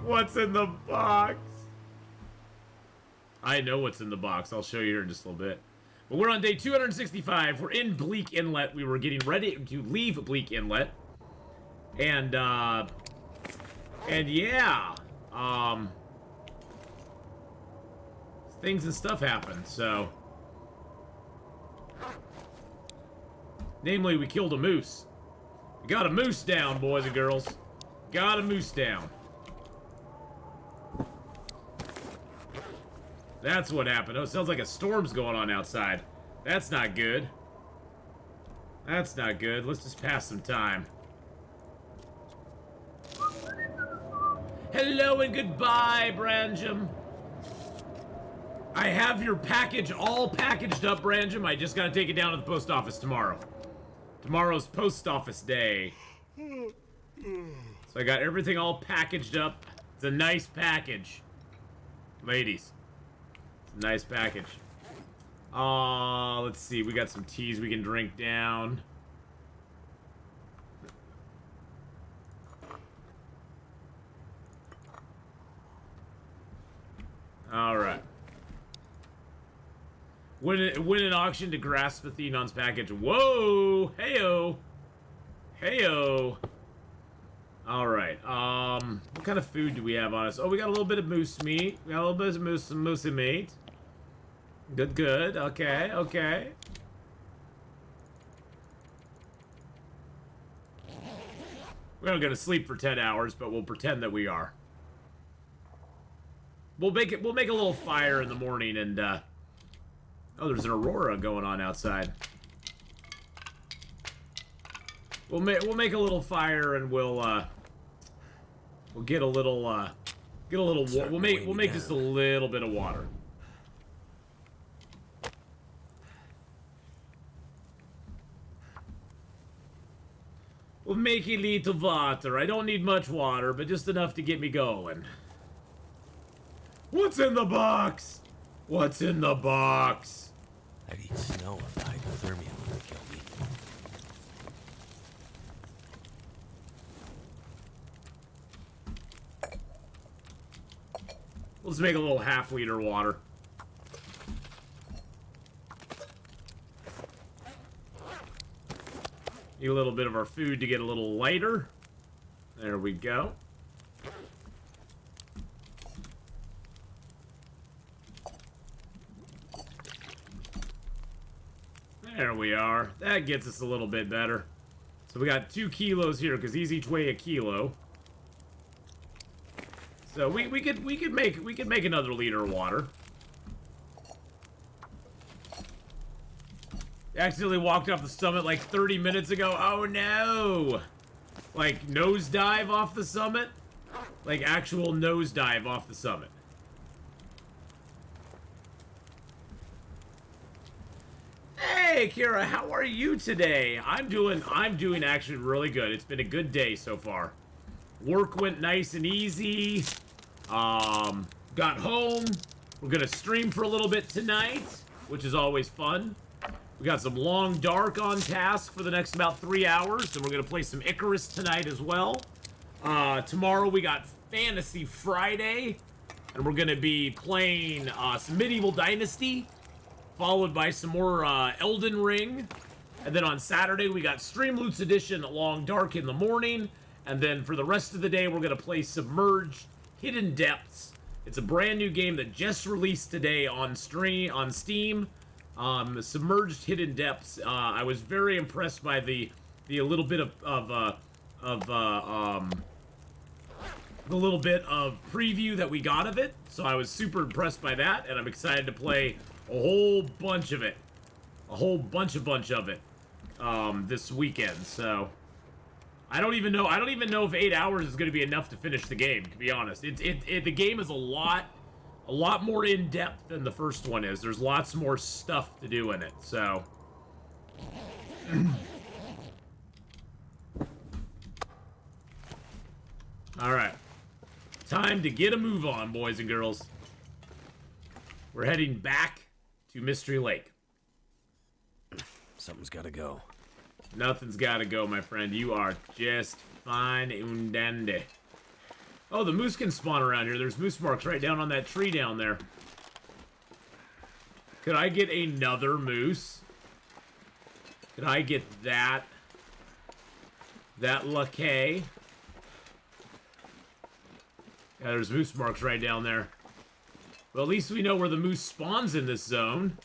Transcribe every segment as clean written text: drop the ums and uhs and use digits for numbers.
What's in the box? I know what's in the box. I'll show you here in just a little bit. But we're on day 265. We're in Bleak Inlet. We were getting ready to leave Bleak Inlet. And yeah. Things and stuff happen, so. Namely, we killed a moose. We got a moose down, boys and girls. Got a moose down. That's what happened. Oh, it sounds like a storm's going on outside. That's not good. That's not good. Let's just pass some time. Hello and goodbye, Branjam. I have your package all packaged up, Branjam. I just gotta take it down to the post office tomorrow. Tomorrow's post office day. So I got everything all packaged up. It's a nice package. Ladies. It's a nice package. Let's see. We got some teas we can drink down. Alright. Win an auction to grasp Atheenon's package. Whoa! Heyo! Heyo! Alright, what kind of food do we have on us? Oh, we got a little bit of moose meat. We got a little bit of some moosey meat. Good, good. Okay, okay. We're not gonna sleep for 10 hours, but we'll pretend that we are. We'll make a little fire in the morning and, oh, there's an aurora going on outside. We'll make a little fire and we'll get a little we'll make just a little bit of water. We'll make a little water. I don't need much water, but just enough to get me going. What's in the box? What's in the box? I'd eat snow if the hypothermia wouldn't kill me. Let's make a little half-liter water. Need a little bit of our food to get a little lighter. There we go. There we are. That gets us a little bit better. So we got 2 kilos here, because these each weigh a kilo. So we could make another liter of water. Accidentally walked off the summit like 30 minutes ago. Oh no! Like nosedive off the summit? Like actual nosedive off the summit. Hey Kira, how are you today? I'm doing actually really good. It's been a good day so far. Work went nice and easy. Got home. We're gonna stream for a little bit tonight, which is always fun. We got some Long Dark on task for the next about 3 hours, and we're gonna play some Icarus tonight as well. Tomorrow we got Fantasy Friday, and we're gonna be playing some Medieval Dynasty, followed by some more Elden Ring. And then on Saturday we got Streamloots Edition Long Dark in the morning, and then for the rest of the day we're gonna play Submerged Hidden Depths. It's a brand new game that just released today on Steam. Submerged Hidden Depths. I was very impressed by the little bit of preview that we got of it. So I was super impressed by that, and I'm excited to play a whole bunch of it, this weekend. So I don't even know if 8 hours is going to be enough to finish the game. To be honest, the game is a lot more in depth than the first one is. There's lots more stuff to do in it. So. All right, time to get a move on, boys and girls. We're heading back to Mystery Lake. Something's gotta go. Nothing's gotta go, my friend. You are just fine and dandy. Oh, the moose can spawn around here. There's moose marks right down on that tree down there. Could I get another moose? Could I get that? That lucky? Yeah, there's moose marks right down there. Well, at least we know where the moose spawns in this zone.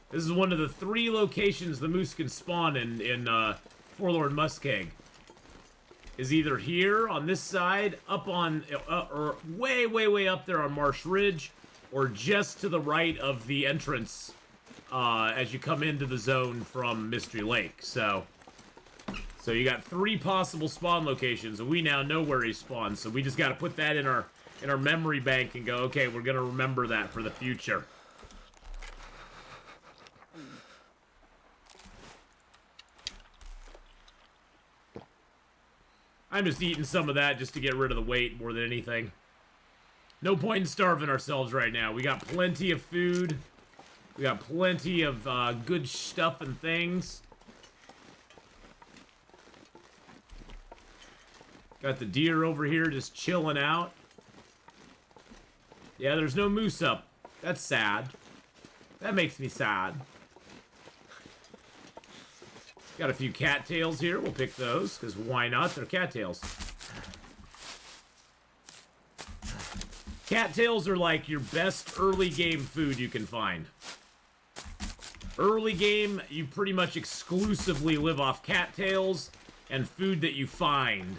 This is one of the 3 locations the moose can spawn in Forlorn Muskeg. Is either here on this side, up on, or way, way, way up there on Marsh Ridge, or just to the right of the entrance as you come into the zone from Mystery Lake. So you got 3 possible spawn locations, and we now know where he spawns. So we just got to put that in our memory bank and go, okay, we're gonna remember that for the future. I'm just eating some of that just to get rid of the weight more than anything. No point in starving ourselves right now. We got plenty of food. We got plenty of good stuff and things. Got the deer over here just chilling out. Yeah, there's no moose up. That's sad. That makes me sad. Got a few cattails here. We'll pick those, because why not? They're cattails. Cattails are like your best early game food you can find. Early game, you pretty much exclusively live off cattails and food that you find.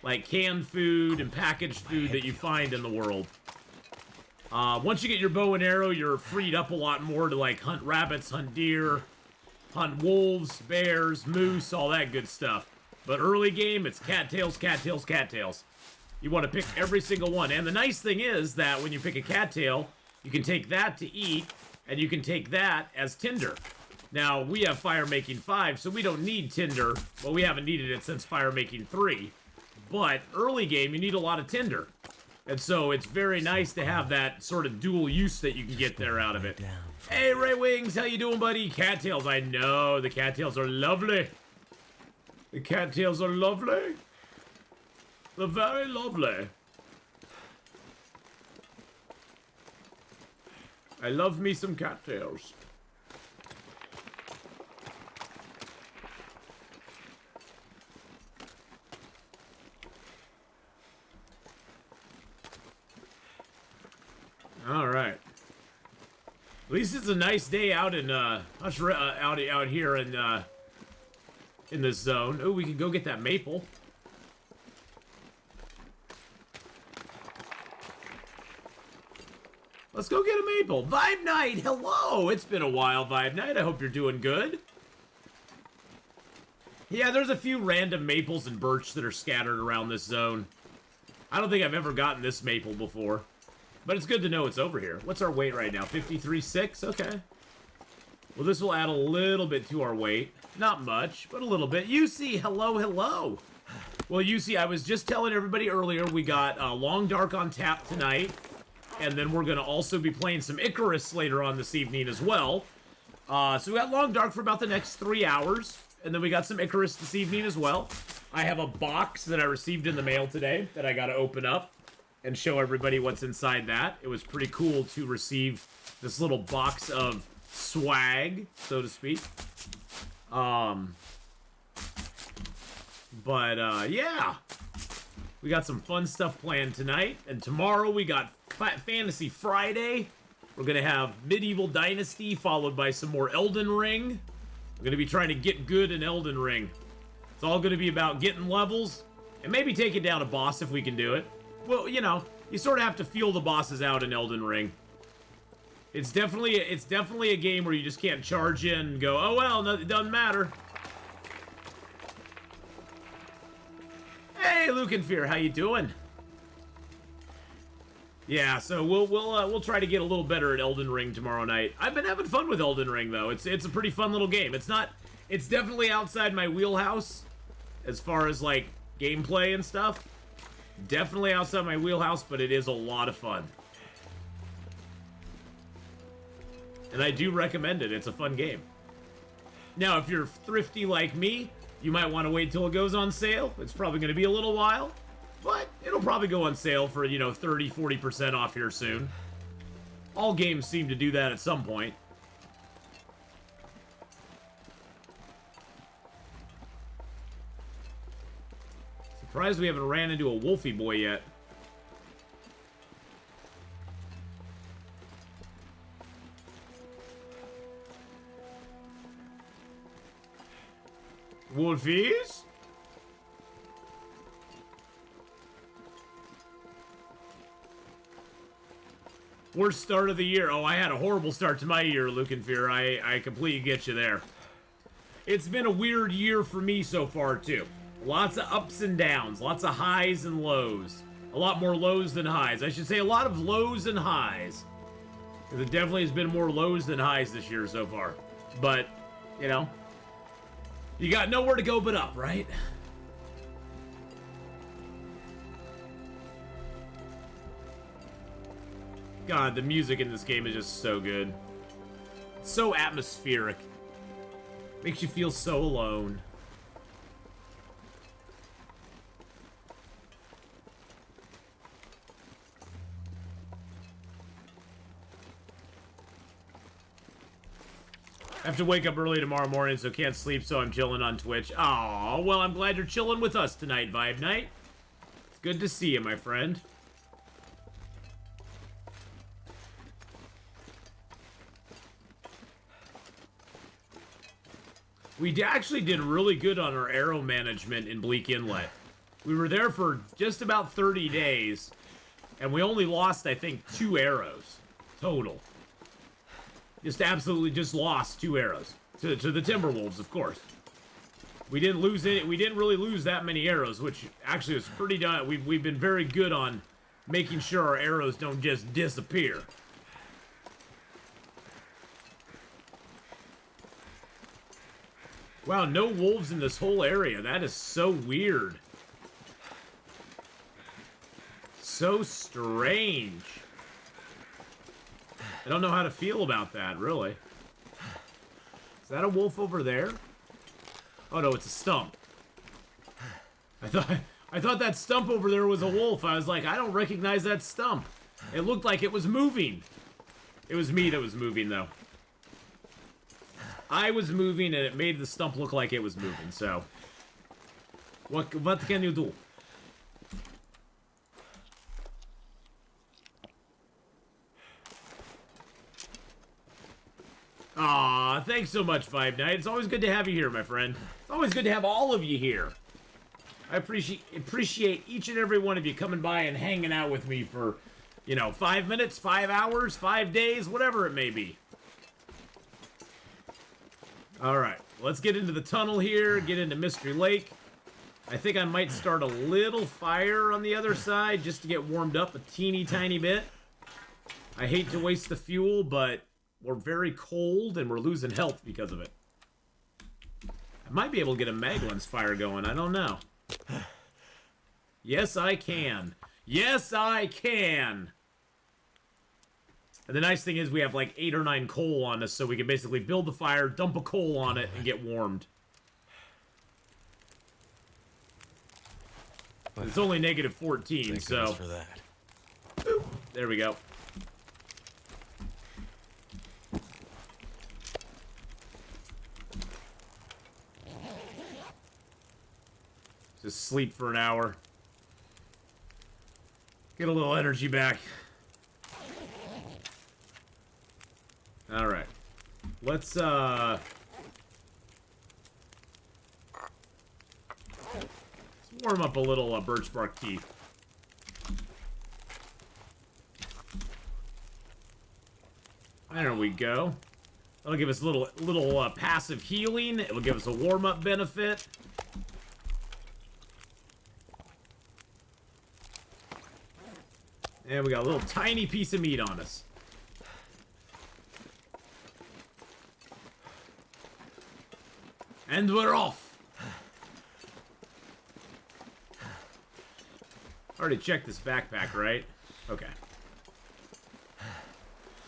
Like canned food and packaged food that you find in the world. Once you get your bow and arrow, you're freed up a lot more to like hunt rabbits, hunt deer, hunt wolves, bears, moose, all that good stuff. But early game, it's cattails, cattails, cattails. You want to pick every single one. And the nice thing is that when you pick a cattail, you can take that to eat, and you can take that as tinder. Now, we have Fire Making 5, so we don't need tinder. Well, we haven't needed it since Fire Making 3. But early game, you need a lot of tinder. And so it's very nice to have that sort of dual use that you can get there out of it. Hey, Ray Wings, how you doing, buddy? Cattails, I know. The cattails are lovely. The cattails are lovely. They're very lovely. I love me some cattails. All right. At least it's a nice day out in out here in this zone. Oh, we can go get that maple. Let's go get a maple. Vibe Night, hello! It's been a while, Vibe Night. I hope you're doing good. Yeah, there's a few random maples and birch that are scattered around this zone. I don't think I've ever gotten this maple before. But it's good to know it's over here. What's our weight right now? 53.6? Okay. Well, this will add a little bit to our weight. Not much, but a little bit. UC, hello, hello. Well, UC, I was just telling everybody earlier, we got Long Dark on tap tonight. And then we're going to also be playing some Icarus later on this evening as well. So we got Long Dark for about the next 3 hours. And then we got some Icarus this evening as well. I have a box that I received in the mail today that I got to open up and show everybody what's inside that. It was pretty cool to receive this little box of swag, so to speak. Yeah. We got some fun stuff planned tonight. And tomorrow we got Fantasy Friday. We're going to have Medieval Dynasty, followed by some more Elden Ring. We're going to be trying to get good in Elden Ring. It's all going to be about getting levels, and maybe taking down a boss if we can do it. Well, you know, you sort of have to feel the bosses out in Elden Ring. It's definitely a game where you just can't charge in and go, oh well, no, it doesn't matter. Hey, Luke and Fear, how you doing? Yeah, so we'll try to get a little better at Elden Ring tomorrow night. I've been having fun with Elden Ring though. It's a pretty fun little game. It's definitely outside my wheelhouse as far as like gameplay and stuff. Definitely outside my wheelhouse, but it is a lot of fun. And I do recommend it. It's a fun game. Now, if you're thrifty like me, you might want to wait till it goes on sale. It's probably going to be a little while. probably go on sale for, you know, 30-40% off here soon. All games seem to do that at some point. Surprised we haven't ran into a Wolfie boy yet. Wolfies? Worst start of the year. Oh, I had a horrible start to my year, Luke and Fear. I completely get you there. It's been a weird year for me so far, too. Lots of ups and downs. Lots of highs and lows. A lot more lows than highs. I should say a lot of lows and highs. Because it definitely has been more lows than highs this year so far. But, you know, you got nowhere to go but up, right? God, the music in this game is just so good. It's so atmospheric. Makes you feel so alone. I have to wake up early tomorrow morning, so can't sleep, so I'm chilling on Twitch. Aw, well, I'm glad you're chilling with us tonight, Vibe Night. It's good to see you, my friend. We actually did really good on our arrow management in Bleak Inlet. We were there for just about 30 days, and we only lost, I think, 2 arrows total. Just absolutely just lost 2 arrows. To the Timberwolves, of course. We didn't lose any, we didn't really lose that many arrows, which actually was pretty done. We've been very good on making sure our arrows don't just disappear. Wow, no wolves in this whole area. That is so weird. So strange. I don't know how to feel about that, really. Is that a wolf over there? Oh no, it's a stump. I thought that stump over there was a wolf. I was like, I don't recognize that stump. It looked like it was moving. It was me that was moving, though. I was moving, and it made the stump look like it was moving, so... What can you do? Aw, thanks so much, Vibe Night. It's always good to have you here, my friend. It's always good to have all of you here. I appreciate each and every one of you coming by and hanging out with me for, you know, 5 minutes, 5 hours, 5 days, whatever it may be. Alright, let's get into the tunnel here, get into Mystery Lake. I think I might start a little fire on the other side just to get warmed up a teeny tiny bit. I hate to waste the fuel, but we're very cold and we're losing health because of it. I might be able to get a Maglins fire going, I don't know. Yes, I can. Yes, I can! And the nice thing is we have like 8 or 9 coal on us, so we can basically build the fire, dump a coal on it, and get warmed. It's only negative 14, so... For that. Boop. There we go. Just sleep for an hour. Get a little energy back. Alright. Let's warm up a little birch bark tea. There we go. That'll give us a little passive healing. It'll give us a warm-up benefit. And we got a little tiny piece of meat on us. And we're off. Already checked this backpack, right? Okay.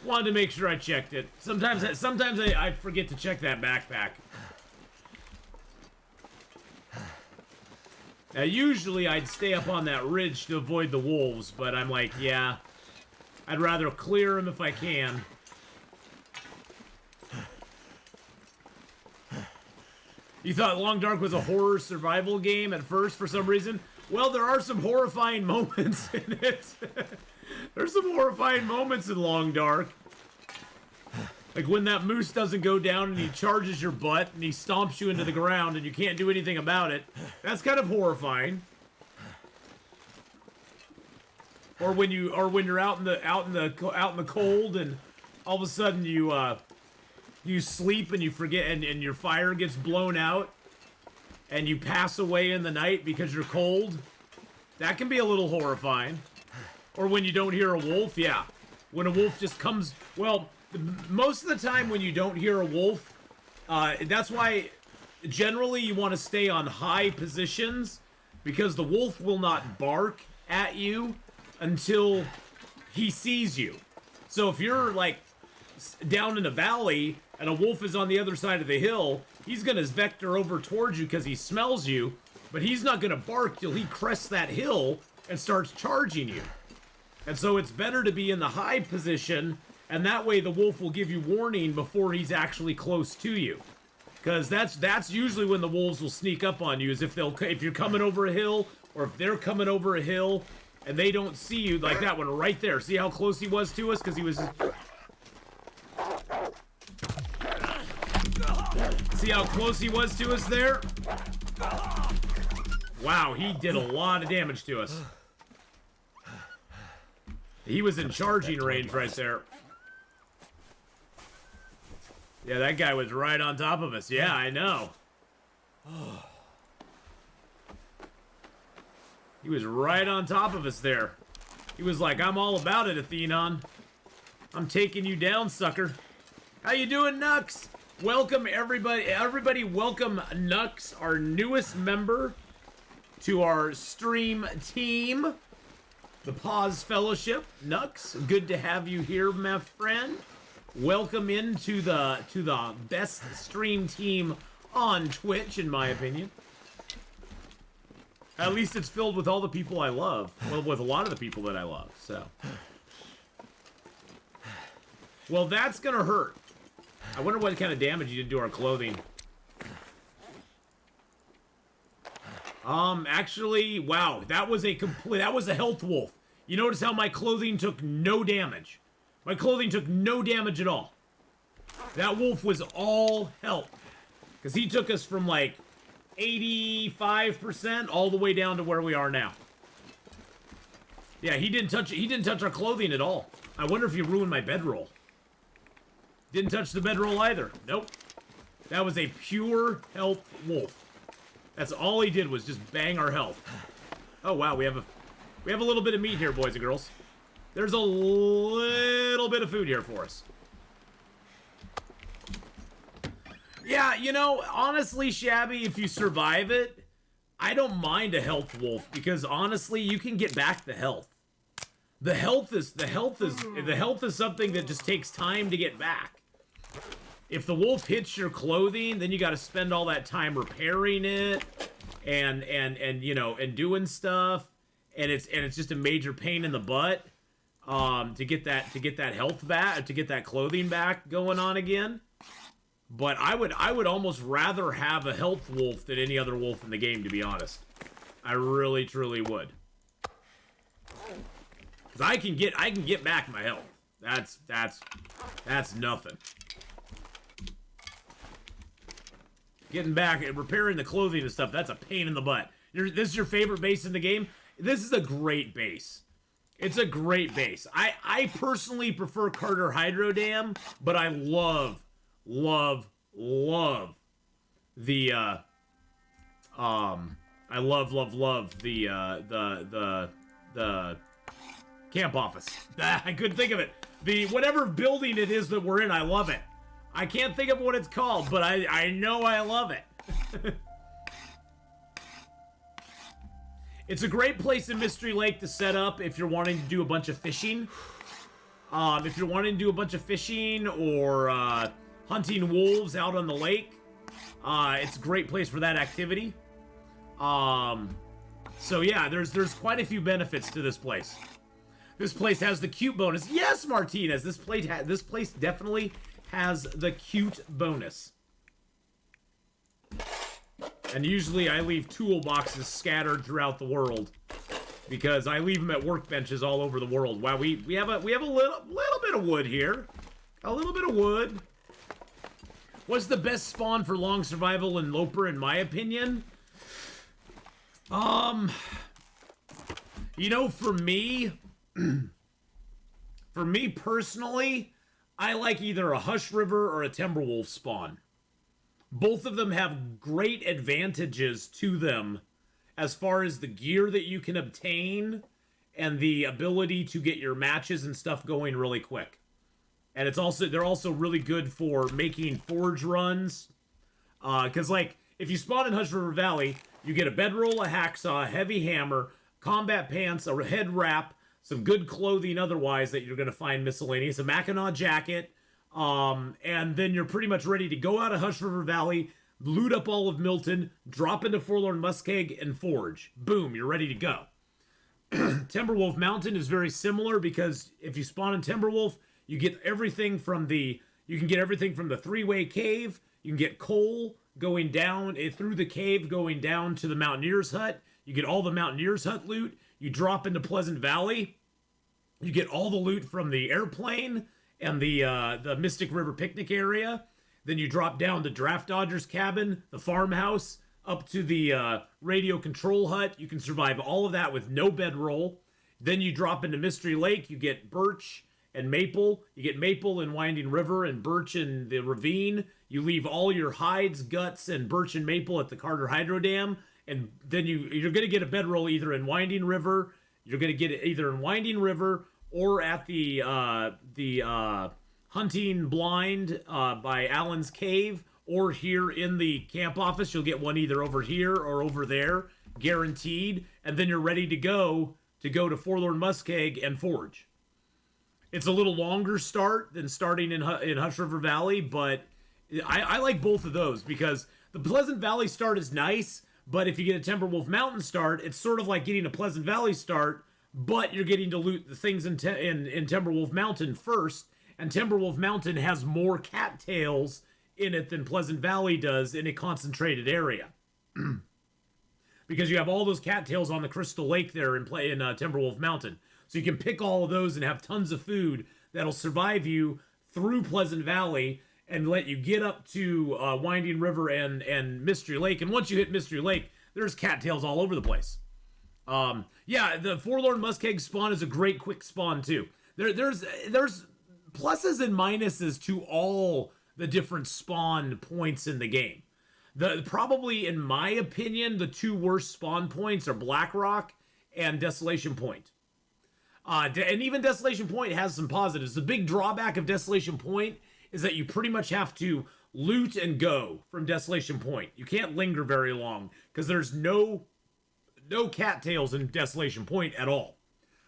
Wanted to make sure I checked it. Sometimes I forget to check that backpack. Now, usually I'd stay up on that ridge to avoid the wolves, but I'm like, yeah, I'd rather clear them if I can. You thought Long Dark was a horror survival game at first for some reason? Well, there are some horrifying moments in it. There's some horrifying moments in Long Dark. Like when that moose doesn't go down and he charges your butt and he stomps you into the ground and you can't do anything about it. That's kind of horrifying. Or when you're out in the cold and all of a sudden you sleep and you forget and your fire gets blown out and you pass away in the night because you're cold. That can be a little horrifying. Or when you don't hear a wolf, yeah. When a wolf just comes, well, most of the time when you don't hear a wolf, that's why generally you want to stay on high positions because the wolf will not bark at you until he sees you. So if you're like down in a valley and a wolf is on the other side of the hill, he's going to vector over towards you because he smells you, but he's not going to bark till he crests that hill and starts charging you. And so it's better to be in the high position, and that way the wolf will give you warning before he's actually close to you. Because that's usually when the wolves will sneak up on you, is if you're coming over a hill, or if they're coming over a hill, and they don't see you, like that one right there. See how close he was to us? Because he was... See how close he was to us there? Wow, he did a lot of damage to us. He was in charging range right there. Yeah, that guy was right on top of us. Yeah, I know. He was right on top of us there. He was like, I'm all about it, Atheenon. I'm taking you down, sucker. How you doing, Nux? Welcome, everybody. Everybody, welcome Nux, our newest member to our stream team. The Pause Fellowship. Nux, good to have you here, my friend. Welcome into the best stream team on Twitch, in my opinion. At least it's filled with all the people I love. Well, with a lot of the people that I love, so. Well, that's gonna hurt. I wonder what kind of damage you did to our clothing. Actually, wow, that was a health wolf. You notice how my clothing took no damage. My clothing took no damage at all. That wolf was all health. Because he took us from like 85% all the way down to where we are now. Yeah, he didn't touch our clothing at all. I wonder if he ruined my bedroll. Didn't touch the bedroll either. Nope. That was a pure health wolf. That's all he did was just bang our health. Oh wow, we have a little bit of meat here, boys and girls. There's a little bit of food here for us. Yeah, you know, honestly, Shabby, if you survive it, I don't mind a health wolf because honestly, you can get back the health. The health is something that just takes time to get back. If the wolf hits your clothing, then you got to spend all that time repairing it and you know, and doing stuff, and it's just a major pain in the butt to get that health back, to get that clothing back going on again. But I would almost rather have a health wolf than any other wolf in the game, to be honest. I really truly would. Cuz I can get back my health. That's nothing. Getting back and repairing the clothing and stuff, that's a pain in the butt. This is your favorite base in the game? This is a great base. It's a great base. I personally prefer Carter Hydro Dam, but I love the I love the camp office. I couldn't think of it. The whatever building it is that we're in, I love it. I can't think of what it's called, but I know I love it. It's a great place in Mystery Lake to set up if you're wanting to do a bunch of fishing. If you're wanting to do a bunch of fishing or hunting wolves out on the lake, it's a great place for that activity. So yeah, there's quite a few benefits to this place. This place has the cute bonus. Yes, Martinez, this place definitely has the cute bonus. And usually I leave toolboxes scattered throughout the world because I leave them at workbenches all over the world. Wow, we have a little bit of wood here. A little bit of wood. What's the best spawn for long survival in Loper, in my opinion? You know, for me personally, I like either a Hush River or a Timberwolf spawn. Both of them have great advantages to them as far as the gear that you can obtain and the ability to get your matches and stuff going really quick. And they're also really good for making forge runs. Because, like, if you spawn in Hush River Valley, you get a bedroll, a hacksaw, a heavy hammer, combat pants, a head wrap, some good clothing otherwise that you're going to find miscellaneous, a Mackinac jacket, and then you're pretty much ready to go out of Hush River Valley, loot up all of Milton, drop into Forlorn Muskeg, and forge. Boom, you're ready to go. Timberwolf Mountain is very similar because if you spawn in Timberwolf, you get everything from the three-way cave. You can get coal going down through the cave, going down to the Mountaineer's Hut. You get all the Mountaineer's Hut loot. You drop into Pleasant Valley. You get all the loot from the airplane and the Mystic River picnic area. Then you drop down to Draft Dodger's cabin, the farmhouse, up to the radio control hut. You can survive all of that with no bedroll. Then you drop into Mystery Lake. You get birch and maple. You get maple in Winding River and birch in the ravine. You leave all your hides, guts, and birch and maple at the Carter Hydro Dam. And then you're going to get a bedroll either in Winding River. You're going to get it either in Winding River or at the Hunting Blind by Allen's Cave, or here in the camp office. You'll get one either over here or over there, guaranteed. And then you're ready to go to Forlorn Muskeg and forge. It's a little longer start than starting in Hush River Valley, but I like both of those because the Pleasant Valley start is nice, but if you get a Timberwolf Mountain start, it's sort of like getting a Pleasant Valley start, but you're getting to loot the things in Timberwolf Mountain first, and Timberwolf Mountain has more cattails in it than Pleasant Valley does in a concentrated area. Because you have all those cattails on the Crystal Lake there in Timberwolf Mountain. So you can pick all of those and have tons of food that'll survive you through Pleasant Valley and let you get up to Winding River and Mystery Lake. And once you hit Mystery Lake, there's cattails all over the place. Yeah, the Forlorn Muskeg spawn is a great quick spawn too. There's pluses and minuses to all the different spawn points in the game. Probably, in my opinion, the two worst spawn points are Blackrock and Desolation Point. And even Desolation Point has some positives. The big drawback of Desolation Point is that you pretty much have to loot and go from Desolation Point. You can't linger very long because there's no cattails in Desolation Point at all.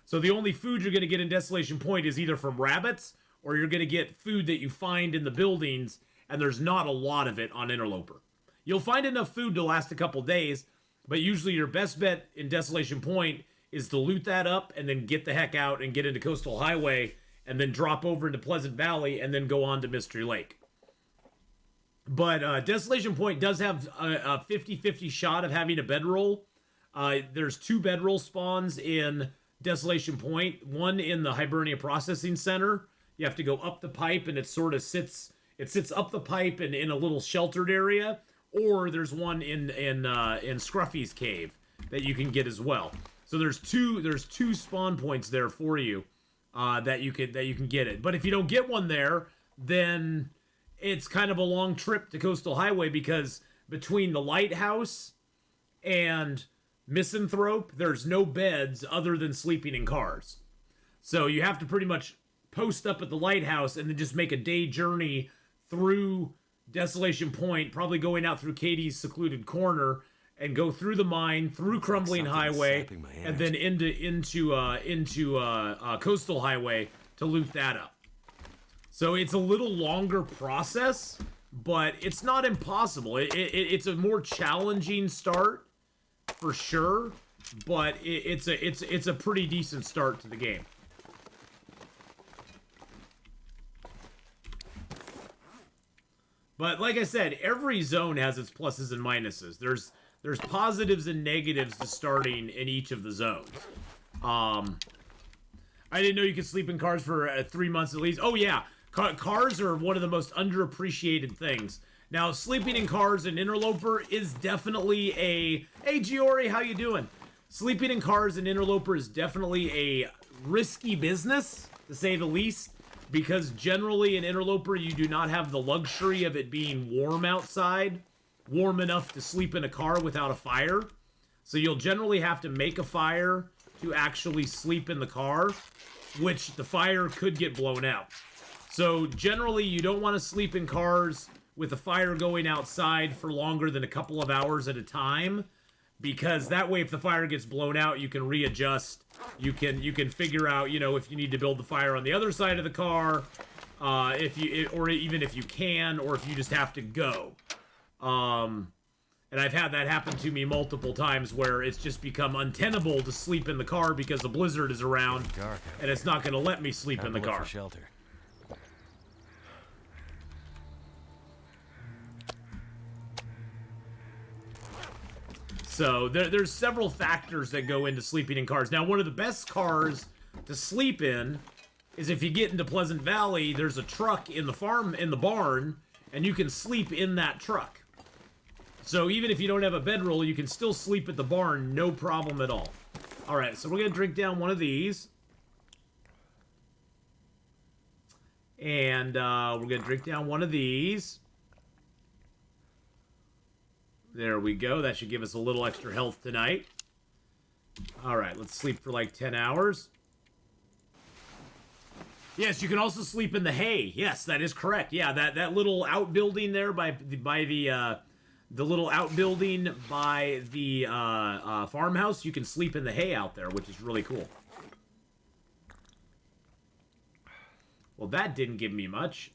So the only food you're going to get in Desolation Point is either from rabbits or you're going to get food that you find in the buildings, and there's not a lot of it on Interloper. You'll find enough food to last a couple days, but usually your best bet in Desolation Point is to loot that up and then get the heck out and get into Coastal Highway and then drop over into Pleasant Valley and then go on to Mystery Lake. But Desolation Point does have a 50-50 shot of having a bedroll. There's 2 bedroll spawns in Desolation Point. One in the Hibernia Processing Center. You have to go up the pipe and it sort of sits up the pipe and in a little sheltered area. Or there's one in Scruffy's Cave that you can get as well. So there's two spawn points there for you that you can get it. But if you don't get one there, then it's kind of a long trip to Coastal Highway because between the lighthouse and Misanthrope, there's no beds other than sleeping in cars. So you have to pretty much post up at the lighthouse and then just make a day journey through Desolation Point, probably going out through Katie's secluded corner and go through the mine, through Crumbling Highway, and then into Coastal Highway to loot that up. So it's a little longer process, but it's not impossible. It's a more challenging start, for sure. but it's a pretty decent start to the game. But like I said, every zone has its pluses and minuses. There's positives and negatives to starting in each of the zones. I didn't know you could sleep in cars for 3 months at least. Oh yeah, cars are one of the most underappreciated things. Now, sleeping in cars in Interloper is definitely a... Hey, Giori, how you doing? Sleeping in cars in Interloper is definitely a risky business, to say the least. Because generally in Interloper, you do not have the luxury of it being warm outside. Warm enough to sleep in a car without a fire. So you'll generally have to make a fire to actually sleep in the car. Which the fire could get blown out. So generally you don't want to sleep in cars with a fire going outside for longer than a couple of hours at a time. Because that way if the fire gets blown out, you can readjust. You can figure out, you know, if you need to build the fire on the other side of the car, or even if you can, or if you just have to go. And I've had that happen to me multiple times where it's just become untenable to sleep in the car because the blizzard is around, and it's not going to let me sleep in the car. Shelter. So there's several factors that go into sleeping in cars. Now, one of the best cars to sleep in is if you get into Pleasant Valley, there's a truck in the barn, and you can sleep in that truck. So even if you don't have a bedroll, you can still sleep at the barn, no problem at all. All right, so we're gonna drink down one of these. And we're gonna drink down one of these. There we go. That should give us a little extra health tonight. All right, let's sleep for like 10 hours. Yes, you can also sleep in the hay. Yes, that is correct. Yeah, that little outbuilding there by the little outbuilding by the farmhouse, you can sleep in the hay out there, which is really cool. Well, that didn't give me much.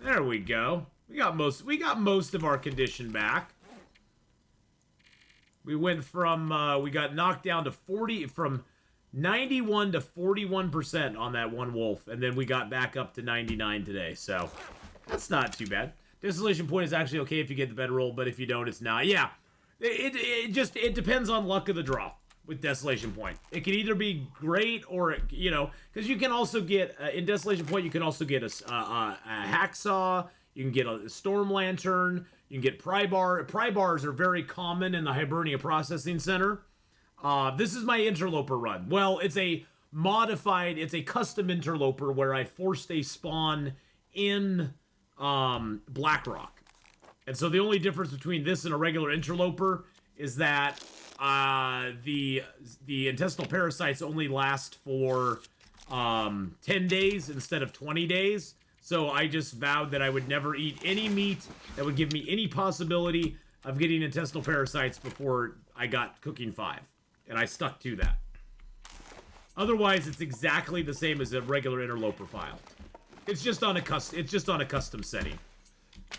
There we go. We got most of our condition back. We went from we got knocked down to 91 to 41% on that one wolf, and then we got back up to 99 today. So that's not too bad. Desolation point is actually okay if you get the bedroll, but if you don't, it's not. Yeah, it depends on luck of the draw with Desolation Point. It can either be great or, you know, because you can also get, in Desolation Point, you can also get a hacksaw, you can get a storm lantern, you can get pry bar. Pry bars are very common in the Hibernia Processing Center. This is my interloper run. Well, it's a custom interloper where I forced a spawn in Blackrock. And so the only difference between this and a regular interloper is that the intestinal parasites only last for 10 days instead of 20 days. So I just vowed that I would never eat any meat that would give me any possibility of getting intestinal parasites before I got cooking 5. And I stuck to that. Otherwise, it's exactly the same as a regular interloper file. It's just on a custom setting. I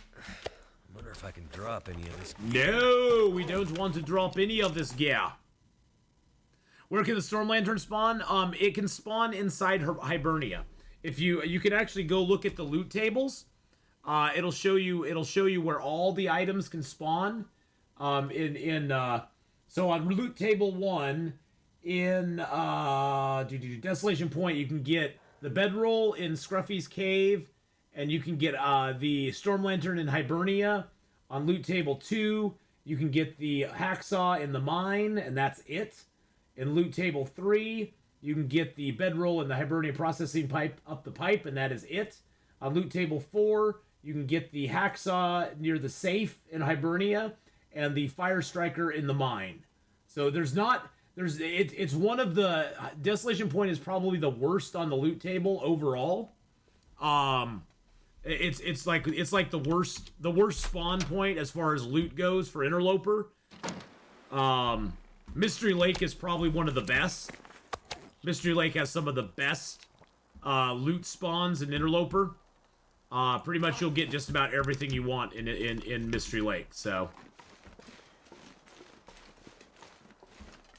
wonder if I can drop any of this. No, we don't want to drop any of this gear. Where can the storm lantern spawn? It can spawn inside Hibernia. If you can actually go look at the loot tables. It'll show you where all the items can spawn. So on loot table 1 in Desolation Point, you can get the bedroll in Scruffy's cave, and you can get the storm lantern in Hibernia. On loot table 2, you can get the hacksaw in the mine, and that's it. In loot table 3, you can get the bedroll in the Hibernia processing pipe up the pipe, and that is it. On loot table 4, you can get the hacksaw near the safe in Hibernia, and the fire striker in the mine. So it's one of the, Desolation Point is probably the worst on the loot table overall. It's like the worst spawn point as far as loot goes for Interloper. Mystery Lake is probably one of the best. Mystery Lake has some of the best loot spawns in Interloper. Pretty much you'll get just about everything you want in Mystery Lake, so.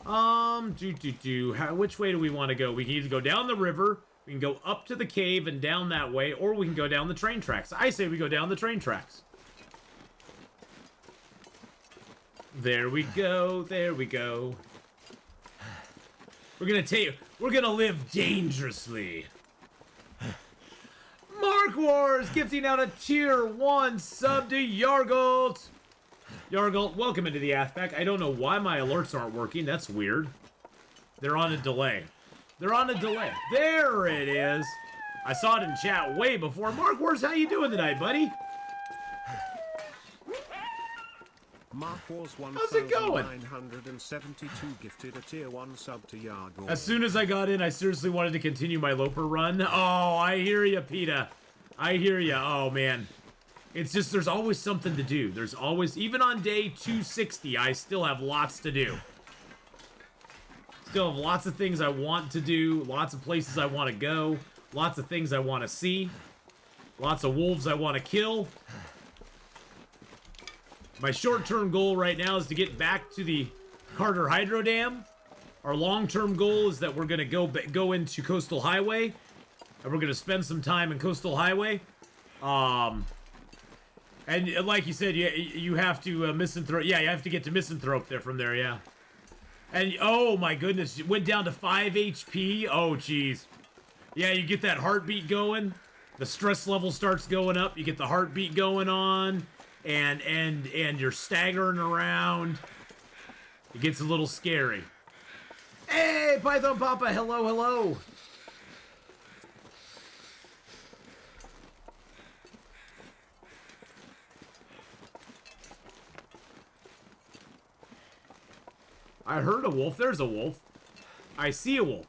Which way do we want to go? We can either go down the river, we can go up to the cave and down that way, or we can go down the train tracks. I say we go down the train tracks. There we go, there we go. We're gonna live dangerously. Mark Wars gifting out a tier 1 sub to Yargult. Yargult, welcome into the Athpack. I don't know why my alerts aren't working. That's weird. They're on a delay. They're on a delay. There it is. I saw it in chat way before. Mark Wars, how you doing tonight, buddy? Mark Wars How's it going? 1972 gifted a tier 1 sub to Yargul. As soon as I got in, I seriously wanted to continue my Loper run. Oh, I hear ya, PETA. I hear ya. Oh, man. It's just, there's always something to do. There's always, even on day 260, I still have lots to do. Still have lots of things I want to do, lots of places I want to go, lots of things I want to see, lots of wolves I want to kill. My short-term goal right now is to get back to the Carter Hydro Dam. Our long-term goal is that we're going to go into Coastal Highway, and we're going to spend some time in Coastal Highway. And like you said, you have to Misanthrope. Yeah, you have to get to Misanthrope there from there, yeah. And, oh my goodness, it went down to 5 HP. Oh, jeez. Yeah, you get that heartbeat going. The stress level starts going up. You get the heartbeat going on. And you're staggering around. It gets a little scary. Hey, Python Papa, hello, hello. I heard a wolf. There's a wolf. I see a wolf.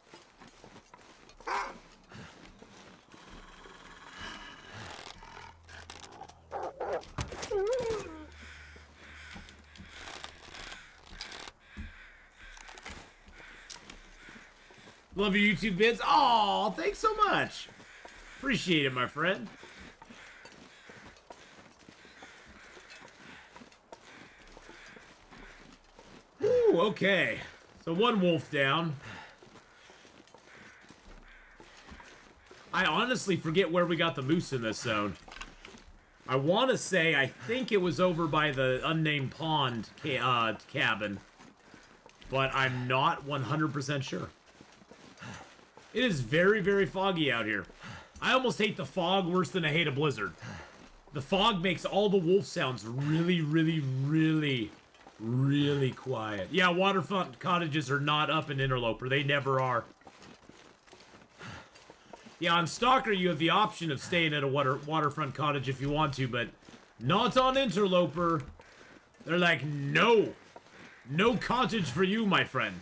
Love your YouTube vids. Aw, thanks so much. Appreciate it, my friend. Ooh, okay. So one wolf down. I honestly forget where we got the moose in this zone. I want to say, I think it was over by the unnamed pond cabin. But I'm not 100% sure. It is very, very foggy out here. I almost hate the fog worse than I hate a blizzard. The fog makes all the wolf sounds really, really, really, really quiet. Yeah, waterfront cottages are not up in Interloper. They never are. Yeah, on Stalker, you have the option of staying at a waterfront cottage if you want to, but not on Interloper. They're like, no. No cottage for you, my friend.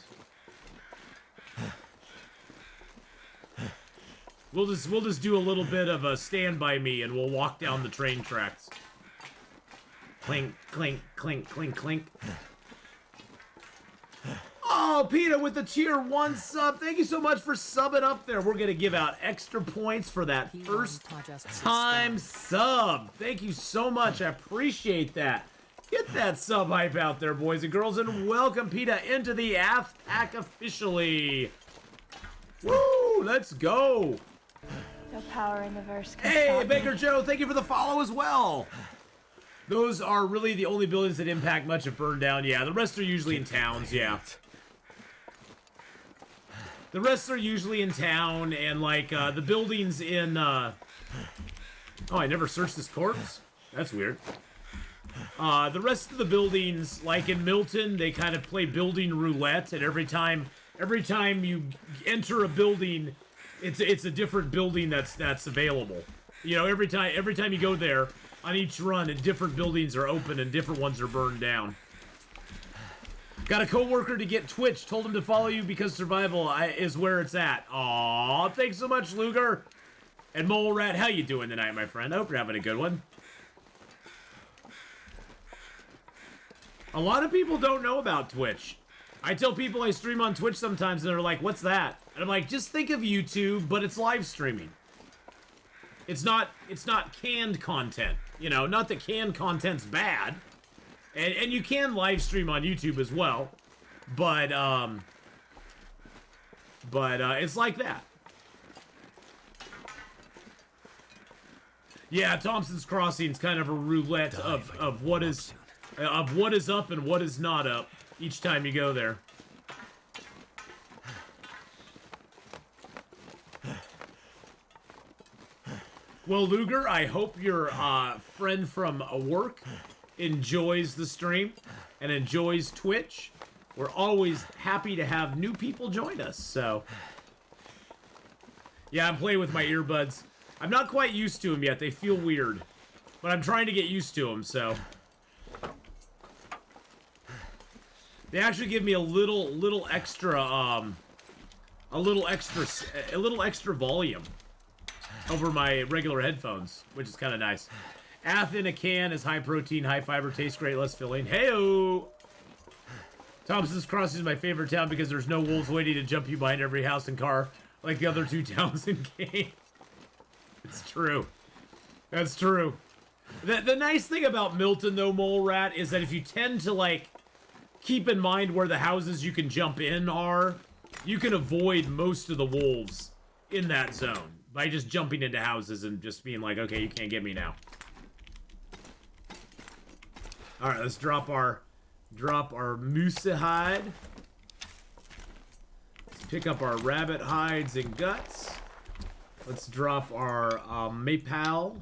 We'll just do a little bit of a stand by me and we'll walk down the train tracks. Clink, clink, clink, clink, clink. Oh, PETA with the tier 1 sub. Thank you so much for subbing up there. We're going to give out extra points for that first time sub. Thank you so much. I appreciate that. Get that sub hype out there, boys and girls, and welcome PETA into the Athpack officially. Woo, let's go. No power in the verse. Hey, Baker Joe, thank you for the follow as well. Those are really the only buildings that impact much of burn down. Yeah, the rest are usually in towns, yeah. The rest are usually in town, and like the buildings in oh, I never searched this corpse? That's weird. The rest of the buildings, like in Milton, they kind of play building roulette, and every time you enter a building, it's a different building that's available. You know, every time you go there, on each run, different buildings are open and different ones are burned down. Got a coworker to get Twitch. Told him to follow you because survival is where it's at. Aw, thanks so much, Luger. And Mole Rat, how you doing tonight, my friend? I hope you're having a good one. A lot of people don't know about Twitch. I tell people I stream on Twitch sometimes, and they're like, what's that? And I'm like, just think of YouTube, but it's live streaming. It's not canned content. You know, not that canned content's bad. And you can live stream on YouTube as well. But it's like that. Yeah, Thompson's Crossing's kind of a roulette of what is up and what is not up each time you go there. Well, Luger, I hope your friend from work enjoys the stream and enjoys Twitch. We're always happy to have new people join us, so. Yeah, I'm playing with my earbuds. I'm not quite used to them yet. They feel weird. But I'm trying to get used to them, so. They actually give me a little extra volume over my regular headphones, which is kind of nice. Atheenon, a can is high protein, high fiber, tastes great, less filling. Heyo! Thompson's Crossing is my favorite town because there's no wolves waiting to jump you behind every house and car like the other two towns in game. It's true. That's true. The nice thing about Milton, though, Mole Rat, is that if you tend to, like, keep in mind where the houses you can jump in are, you can avoid most of the wolves in that zone by just jumping into houses and just being like, okay, you can't get me now. All right, let's drop our moose hide. Let's pick up our rabbit hides and guts. Let's drop our maypal.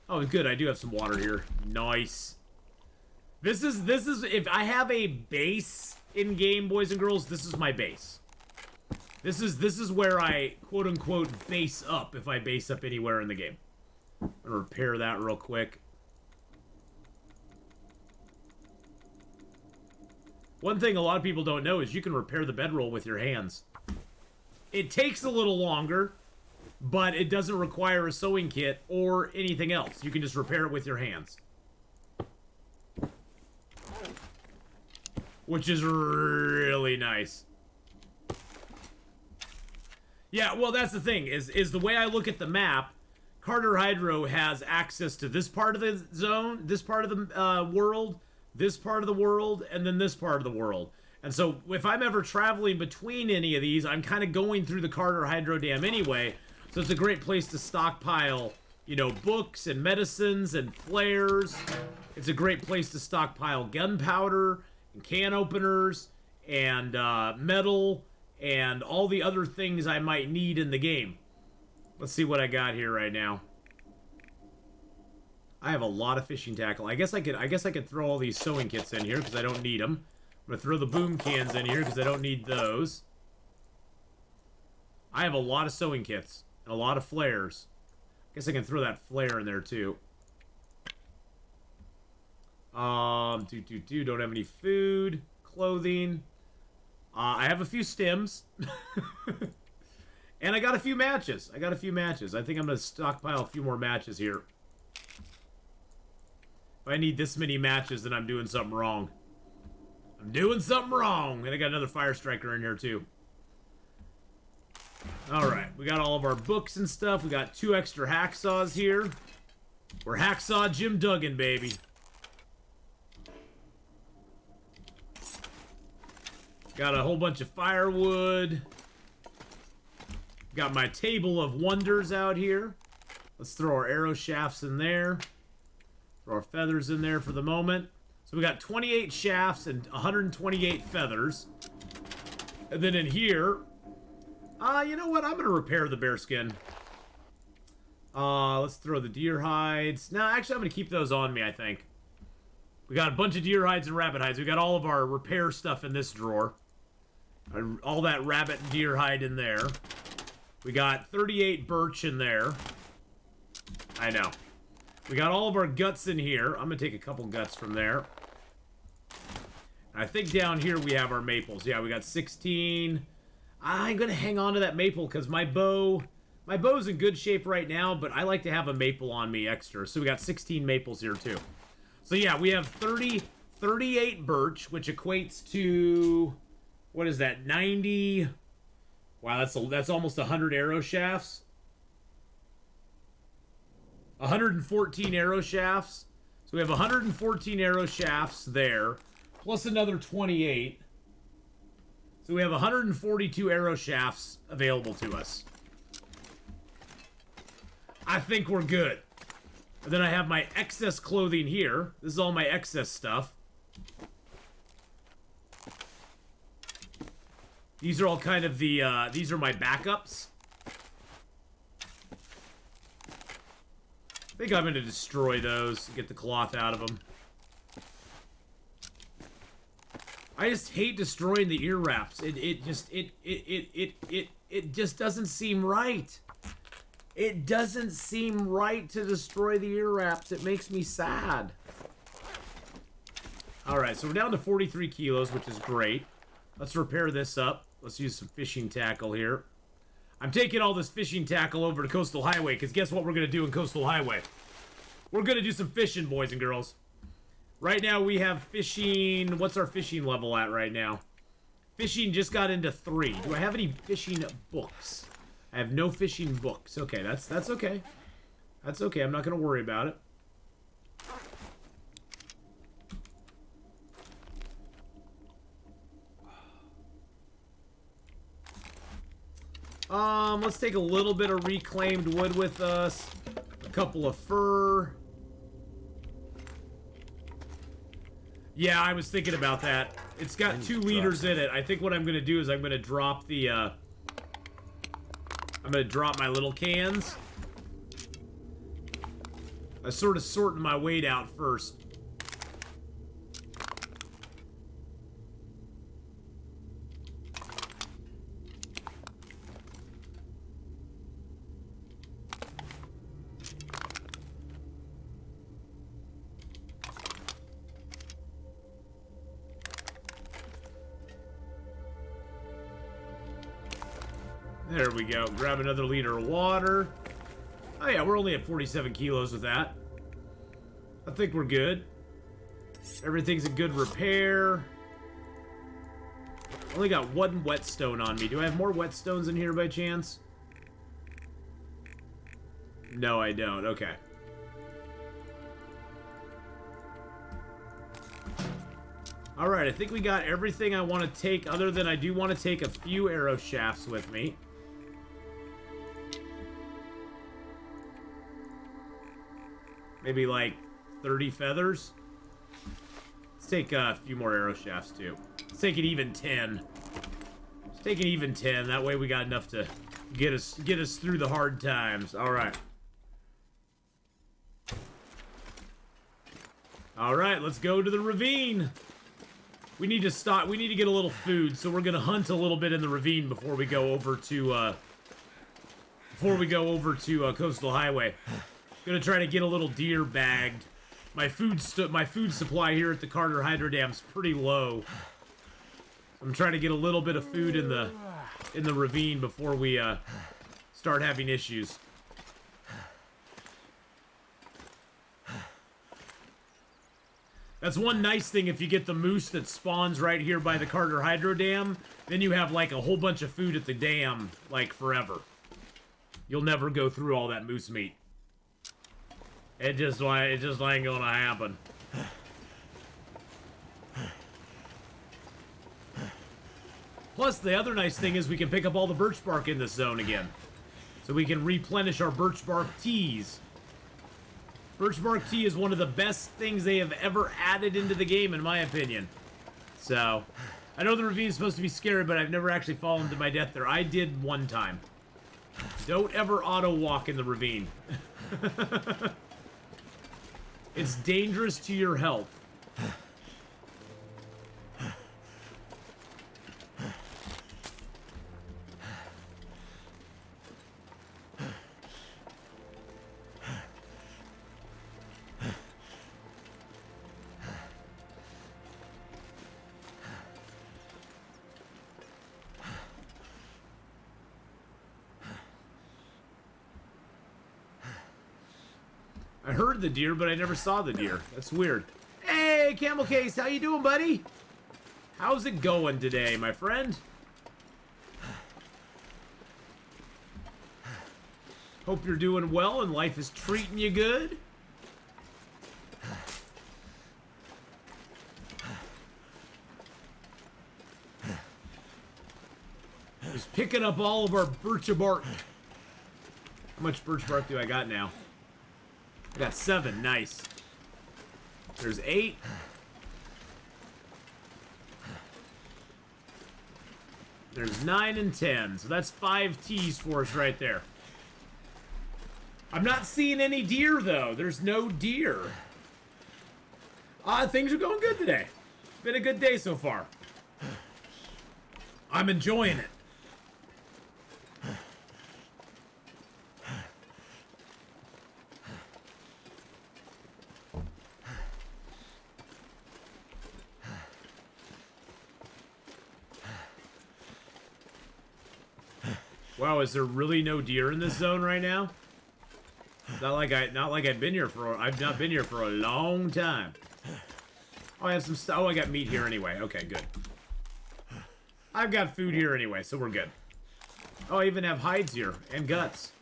Oh, good. I do have some water here. Nice. This is if I have a base in game, boys and girls, this is my base. This is where I quote unquote base up if I base up anywhere in the game. I'm gonna repair that real quick. One thing a lot of people don't know is you can repair the bedroll with your hands. It takes a little longer, but it doesn't require a sewing kit or anything else. You can just repair it with your hands. Which is really nice. Yeah, well, that's the thing, is the way I look at the map, Carter Hydro has access to this part of the zone, this part of the world, this part of the world, and then this part of the world. And so if I'm ever traveling between any of these, I'm kind of going through the Carter Hydro Dam anyway, so it's a great place to stockpile, you know, books and medicines and flares. It's a great place to stockpile gunpowder and can openers and metal and all the other things I might need in the game. Let's see what I got here right now. I have a lot of fishing tackle. I guess I could throw all these sewing kits in here because I don't need them. I'm gonna throw the boom cans in here because I don't need those. I have a lot of sewing kits and a lot of flares. I guess I can throw that flare in there too. Don't have any food, clothing. I have a few stems. And I got a few matches. I think I'm going to stockpile a few more matches here. If I need this many matches, then I'm doing something wrong. And I got another fire striker in here, too. Alright, we got all of our books and stuff. We got 2 extra hacksaws here. We're Hacksaw Jim Duggan, baby. Got a whole bunch of firewood. Got my table of wonders out here. Let's throw our arrow shafts in there. Throw our feathers in there for the moment. So we got 28 shafts and 128 feathers. And then in here, you know what? I'm going to repair the bearskin. Let's throw the deer hides. No, actually, I'm going to keep those on me, I think. We got a bunch of deer hides and rabbit hides. We got all of our repair stuff in this drawer. All that rabbit and deer hide in there. We got 38 birch in there. I know. We got all of our guts in here. I'm going to take a couple guts from there. I think down here we have our maples. Yeah, we got 16. I'm gonna hang on to that maple because my bow's in good shape right now, but I like to have a maple on me extra. So we got 16 maples here too. So yeah, we have 38 birch, which equates to, what is that, 90? Wow, that's almost 100 arrow shafts. 114 arrow shafts. So we have 114 arrow shafts there, plus another 28. So we have 142 arrow shafts available to us. I think we're good. And then I have my excess clothing here. This is all my excess stuff. These are all kind of the, these are my backups. I think I'm going to destroy those, get the cloth out of them. I just hate destroying the ear wraps. It just doesn't seem right. It doesn't seem right to destroy the ear wraps. It makes me sad. Alright, so we're down to 43 kilos, which is great. Let's repair this up. Let's use some fishing tackle here. I'm taking all this fishing tackle over to Coastal Highway, because guess what we're going to do in Coastal Highway? We're going to do some fishing, boys and girls. Right now we have fishing... What's our fishing level at right now? Fishing just got into 3. Do I have any fishing books? I have no fishing books. Okay, that's okay. That's okay. I'm not going to worry about it. Let's take a little bit of reclaimed wood with us. A couple of fur. Yeah, I was thinking about that. It's got 2 liters in it. I think what I'm going to do is I'm going to drop the, I'm going to drop my little cans. I sort of sorting my weight out first. There we go. Grab another liter of water. Oh yeah, we're only at 47 kilos with that. I think we're good. Everything's in good repair. Only got 1 whetstone on me. Do I have more whetstones in here by chance? No, I don't. Okay. Alright, I think we got everything I want to take, other than I do want to take a few arrow shafts with me. Maybe like 30 feathers. Let's take a few more arrow shafts too. Let's take an even 10. Let's take an even 10. That way we got enough to get us through the hard times. All right. All right, let's go to the ravine. We need to stop. We need to get a little food, so we're gonna hunt a little bit in the ravine before we go over to Coastal Highway. Gonna try to get a little deer bagged. My food supply here at the Carter Hydro Dam's pretty low. I'm trying to get a little bit of food in the ravine before we start having issues. That's one nice thing if you get the moose that spawns right here by the Carter Hydro Dam, then you have like a whole bunch of food at the dam, like forever. You'll never go through all that moose meat. It just ain't gonna happen. Plus, the other nice thing is we can pick up all the birch bark in this zone again. So we can replenish our birch bark teas. Birch bark tea is one of the best things they have ever added into the game, in my opinion. So, I know the ravine is supposed to be scary, but I've never actually fallen to my death there. I did one time. Don't ever auto-walk in the ravine. It's dangerous to your health. heard the deer, but I never saw the deer. That's weird. Hey, Camel Case, how you doing, buddy? How's it going today, my friend? Hope you're doing well and life is treating you good. Just picking up all of our birch bark. How much birch bark do I got now? I got 7. Nice. There's 8. There's 9 and 10. So that's 5 T's for us right there. I'm not seeing any deer, though. There's no deer. Things are going good today. It's been a good day so far. I'm enjoying it. Wow, is there really no deer in this zone right now? Not like I've been here for. I've not been here for a long time. Oh, I have some stuff. Oh, I got meat here anyway. Okay, good. I've got food here anyway, so we're good. Oh, I even have hides here and guts.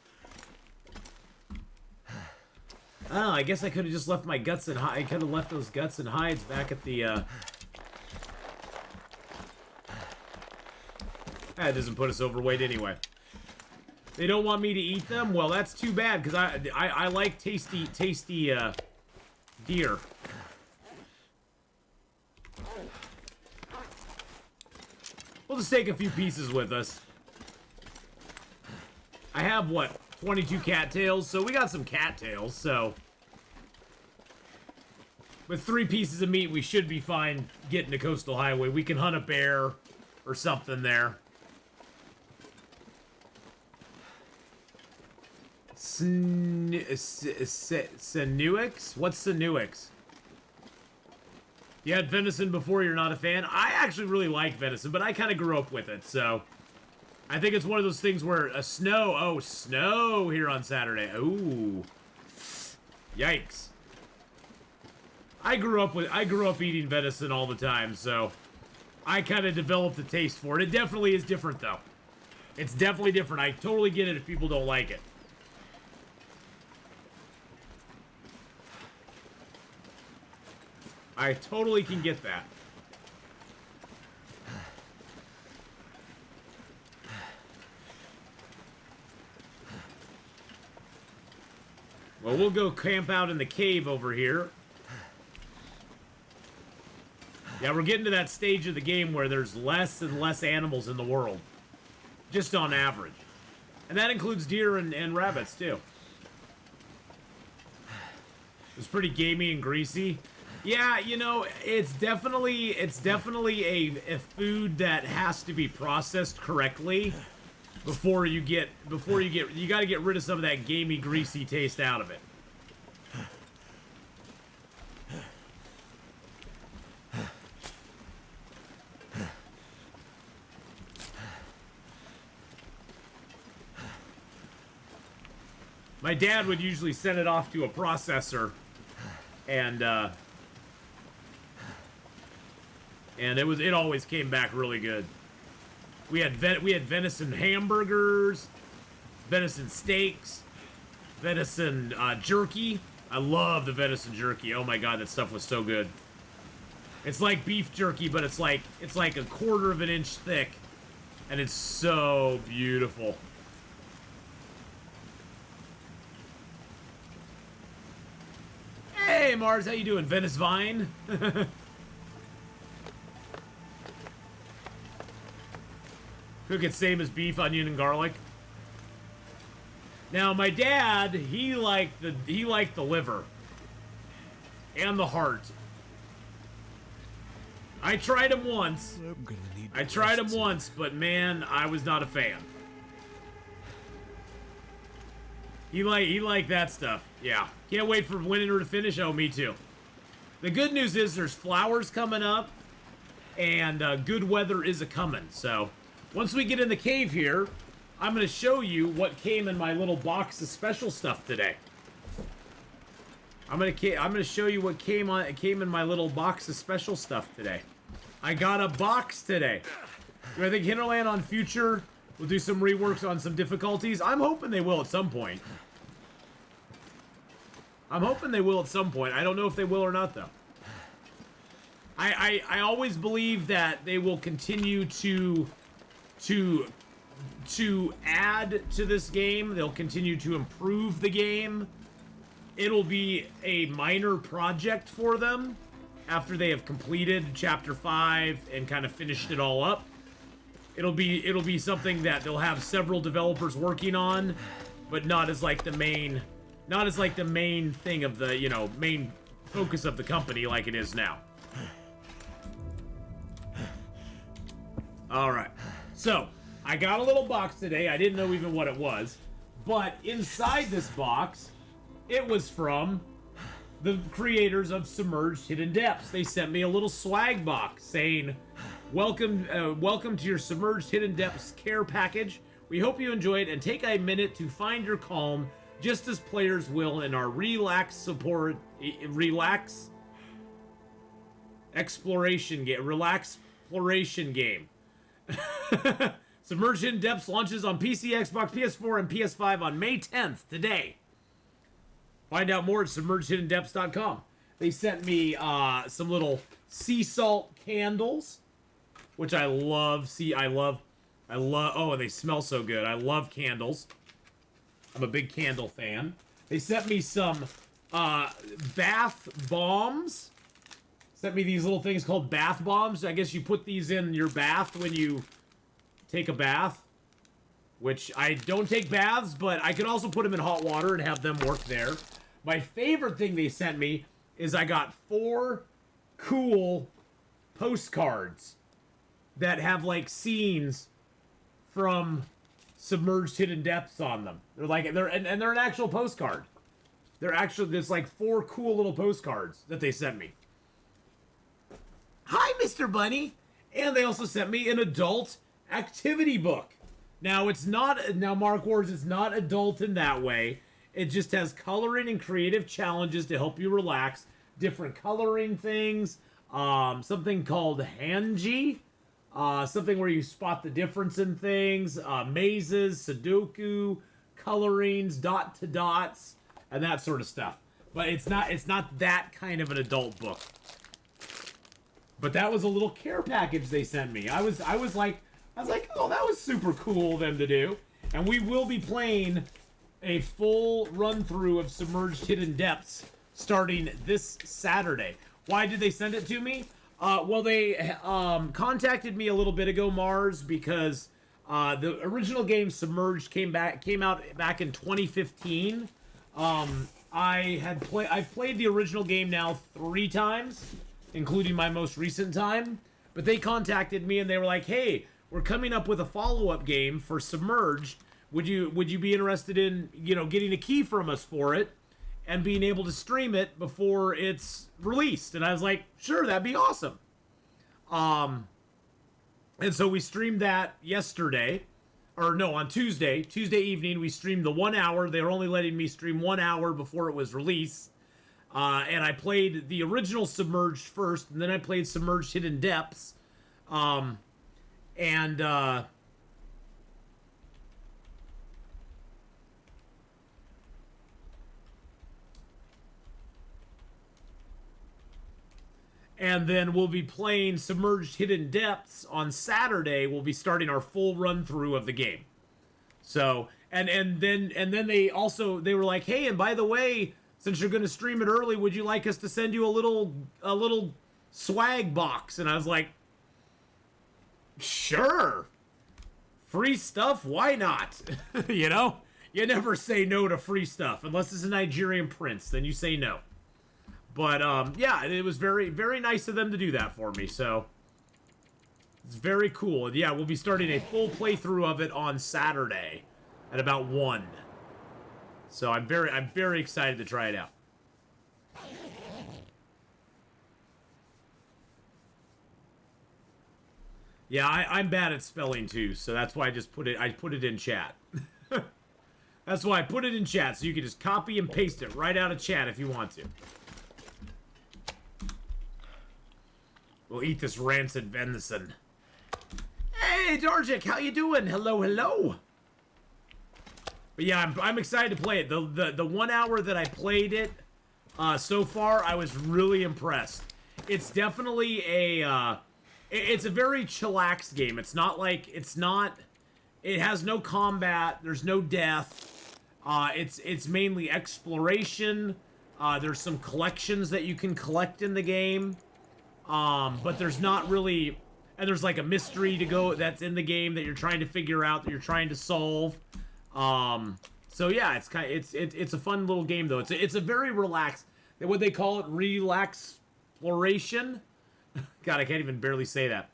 Oh, I guess I could have just left my guts and I could have left those guts and hides back at the. That doesn't put us overweight anyway. They don't want me to eat them? Well, that's too bad, because I like tasty deer. We'll just take a few pieces with us. I have, what, 22 cattails? So we got some cattails, so... With 3 pieces of meat, we should be fine getting to Coastal Highway. We can hunt a bear or something there. Sinuix? What's Sinuix? You had venison before, you're not a fan? I actually really like venison, but I kind of grew up with it, so... I think it's one of those things where snow here on Saturday. Ooh. Yikes. I grew up eating venison all the time, so... I kind of developed a taste for it. It definitely is different, though. It's definitely different. I totally get it if people don't like it. I totally can get that. Well, we'll go camp out in the cave over here. Yeah, we're getting to that stage of the game where there's less and less animals in the world. Just on average. And that includes deer and rabbits, too. It's pretty gamey and greasy. Yeah, you know, it's definitely a food that has to be processed correctly before you got to get rid of some of that gamey, greasy taste out of it. My dad would usually send it off to a processor and it always came back really good. We had venison hamburgers, venison steaks, venison jerky. I love the venison jerky. Oh my god, that stuff was so good. It's like beef jerky, but it's like a 1/4 of an inch thick, and it's so beautiful. Hey Mars, how you doing? Venice Vine. Cook it same as beef, onion, and garlic. Now, my dad, he liked the liver and the heart. I tried him once. But man, I was not a fan. He liked that stuff. Yeah. Can't wait for winter to finish. Oh, me too. The good news is there's flowers coming up, and good weather is a-coming, so... Once we get in the cave here, I'm going to show you what came in my little box of special stuff today. I'm gonna show you what came in my little box of special stuff today. I got a box today. Do I think Hinterland on future will do some reworks on some difficulties? I'm hoping they will at some point. I don't know if they will or not, though. I always believe that they will continue to add to this game. They'll continue to improve the game. It'll be a minor project for them after they have completed Chapter 5 and kind of finished it all up. It'll be something that they'll have several developers working on, but not as like the main thing of the, you know, main focus of the company like it is now. All right. So, I got a little box today. I didn't know even what it was, but inside this box, it was from the creators of Submerged Hidden Depths. They sent me a little swag box saying, welcome to your Submerged Hidden Depths care package. We hope you enjoy it and take a minute to find your calm, just as players will in our relax exploration game. Submerged Hidden Depths launches on PC, Xbox, PS4, and PS5 on May 10th, today. Find out more at submergedhiddendepths.com. They sent me some little sea salt candles, which I love. Oh, and they smell so good. I love candles. I'm a big candle fan. They sent me some bath bombs. Sent me these little things called bath bombs. I guess you put these in your bath when you take a bath. Which, I don't take baths, but I could also put them in hot water and have them work there. My favorite thing they sent me is I got 4 cool postcards that have, like, scenes from Submerged Hidden Depths on them. They're an actual postcard. There's like 4 cool little postcards that they sent me. Hi, Mr. Bunny! And they also sent me an adult activity book. Now, Mark Wars is not adult in that way. It just has coloring and creative challenges to help you relax. Different coloring things. Something called Hanji. Something where you spot the difference in things. Mazes, Sudoku, colorings, dot to dots, and that sort of stuff. But it's not that kind of an adult book. But that was a little care package they sent me. I was like, oh, that was super cool of them to do. And we will be playing a full run-through of Submerged Hidden Depths starting this Saturday. Why did they send it to me? Well, they contacted me a little bit ago, Mars, because the original game Submerged came out back in 2015. I've played the original game now 3 times, including my most recent time. But they contacted me and they were like, "Hey, we're coming up with a follow-up game for Submerged. Would you be interested in, getting a key from us for it and being able to stream it before it's released?" And I was like, "Sure, that'd be awesome." And so we streamed that on Tuesday evening. We streamed the 1 hour. They were only letting me stream 1 hour before it was released. And I played the original Submerged first, and then I played Submerged Hidden Depths. And then we'll be playing Submerged Hidden Depths on Saturday. We'll be starting our full run through of the game. So, and then they were like, "Hey, and by the way, since you're going to stream it early, would you like us to send you a little swag box?" And I was like, "Sure. Free stuff, why not?" You never say no to free stuff unless it's a Nigerian prince, then you say no. But yeah, it was very, very nice of them to do that for me. So it's very cool. And yeah, we'll be starting a full playthrough of it on Saturday at about 1. So I'm very excited to try it out. Yeah, I'm bad at spelling too, so that's why I put it in chat. That's why I put it in chat, so you can just copy and paste it right out of chat if you want to. We'll eat this rancid venison. Hey, Darjik, how you doing? Hello, hello. But yeah, I'm excited to play it. The 1 hour that I played it so far, I was really impressed. It's definitely a it's a very chillax game. It's not like it has no combat. There's no death. It's mainly exploration. There's some collections that you can collect in the game, but there's not really. And there's like a mystery to go that's in the game that you're trying to figure out, that you're trying to solve. So yeah, it's a fun little game though. It's a very relaxed. What they call it, relaxploration. God, I can't even barely say that.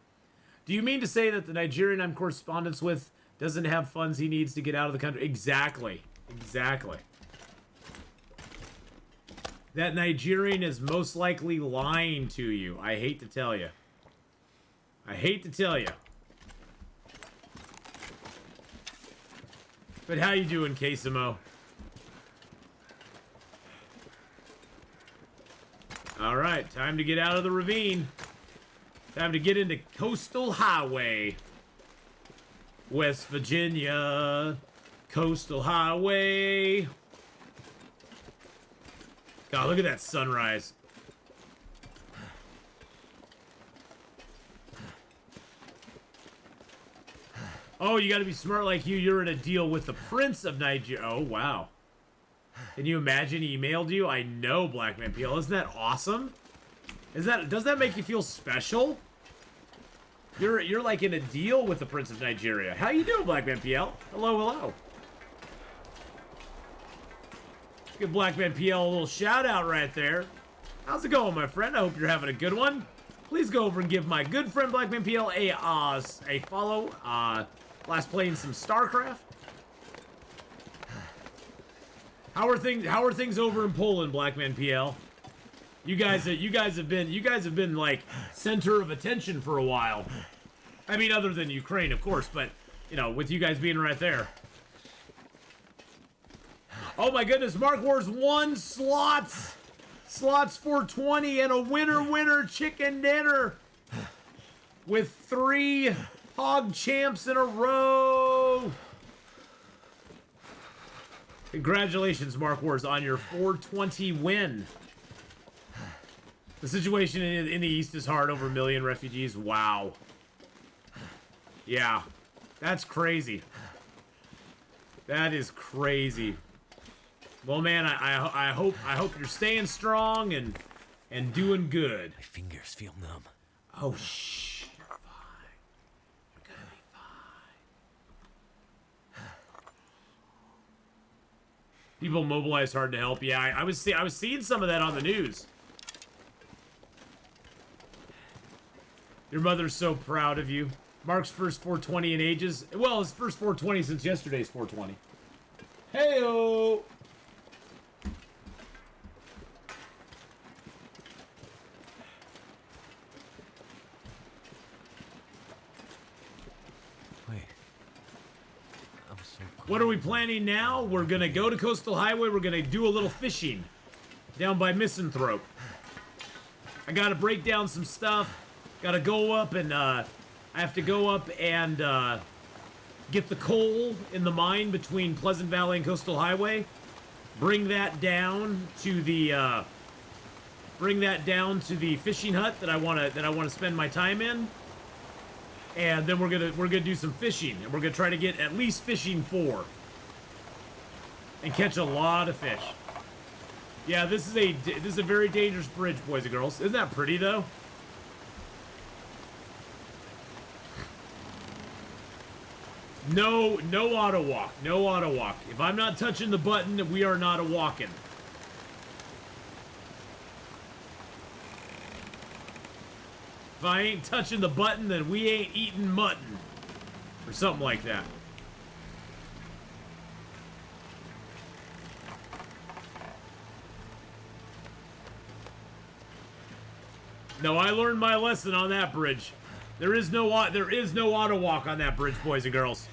Do you mean to say that the Nigerian I'm correspondence with doesn't have funds he needs to get out of the country? Exactly. Exactly. That Nigerian is most likely lying to you. I hate to tell you. I hate to tell you. But how you doing, Quesimo? Alright, time to get out of the ravine. Time to get into Coastal Highway. West Virginia. Coastal Highway. God, look at that sunrise. Oh, you gotta be smart like you. You're in a deal with the Prince of Nigeria. Oh, wow. Can you imagine he emailed you? I know, Blackman PL. Isn't that awesome? Does that make you feel special? You're like in a deal with the Prince of Nigeria. How you doing, Blackman PL? Hello, hello. Give Blackman PL a little shout out right there. How's it going, my friend? I hope you're having a good one. Please go over and give my good friend Blackman PL a follow. Last playing some StarCraft. How are things over in Poland, Blackman PL? You guys have been like center of attention for a while. I mean, other than Ukraine, of course, but you know, with you guys being right there. Oh my goodness, Mark Wars 1 slots 420 and a winner chicken dinner with 3 hog champs in a row. Congratulations, Mark Wars, on your 420 win. The situation in the East is hard. Over 1 million refugees. Wow. Yeah, that's crazy. That is crazy. Well, man, I hope you're staying strong and doing good. My fingers feel numb. Oh, shh. You're fine. You're gonna be fine. People mobilize hard to help. Yeah, I was seeing some of that on the news. Your mother's so proud of you. Mark's first 420 in ages. Well, his first 420 since yesterday's 420. Hey-o! What are we planning now? We're gonna go to Coastal Highway. We're gonna do a little fishing down by Misanthrope. I gotta break down some stuff. Gotta go up and I have to go up and get the coal in the mine between Pleasant Valley and Coastal Highway. Bring that down to the fishing hut that I wanna spend my time in. And then we're gonna do some fishing, and we're gonna try to get at least fishing 4 and catch a lot of fish. Yeah, this is a very dangerous bridge, boys and girls. Isn't that pretty though? No auto walk. No auto walk. If I'm not touching the button, we are not a walking. If I ain't touching the button, then we ain't eating mutton. Or something like that. No, I learned my lesson on that bridge. There is no auto walk on that bridge, boys and girls.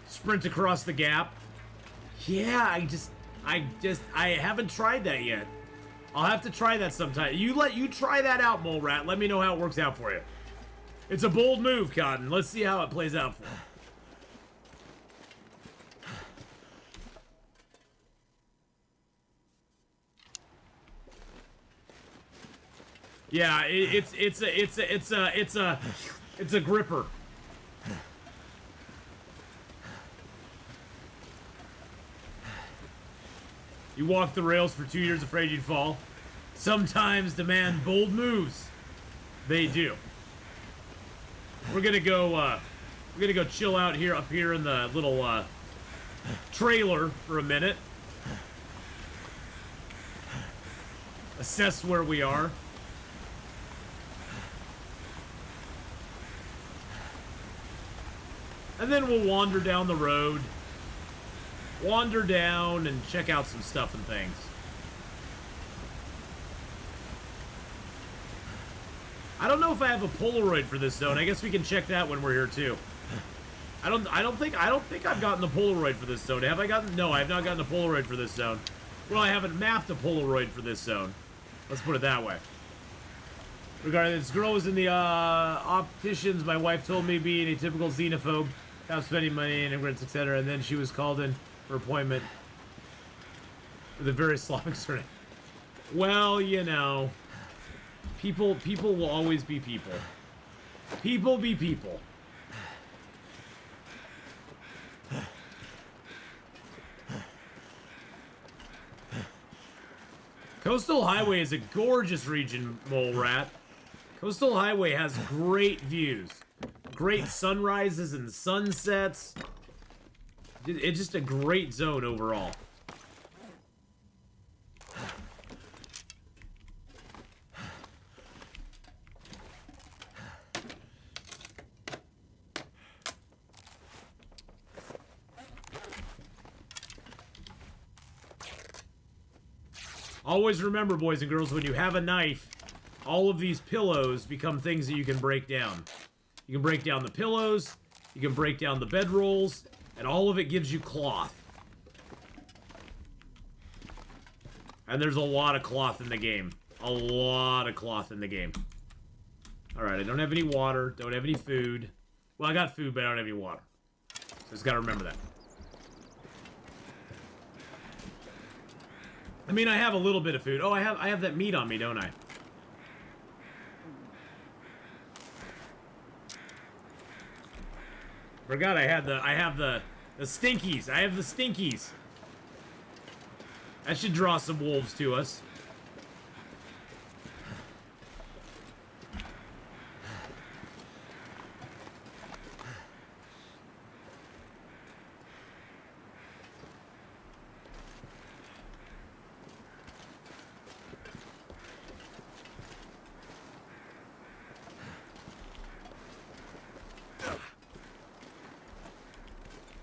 Sprint across the gap. Yeah, I haven't tried that yet. I'll have to try that sometime. You try that out, Mole Rat. Let me know how it works out for you. It's a bold move, Cotton. Let's see how it plays out for you. Yeah, it's a gripper. You walk the rails for 2 years afraid you'd fall. Sometimes demand bold moves. They do. We're gonna go chill out here up here in the little trailer for a minute. Assess where we are. And then we'll wander down the road. Wander down and check out some stuff and things. I don't know if I have a Polaroid for this zone. I guess we can check that when we're here too. I don't think I've gotten the Polaroid for this zone. Have I gotten? No, I have not gotten the Polaroid for this zone. Well, I haven't mapped a Polaroid for this zone. Let's put it that way. Regarding this girl was in the opticians, my wife told me being a typical xenophobe, stop spending money and immigrants, etc. And then she was called in for appointment with a very Slavic surname. Well, you know, people will always be people. People be people. Coastal Highway is a gorgeous region, Mole Rat. Coastal Highway has great views. Great sunrises and sunsets. It's just a great zone overall. Always remember, boys and girls, when you have a knife, all of these pillows become things that you can break down. You can break down the pillows, you can break down the bedrolls, and all of it gives you cloth. And there's a lot of cloth in the game. A lot of cloth in the game. Alright, I don't have any water, don't have any food. Well, I got food, but I don't have any water. So just gotta remember that. I mean, I have a little bit of food. Oh, I have that meat on me, don't I? Forgot I have the stinkies. I have the stinkies. That should draw some wolves to us.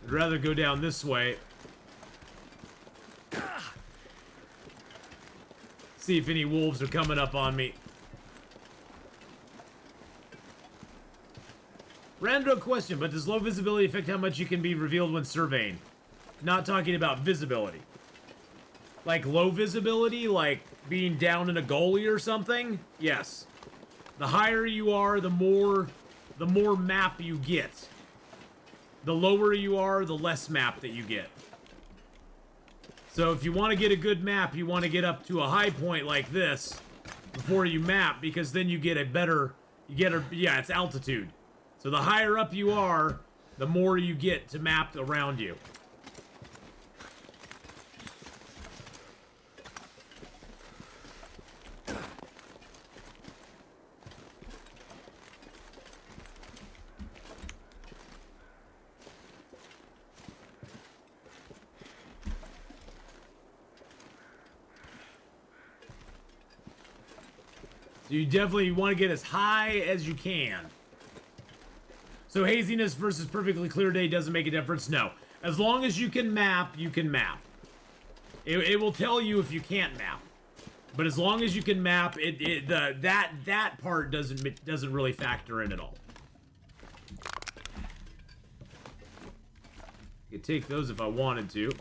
I'd rather go down this way. See if any wolves are coming up on me. Random question, but does low visibility affect how much you can be revealed when surveying? Not talking about visibility. Like low visibility, like being down in a gully or something? Yes. The higher you are, the more map you get. The lower you are, the less map that you get. So if you want to get a good map, you want to get up to a high point like this before you map, because then you get a better, yeah, it's altitude. So the higher up you are, the more you get to map around you. You definitely want to get as high as you can. So haziness versus perfectly clear day doesn't make a difference? No. As long as you can map, you can map. It will tell you if you can't map. But as long as you can map, that part doesn't really factor in at all. I could take those if I wanted to.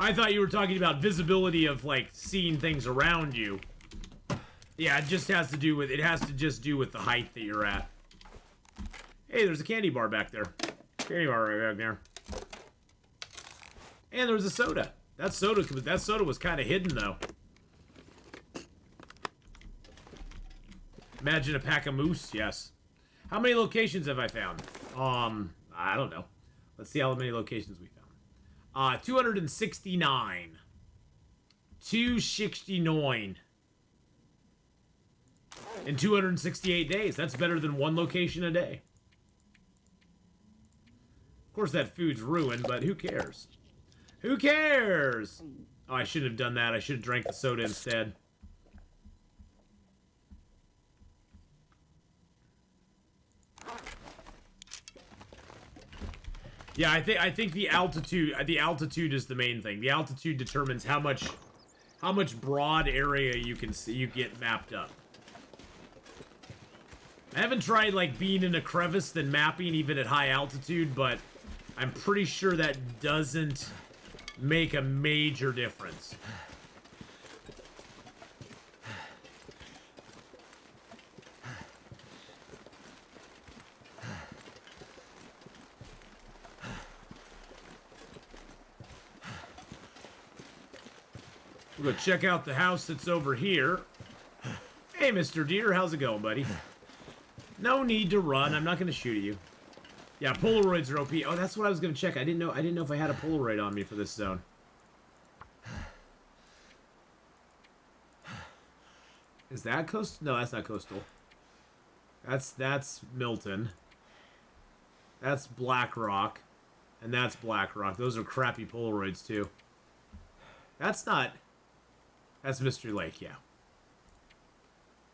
I thought you were talking about visibility of, like, seeing things around you. Yeah, it just has to do with, it has to just do with the height that you're at. Hey, there's a candy bar back there. Candy bar right back there. And there was a soda. That soda was kind of hidden, though. Imagine a pack of moose, yes. How many locations have I found? I don't know. Let's see how many locations we found. 269. 269. In 268 days. That's better than one location a day. Of course, that food's ruined, but who cares? Who cares? Oh, I shouldn't have done that. I should have drank the soda instead. Yeah, I think the altitude is the main thing. The altitude determines how much broad area you can see, you get mapped up. I haven't tried like being in a crevice then mapping even at high altitude, but I'm pretty sure that doesn't make a major difference. We'll go check out the house that's over here. Hey, Mr. Deer, how's it going, buddy? No need to run. I'm not going to shoot at you. Yeah, Polaroids are OP. Oh, that's what I was going to check. I didn't know if I had a Polaroid on me for this zone. Is that coastal? No, that's not coastal. That's Milton. That's Blackrock. And that's Blackrock. Those are crappy Polaroids, too. That's not... That's Mystery Lake, yeah.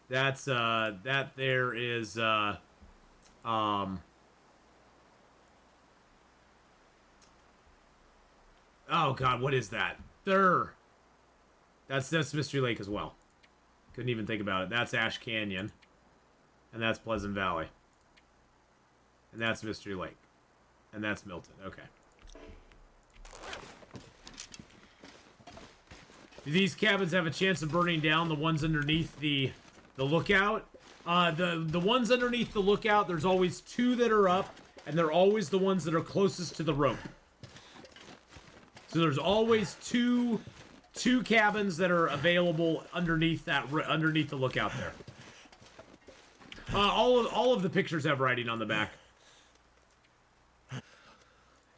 That's, that there is, oh god, what is that? That's Mystery Lake as well. Couldn't even think about it. That's Ash Canyon. And that's Pleasant Valley. And that's Mystery Lake. And that's Milton, okay. Do these cabins have a chance of burning down, the ones underneath the lookout? The ones underneath the lookout, there's always two that are up, and they're always the ones that are closest to the rope. So there's always two cabins that are available underneath underneath the lookout there. All of the pictures have writing on the back.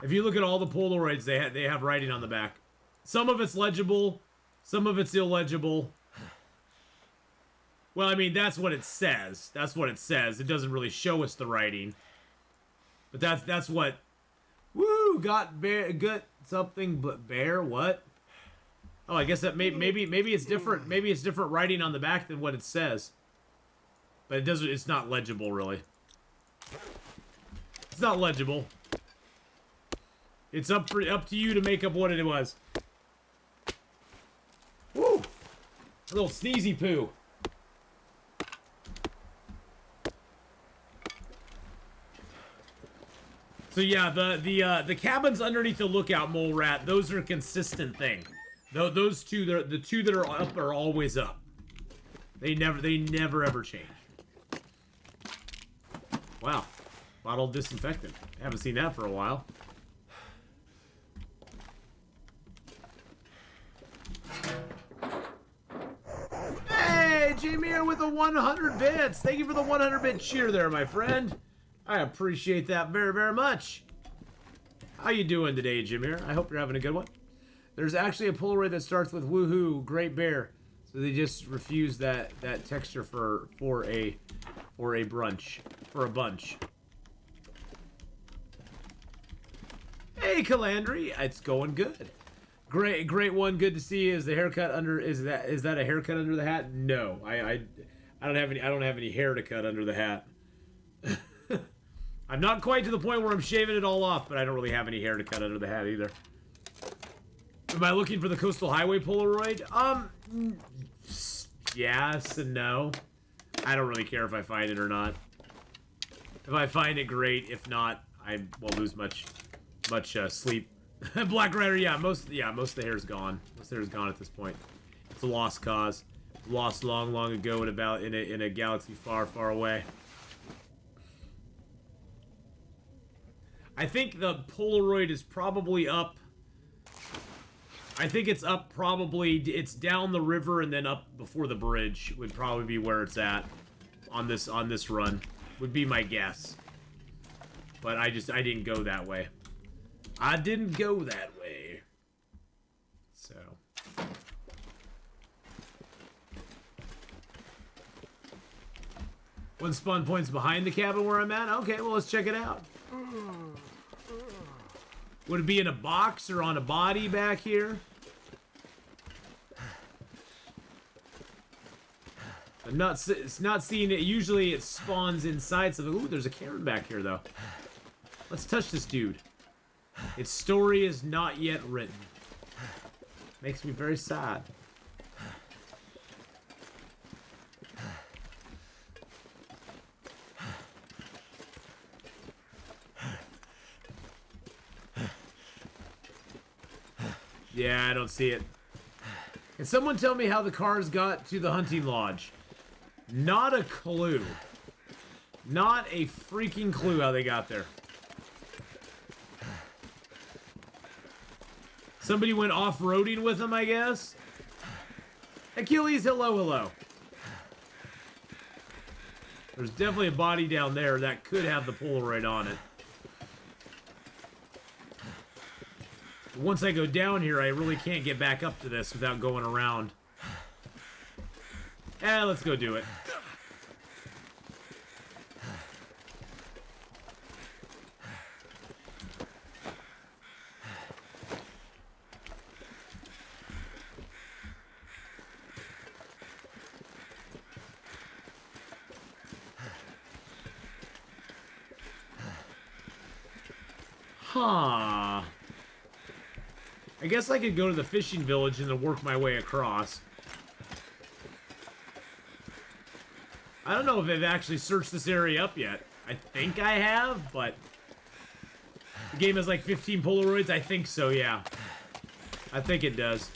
If you look at all the Polaroids, they have writing on the back. Some of it's legible. Some of it's illegible. Well, I mean, that's what it says. That's what it says. It doesn't really show us the writing. But that's what... Woo! Got bear... Got something but bear? What? Oh, I guess that maybe it's different. Maybe it's different writing on the back than what it says. But it doesn't... It's not legible, really. It's not legible. It's up to you to make up what it was. Woo! A little sneezy poo. So yeah, the cabins underneath the lookout, Mole Rat, those are a consistent thing. Those two, the two that are up are always up. They never ever change. Wow, bottle disinfectant. Haven't seen that for a while. Hey, Jameer with the 100 bits. Thank you for the 100-bit cheer there, my friend. I appreciate that very, very much. How you doing today, Jameer? I hope you're having a good one. There's actually a Polaroid that starts with woohoo, great bear. So they just refused that texture for a bunch. Hey, Calandry, it's going good. Great one. Good to see you. Is the haircut under? Is that a haircut under the hat? No, I don't have any hair to cut under the hat. I'm not quite to the point where I'm shaving it all off, but I don't really have any hair to cut under the hat either. Am I looking for the Coastal Highway Polaroid? Yes and no. I don't really care if I find it or not. If I find it, great. If not, I won't lose much sleep Black Rider, yeah, most of the hair's gone. Most of the hair's gone at this point. It's a lost cause. Lost long, long ago in a galaxy far, far away. I think the Polaroid is probably up. I think it's up probably. It's down the river and then up before the bridge would probably be where it's at on this run. Would be my guess. But I didn't go that way. I didn't go that way. So. One spawn point's behind the cabin where I'm at? Okay, well, let's check it out. Would it be in a box or on a body back here? It's not seeing it. Usually it spawns inside something. Ooh, there's a Karen back here, though. Let's touch this dude. Its story is not yet written. Makes me very sad. Yeah, I don't see it. Can someone tell me how the cars got to the hunting lodge? Not a clue. Not a freaking clue how they got there. Somebody went off-roading with them, I guess? Achilles, hello, hello. There's definitely a body down there that could have the Polaroid on it. Once I go down here, I really can't get back up to this without going around. Let's go do it. Huh. I guess I could go to the fishing village and then work my way across. I don't know if I've actually searched this area up yet. I think I have, but... The game has like 15 Polaroids? I think so, yeah. I think it does.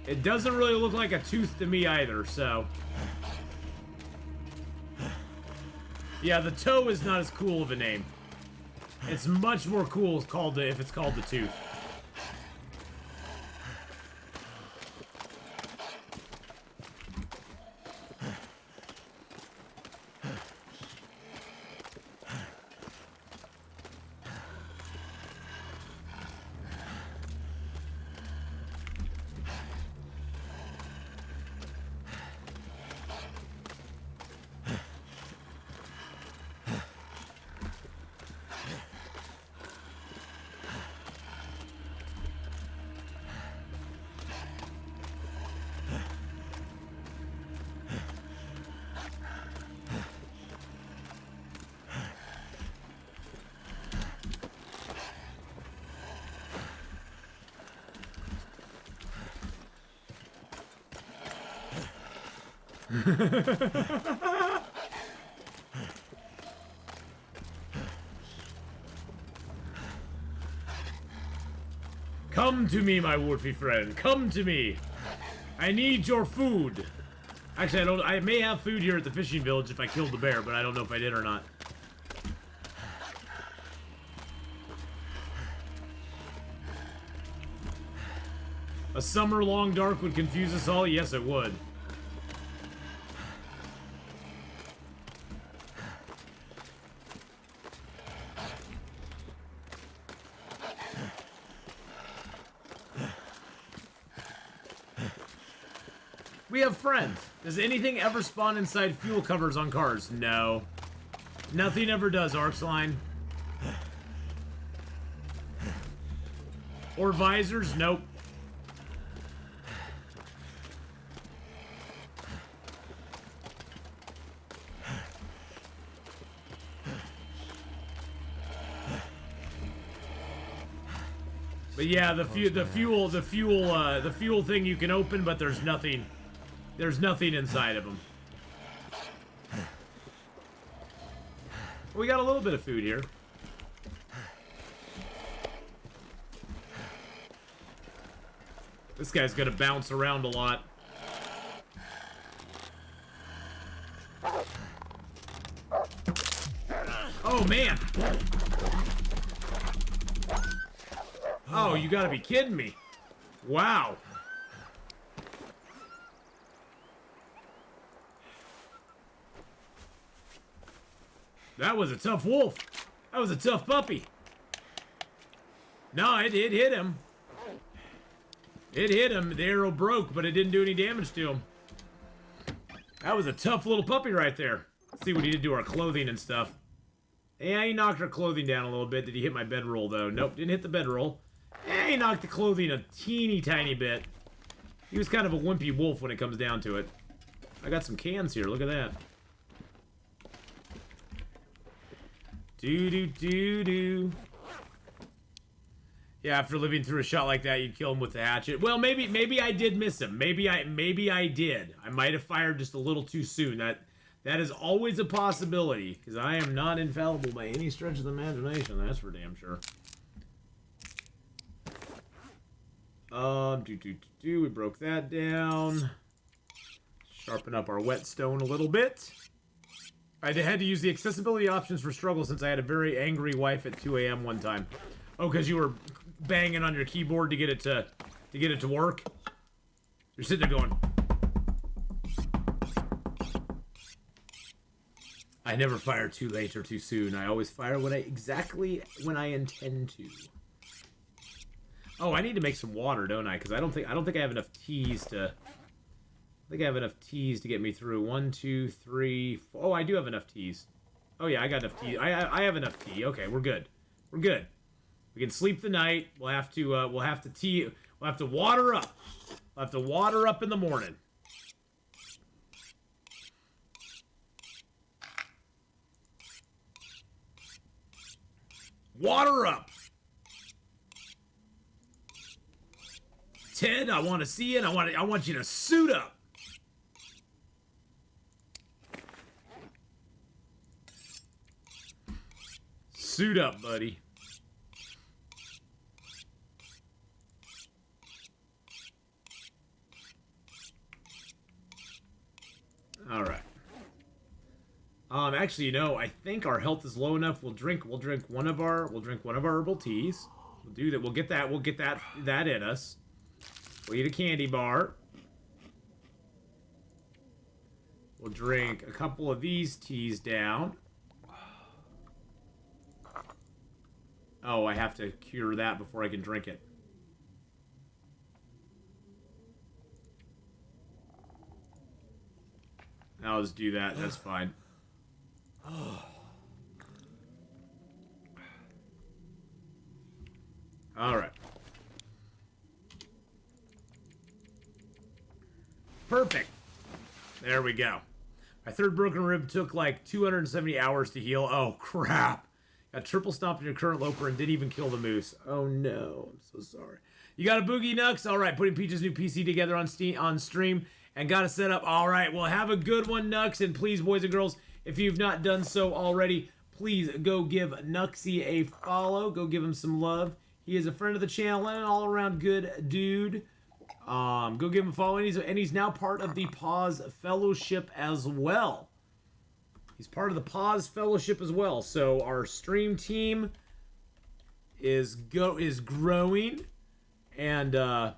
It doesn't really look like a tooth to me either, so... Yeah, the toe is not as cool of a name. It's much more cool if it's called the tooth. Come to me, my wolfy friend. Come to me. I need your food. Actually, I may have food here at the fishing village if I killed the bear, but I don't know if I did or not. A summer long dark would confuse us all? Yes, it would. We have friends. Does anything ever spawn inside fuel covers on cars? No. Nothing ever does, Arxline. Or visors? Nope. But yeah, the fuel thing you can open, but there's nothing inside of them. We got a little bit of food here. This guy's gonna bounce around a lot. Oh, man. Oh, you gotta be kidding me. Wow. That was a tough wolf. That was a tough puppy. No, it hit him. It hit him. The arrow broke, but it didn't do any damage to him. That was a tough little puppy right there. Let's see what he did to our clothing and stuff. Yeah, he knocked our clothing down a little bit. Did he hit my bedroll, though? Nope, didn't hit the bedroll. Yeah, he knocked the clothing a teeny tiny bit. He was kind of a wimpy wolf when it comes down to it. I got some cans here. Look at that. Do. Yeah, after living through a shot like that, you'd kill him with the hatchet. Well, maybe I did miss him. Maybe I did. I might have fired just a little too soon. That is always a possibility, because I am not infallible by any stretch of the imagination. That's for damn sure. We broke that down. Sharpen up our whetstone a little bit. I had to use the accessibility options for struggle since I had a very angry wife at 2 a.m. one time. Oh, because you were banging on your keyboard to get it to work. You're sitting there going. I never fire too late or too soon. I always fire exactly when I intend to. Oh, I need to make some water, don't I? Because I don't think I have enough teas to. I think I have enough teas to get me through. 1, 2, 3, 4. Oh, I do have enough teas. Oh yeah, I got enough tea. I have enough tea. Okay, we're good. We're good. We can sleep the night. We'll have to water up. We'll have to water up in the morning. Water up. Ted, I want to see it. I want you to suit up. Suit up, buddy. All right. Actually, you know, I think our health is low enough. We'll drink one of our herbal teas. We'll do that. We'll get that in us. We'll eat a candy bar. We'll drink a couple of these teas down. Oh, I have to cure that before I can drink it. I'll just do that. That's fine. All right. Perfect. There we go. My third broken rib took like 270 hours to heal. Oh, crap. Got triple stomped in your current loper and didn't even kill the moose. Oh, no. I'm so sorry. You got a boogie, Nux? All right. Putting Peach's new PC together on stream and got it set up. All right. Well, have a good one, Nux. And please, boys and girls, if you've not done so already, please go give Nuxie a follow. Go give him some love. He is a friend of the channel and an all-around good dude. Go give him a follow. And he's now part of the Pause Fellowship as well. He's part of the Pause Fellowship as well. So our stream team is growing, and you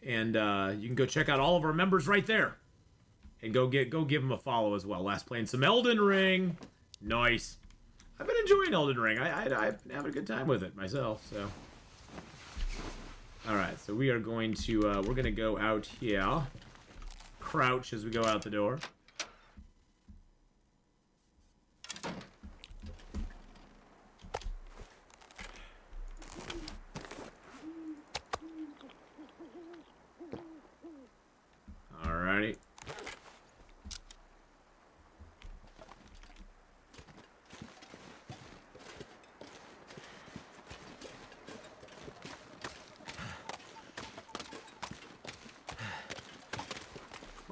can go check out all of our members right there, and go give them a follow as well. Last playing some Elden Ring, nice. I've been enjoying Elden Ring. I've been having a good time with it myself. So. Alright, so we are going to, we're going to go out here. Crouch as we go out the door.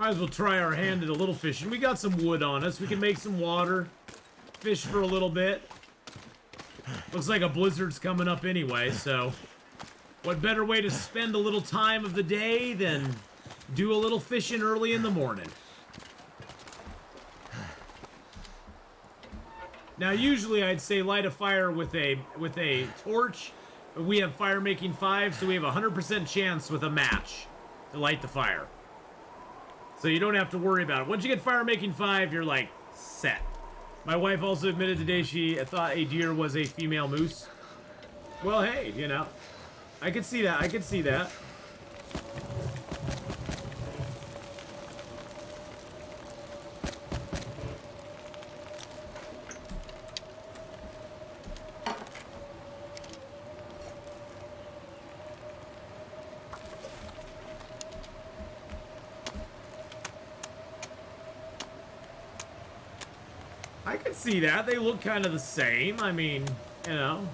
Might as well try our hand at a little fishing. We got some wood on us. We can make some water. Fish for a little bit. Looks like a blizzard's coming up anyway, so... What better way to spend a little time of the day than do a little fishing early in the morning? Now, usually I'd say light a fire with a torch. But we have fire making 5, so we have a 100% chance with a match to light the fire. So you don't have to worry about it. Once you get fire making 5, you're like set. My wife also admitted today she thought a deer was a female moose. Well, hey, you know, I could see that. I could see that. I can see that. They look kind of the same. I mean, you know.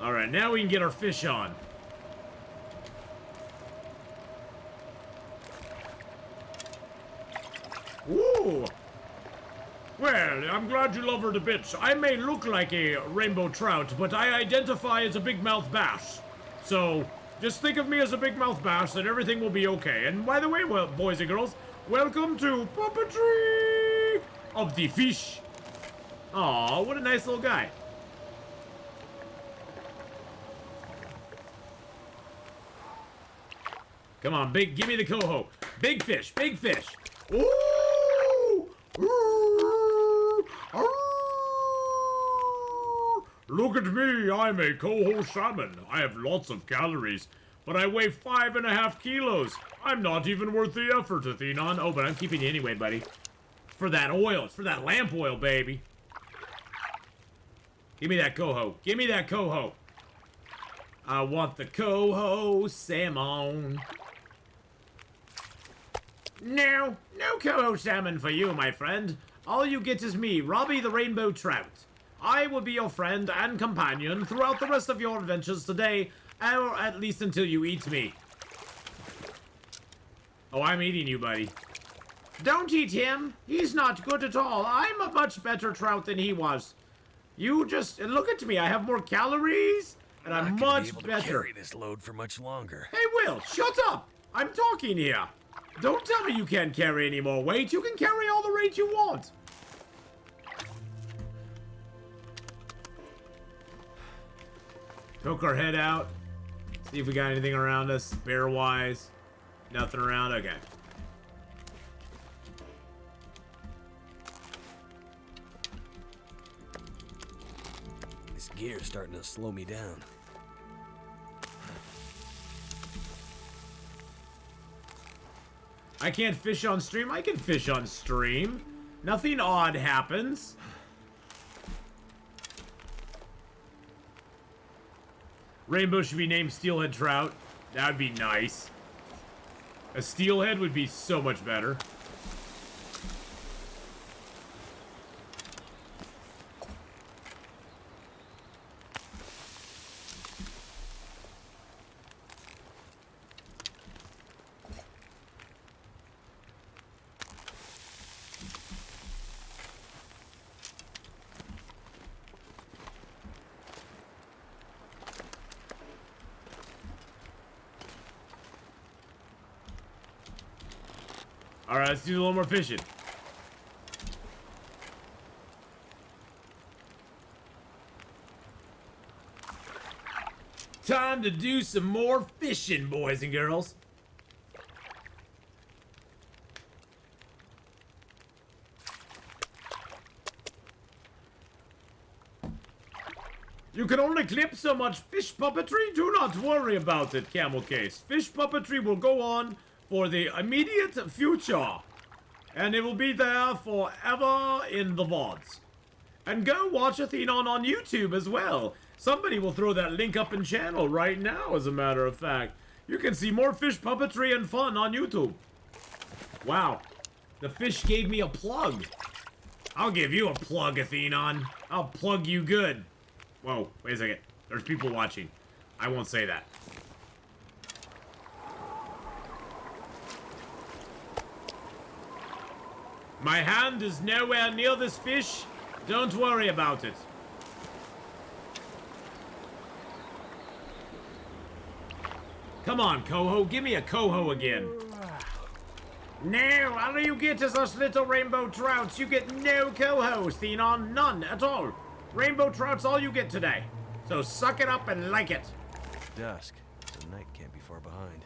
All right, now we can get our fish on. Woo! Well, I'm glad you love her to bits. I may look like a rainbow trout, but I identify as a big mouth bass. So, just think of me as a big mouth bass and everything will be okay. And by the way, well, boys and girls, welcome to Puppetry of the Fish. Aw, what a nice little guy. Come on, big, give me the coho. Big fish, big fish. Ooh! Ooh! Ooh! Look at me, I'm a coho salmon. I have lots of calories, but I weigh 5.5 kilos. I'm not even worth the effort, Atheenon. Oh, but I'm keeping you anyway, buddy. For that oil, it's for that lamp oil, baby. Give me that coho. Give me that coho. I want the coho salmon. No, no coho salmon for you, my friend. All you get is me, Robbie the Rainbow Trout. I will be your friend and companion throughout the rest of your adventures today, or at least until you eat me. Oh, I'm eating you, buddy. Don't eat him. He's not good at all. I'm a much better trout than he was. You just look at me. I have more calories, and I'm much better. To carry this load for much longer. Hey, Will, shut up. I'm talking here. Don't tell me you can't carry any more weight. You can carry all the weight you want. Poke our head out. See if we got anything around us, bear-wise. Nothing around? Okay. This gear's starting to slow me down. I can't fish on stream. I can fish on stream. Nothing odd happens. Rainbow should be named Steelhead Trout. That would be nice. A steelhead would be so much better. Alright, let's do a little more fishing. Time to do some more fishing, boys and girls. You can only clip so much fish puppetry? Do not worry about it, Camel Case. Fish puppetry will go on for the immediate future. And it will be there forever in the VODs. And go watch Atheenon on YouTube as well. Somebody will throw that link up in channel right now, as a matter of fact. You can see more fish puppetry and fun on YouTube. Wow. The fish gave me a plug. I'll give you a plug, Atheenon. I'll plug you good. Whoa, wait a second. There's people watching. I won't say that. My hand is nowhere near this fish. Don't worry about it. Come on, coho. Give me a coho again. No, all you get is us little rainbow trouts. You get no cohos, Atheenon. None at all. Rainbow trout's all you get today. So suck it up and like it. Dusk, so night can't be far behind.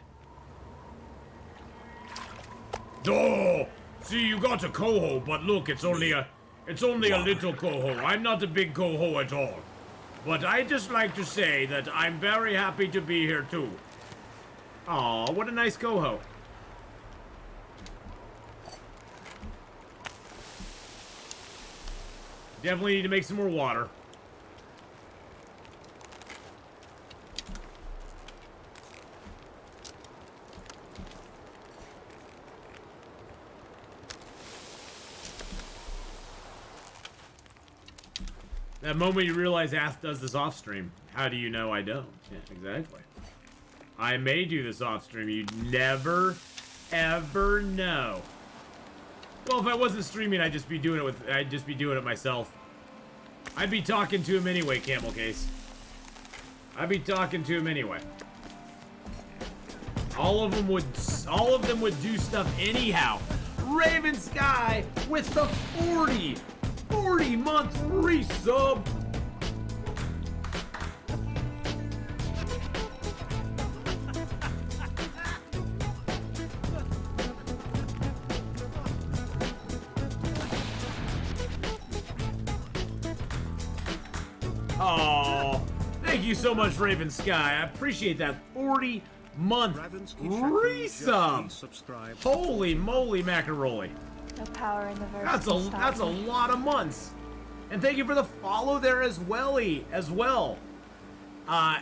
Oh, see, you got a coho, but look, it's only a little coho. I'm not a big coho at all. But I just like to say that I'm very happy to be here too. Aw, what a nice coho. Definitely need to make some more water. That moment you realize Ath does this off stream. How do you know I don't? Yeah, exactly. I may do this off stream. You'd never, ever know. Well, if I wasn't streaming, I'd just be doing it myself. I'd be talking to him anyway, Camel Case. I'd be talking to him anyway. All of them would do stuff anyhow. Raven Sky with the 40-month resub. Oh, thank you so much, Raven Sky. I appreciate that 40-month resub. Holy moly macaroni. No power in the verse. That's a lot of months. And thank you for the follow there as well. Eggfitiffin?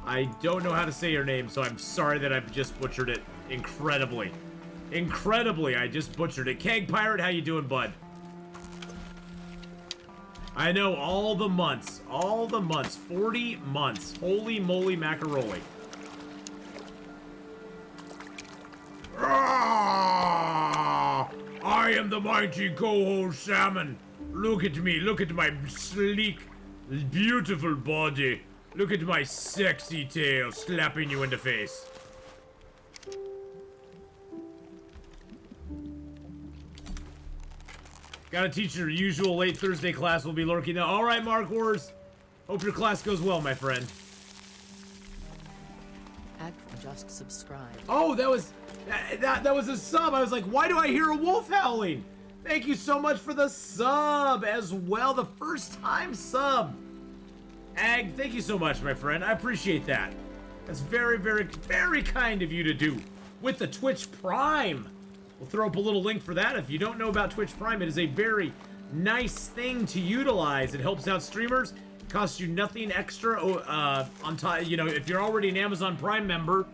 I don't know how to say your name, so I'm sorry that I've just butchered it incredibly. I just butchered it. Keg Pirate, how you doing, bud? I know all the months, 40 months. Holy moly macaroni. Ah, I am the mighty coho salmon. Look at me, look at my sleek, beautiful body. Look at my sexy tail slapping you in the face. Gotta teach your usual late Thursday class will be lurking now. Alright, Mark Wars. Hope your class goes well, my friend. Just subscribe. Oh, that was a sub. I was like, why do I hear a wolf howling? Thank you so much for the sub as well. The first time sub. Ag, thank you so much, my friend. I appreciate that. That's very, very, very kind of you to do. With the Twitch Prime. We'll throw up a little link for that. If you don't know about Twitch Prime, it is a very nice thing to utilize. It helps out streamers. It costs you nothing extra on top. You know, if you're already an Amazon Prime member,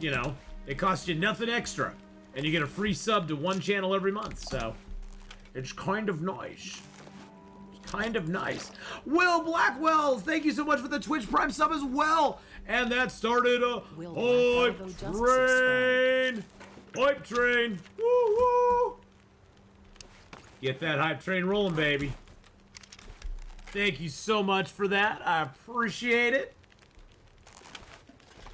you know, it costs you nothing extra. And you get a free sub to one channel every month. So, it's kind of nice. Kind of nice. Will Blackwell, thank you so much for the Twitch Prime sub as well. And that started a hype train. Hype train. Woo woo. Get that hype train rolling, baby. Thank you so much for that. I appreciate it.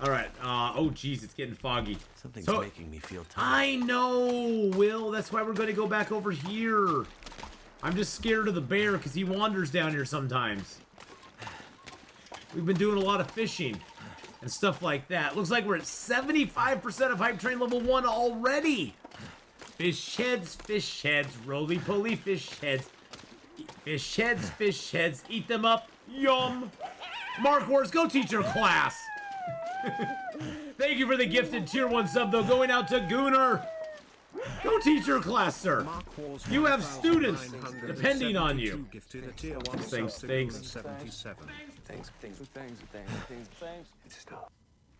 All right. Oh, geez, it's getting foggy. Something's making me feel tired. I know, Will. That's why we're going to go back over here. I'm just scared of the bear because he wanders down here sometimes. We've been doing a lot of fishing and stuff like that. Looks like we're at 75% of Hype Train level 1 already. Fish heads, roly-poly fish heads. Fish heads, eat them up. Yum. Mark Wars, go teach your class. Thank you for the gifted tier 1 sub, though, going out to Gooner. Go teach your class, sir. You have students depending on you. Thanks. Things. It's stuff.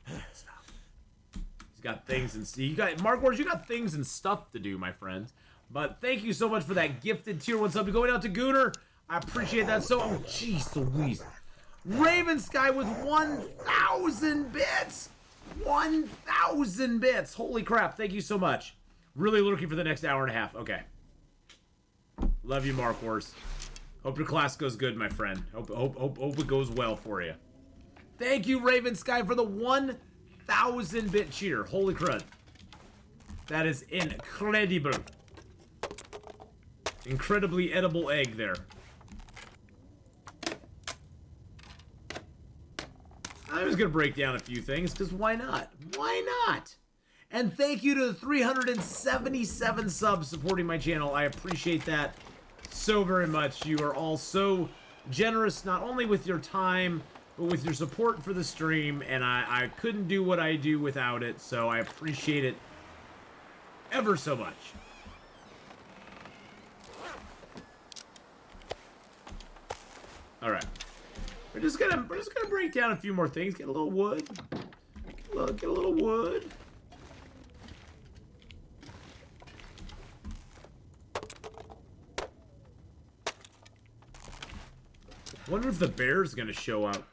He's got things and you got Mark Wars. You got things and stuff to do, my friends. But thank you so much for that gifted tier 1 sub. Going out to Gooner. I appreciate that. So, oh, jeez Louise. Raven Sky with 1,000 bits. 1,000 bits. Holy crap. Thank you so much. Really looking for the next hour and a half. Okay. Love you, Mark Wars. Hope your class goes good, my friend. Hope it goes well for you. Thank you, Raven Sky, for the 1,000 bit cheer. Holy crud. That is incredible. Incredibly edible egg there. I'm just going to break down a few things, because why not? Why not? And thank you to the 377 subs supporting my channel. I appreciate that so very much. You are all so generous, not only with your time, but with your support for the stream, and I couldn't do what I do without it, so I appreciate it ever so much. All right, we're just gonna break down a few more things. Get a little wood. Get a little wood. Wonder if the bear's gonna show up.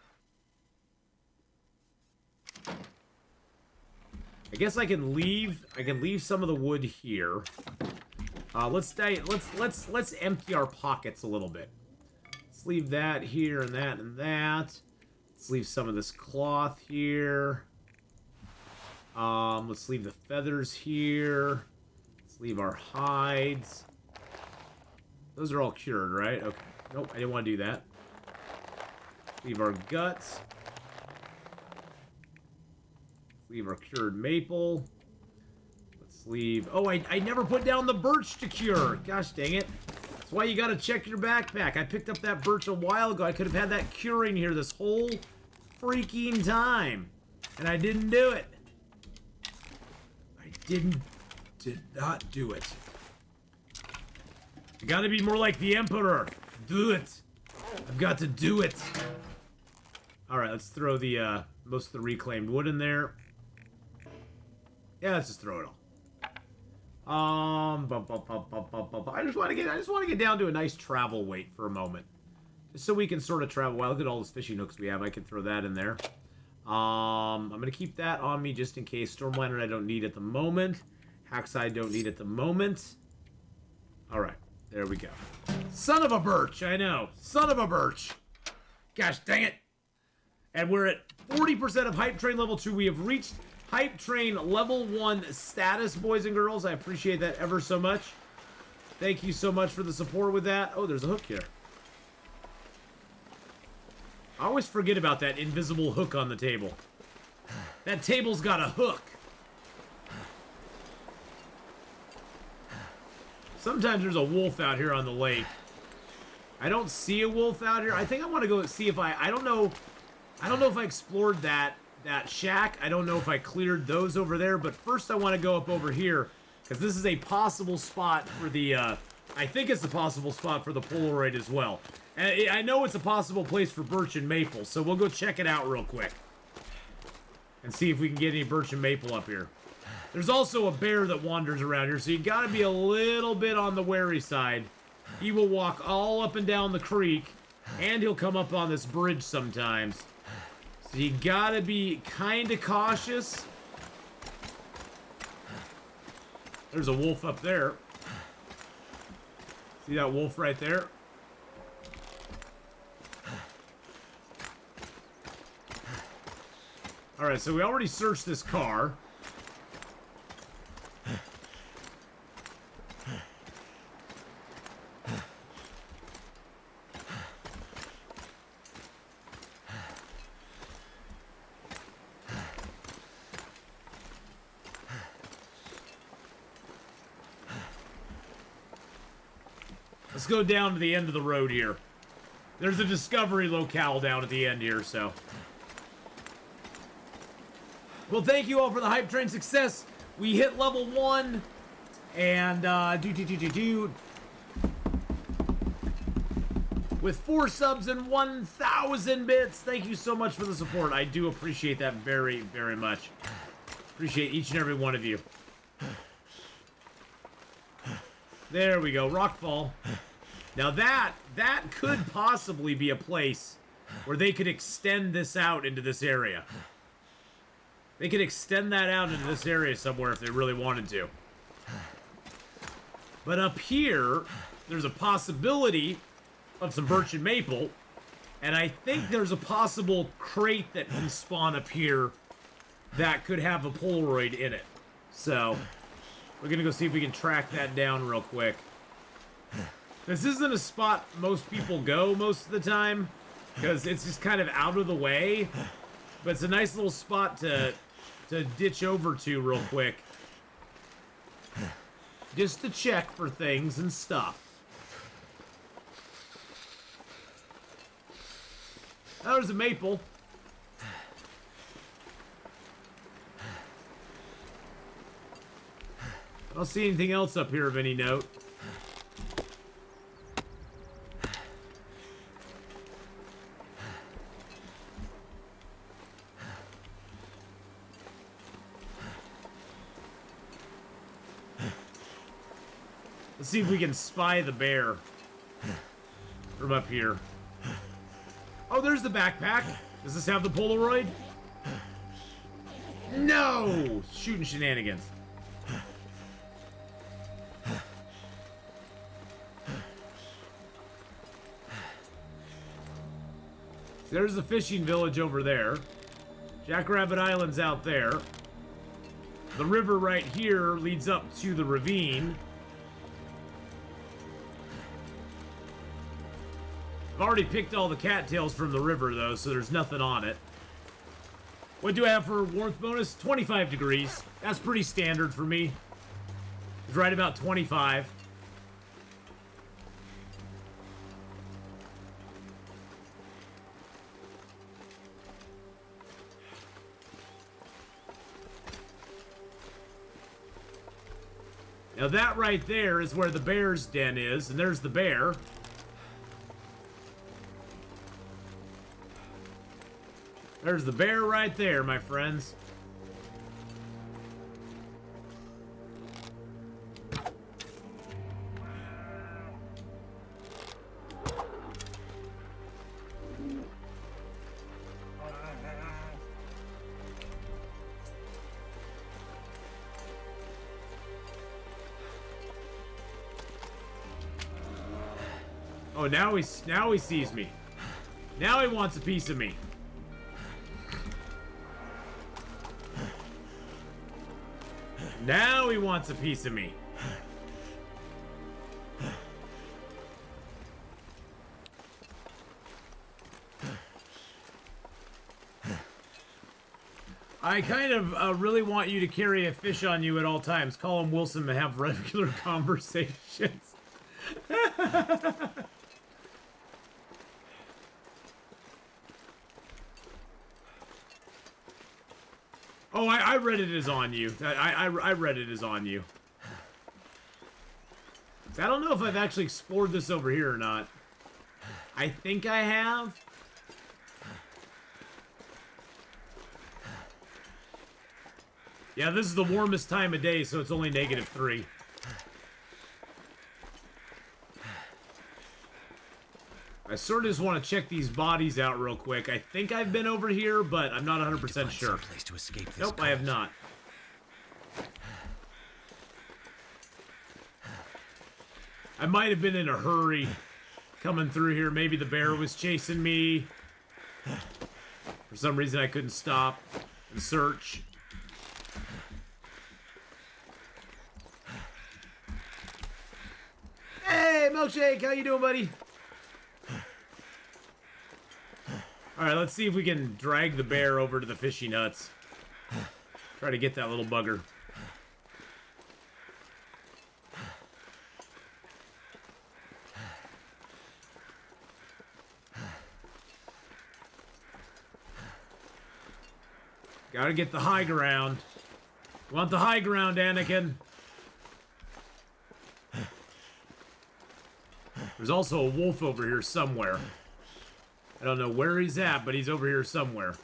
I guess I can leave some of the wood here. Let's empty our pockets a little bit. Let's leave that here and that and that. Let's leave some of this cloth here. Let's leave the feathers here. Let's leave our hides. Those are all cured, right? Okay. Nope, I didn't want to do that. Leave our guts. Leave our cured maple. Let's leave... Oh, I never put down the birch to cure. Gosh dang it. That's why you gotta check your backpack. I picked up that birch a while ago. I could have had that curing here this whole freaking time. And I didn't do it. I did not do it. I gotta be more like the Emperor. Do it. I've got to do it. Alright, let's throw the most of the reclaimed wood in there. Yeah, let's just throw it all. I just want to get down to a nice travel weight for a moment. Just so we can sort of travel. Well, look at all those fishing hooks we have. I can throw that in there. I'm going to keep that on me just in case. Stormliner I don't need at the moment. Hacksaw I don't need at the moment. Alright, there we go. Son of a birch, I know. Son of a birch. Gosh dang it. And we're at 40% of Hype Train level 2. We have reached Hype Train level 1 status, boys and girls. I appreciate that ever so much. Thank you so much for the support with that. Oh, there's a hook here. I always forget about that invisible hook on the table. That table's got a hook. Sometimes there's a wolf out here on the lake. I don't see a wolf out here. I think I want to go see if I don't know if I explored that shack. I don't know if I cleared those over there, but first I want to go up over here because this is a possible spot for the I think it's a possible spot for the Polaroid as well. And I know it's a possible place for birch and maple, so we'll go check it out real quick and see if we can get any birch and maple up here. There's also a bear that wanders around here, so you gotta be a little bit on the wary side. He will walk all up and down the creek, and he'll come up on this bridge sometimes. So you gotta be kinda cautious. There's a wolf up there. See that wolf right there? Alright, so we already searched this car. Let's go down to the end of the road here. There's a discovery locale down at the end here, so. Well, thank you all for the Hype Train success. We hit level 1, and with 4 subs and 1,000 bits. Thank you so much for the support. I do appreciate that very, very much. Appreciate each and every one of you. There we go, Rockfall. Now that could possibly be a place where they could extend this out into this area. They could extend that out into this area somewhere if they really wanted to. But up here, there's a possibility of some birch and maple, and I think there's a possible crate that can spawn up here that could have a Polaroid in it. So, we're gonna go see if we can track that down real quick. This isn't a spot most people go most of the time, because it's just kind of out of the way, but it's a nice little spot to ditch over to real quick. Just to check for things and stuff. Oh, there's a maple. I don't see anything else up here of any note. Let's see if we can spy the bear from up here. Oh, there's the backpack. Does this have the Polaroid? No! Shooting shenanigans. There's the fishing village over there. Jackrabbit Island's out there. The river right here leads up to the ravine. I've already picked all the cattails from the river, though, so there's nothing on it. What do I have for warmth bonus? 25 degrees. That's pretty standard for me. It's right about 25. Now that right there is where the bear's den is, and there's the bear. There's the bear right there, my friends. Oh, now he sees me. Now he wants a piece of me. Now he wants a piece of me. I kind of really want you to carry a fish on you at all times. Call him Wilson to have regular conversations. Oh, I read it as on you. I read it as on you. I don't know if I've actually explored this over here or not. I think I have. Yeah, this is the warmest time of day, so it's only -3. I sort of just want to check these bodies out real quick. I think I've been over here, but I'm not 100% sure. Place to escape this Nope, I have not. I might have been in a hurry coming through here. Maybe the bear was chasing me. For some reason, I couldn't stop and search. Hey, Milkshake, how you doing, buddy? Alright, let's see if we can drag the bear over to the fishing huts. Try to get that little bugger. Gotta get the high ground. Want the high ground, Anakin. There's also a wolf over here somewhere. I don't know where he's at, but he's over here somewhere.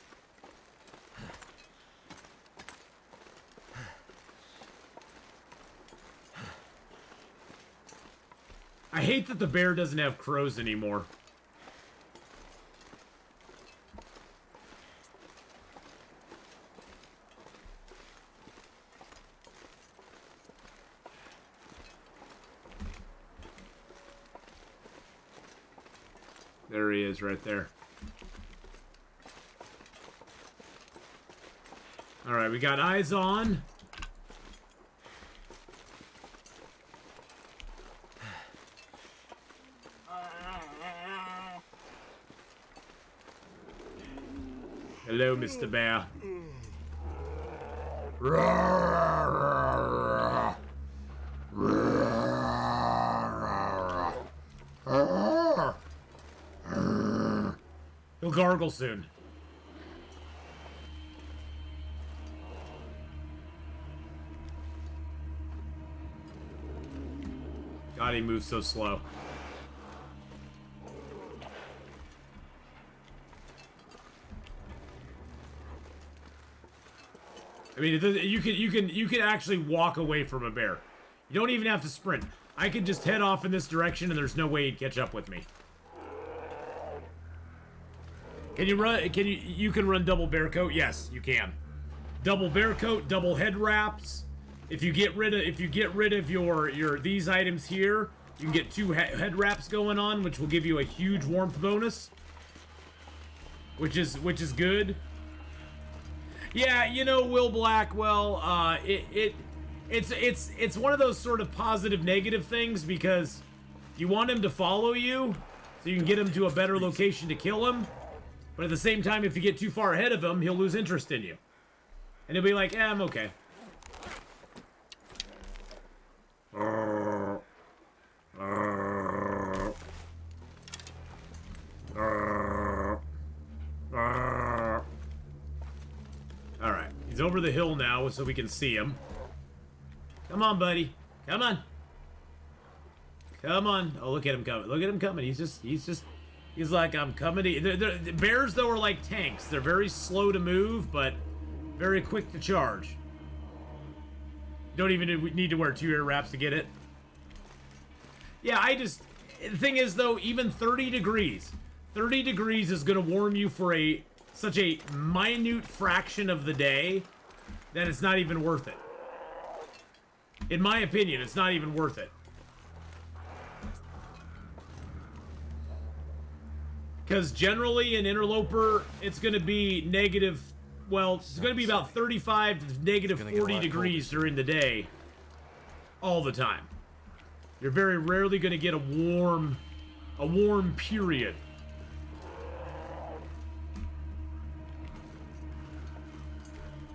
I hate that the bear doesn't have crows anymore. There he is, right there. Alright, we got eyes on. Hello, Mr. Bear. He'll gargle soon. God, he moves so slow. I mean, you can actually walk away from a bear. You don't even have to sprint. I could just head off in this direction, and there's no way he'd catch up with me. Can you run? You can run double bear coat? Yes, you can. Double bear coat, double head wraps. If you get rid of your these items here, you can get 2 head wraps going on, which will give you a huge warmth bonus. Which is good. Yeah, you know, Will Blackwell, it's one of those sort of positive negative things, because you want him to follow you so you can get him to a better location to kill him, but at the same time, if you get too far ahead of him, he'll lose interest in you. And he'll be like, I'm okay. Alright, he's over the hill now so we can see him. Come on, buddy. Come on. Come on. Oh, look at him coming. Look at him coming. He's like, I'm coming to you. The bears, though, are like tanks. They're very slow to move, but very quick to charge. You don't even need to wear 2 ear wraps to get it. Yeah, the thing is, though, even 30 degrees is going to warm you for such a minute fraction of the day that it's not even worth it. In my opinion, it's not even worth it. Because generally, in Interloper, it's going to be negative... Well, it's going to be about 35 to negative 40 degrees during the day. All the time. You're very rarely going to get a warm period.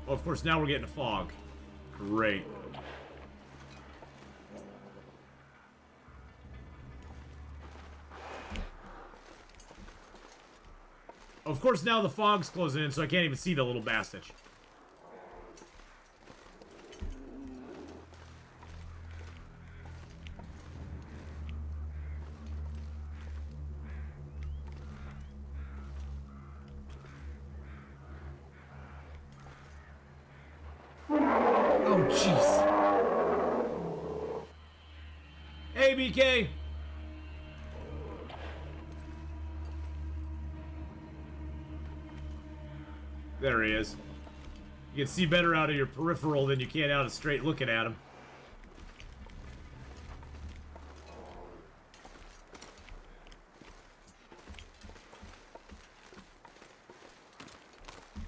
Oh, of course, now we're getting a fog. Great. Of course, now the fog's closing in, so I can't even see the little bastard. Oh, jeez. Hey, BK. There he is. You can see better out of your peripheral than you can out of straight looking at him.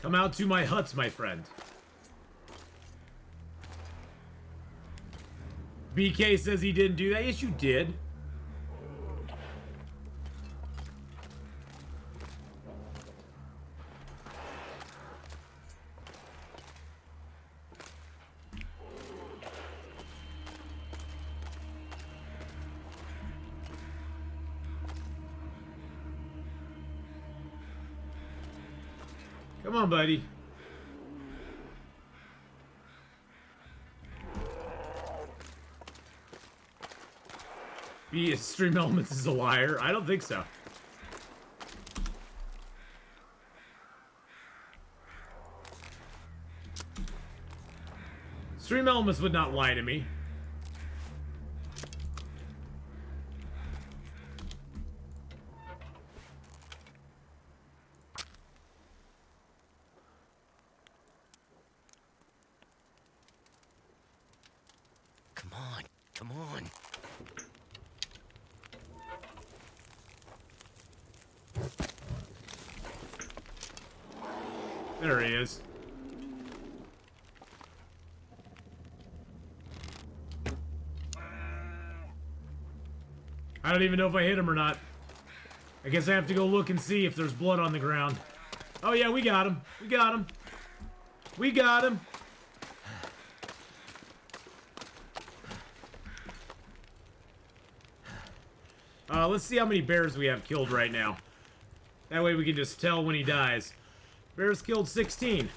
Come out to my huts, my friend. BK says he didn't do that. Yes, you did. Come on, buddy. Stream Elements is a liar. I don't think so. Stream Elements would not lie to me. Come on, come on. There he is. I don't even know if I hit him or not. I guess I have to go look and see if there's blood on the ground. Oh yeah, we got him. We got him. We got him. Let's see how many bears we have killed right now. That way we can just tell when he dies. Bears killed 16.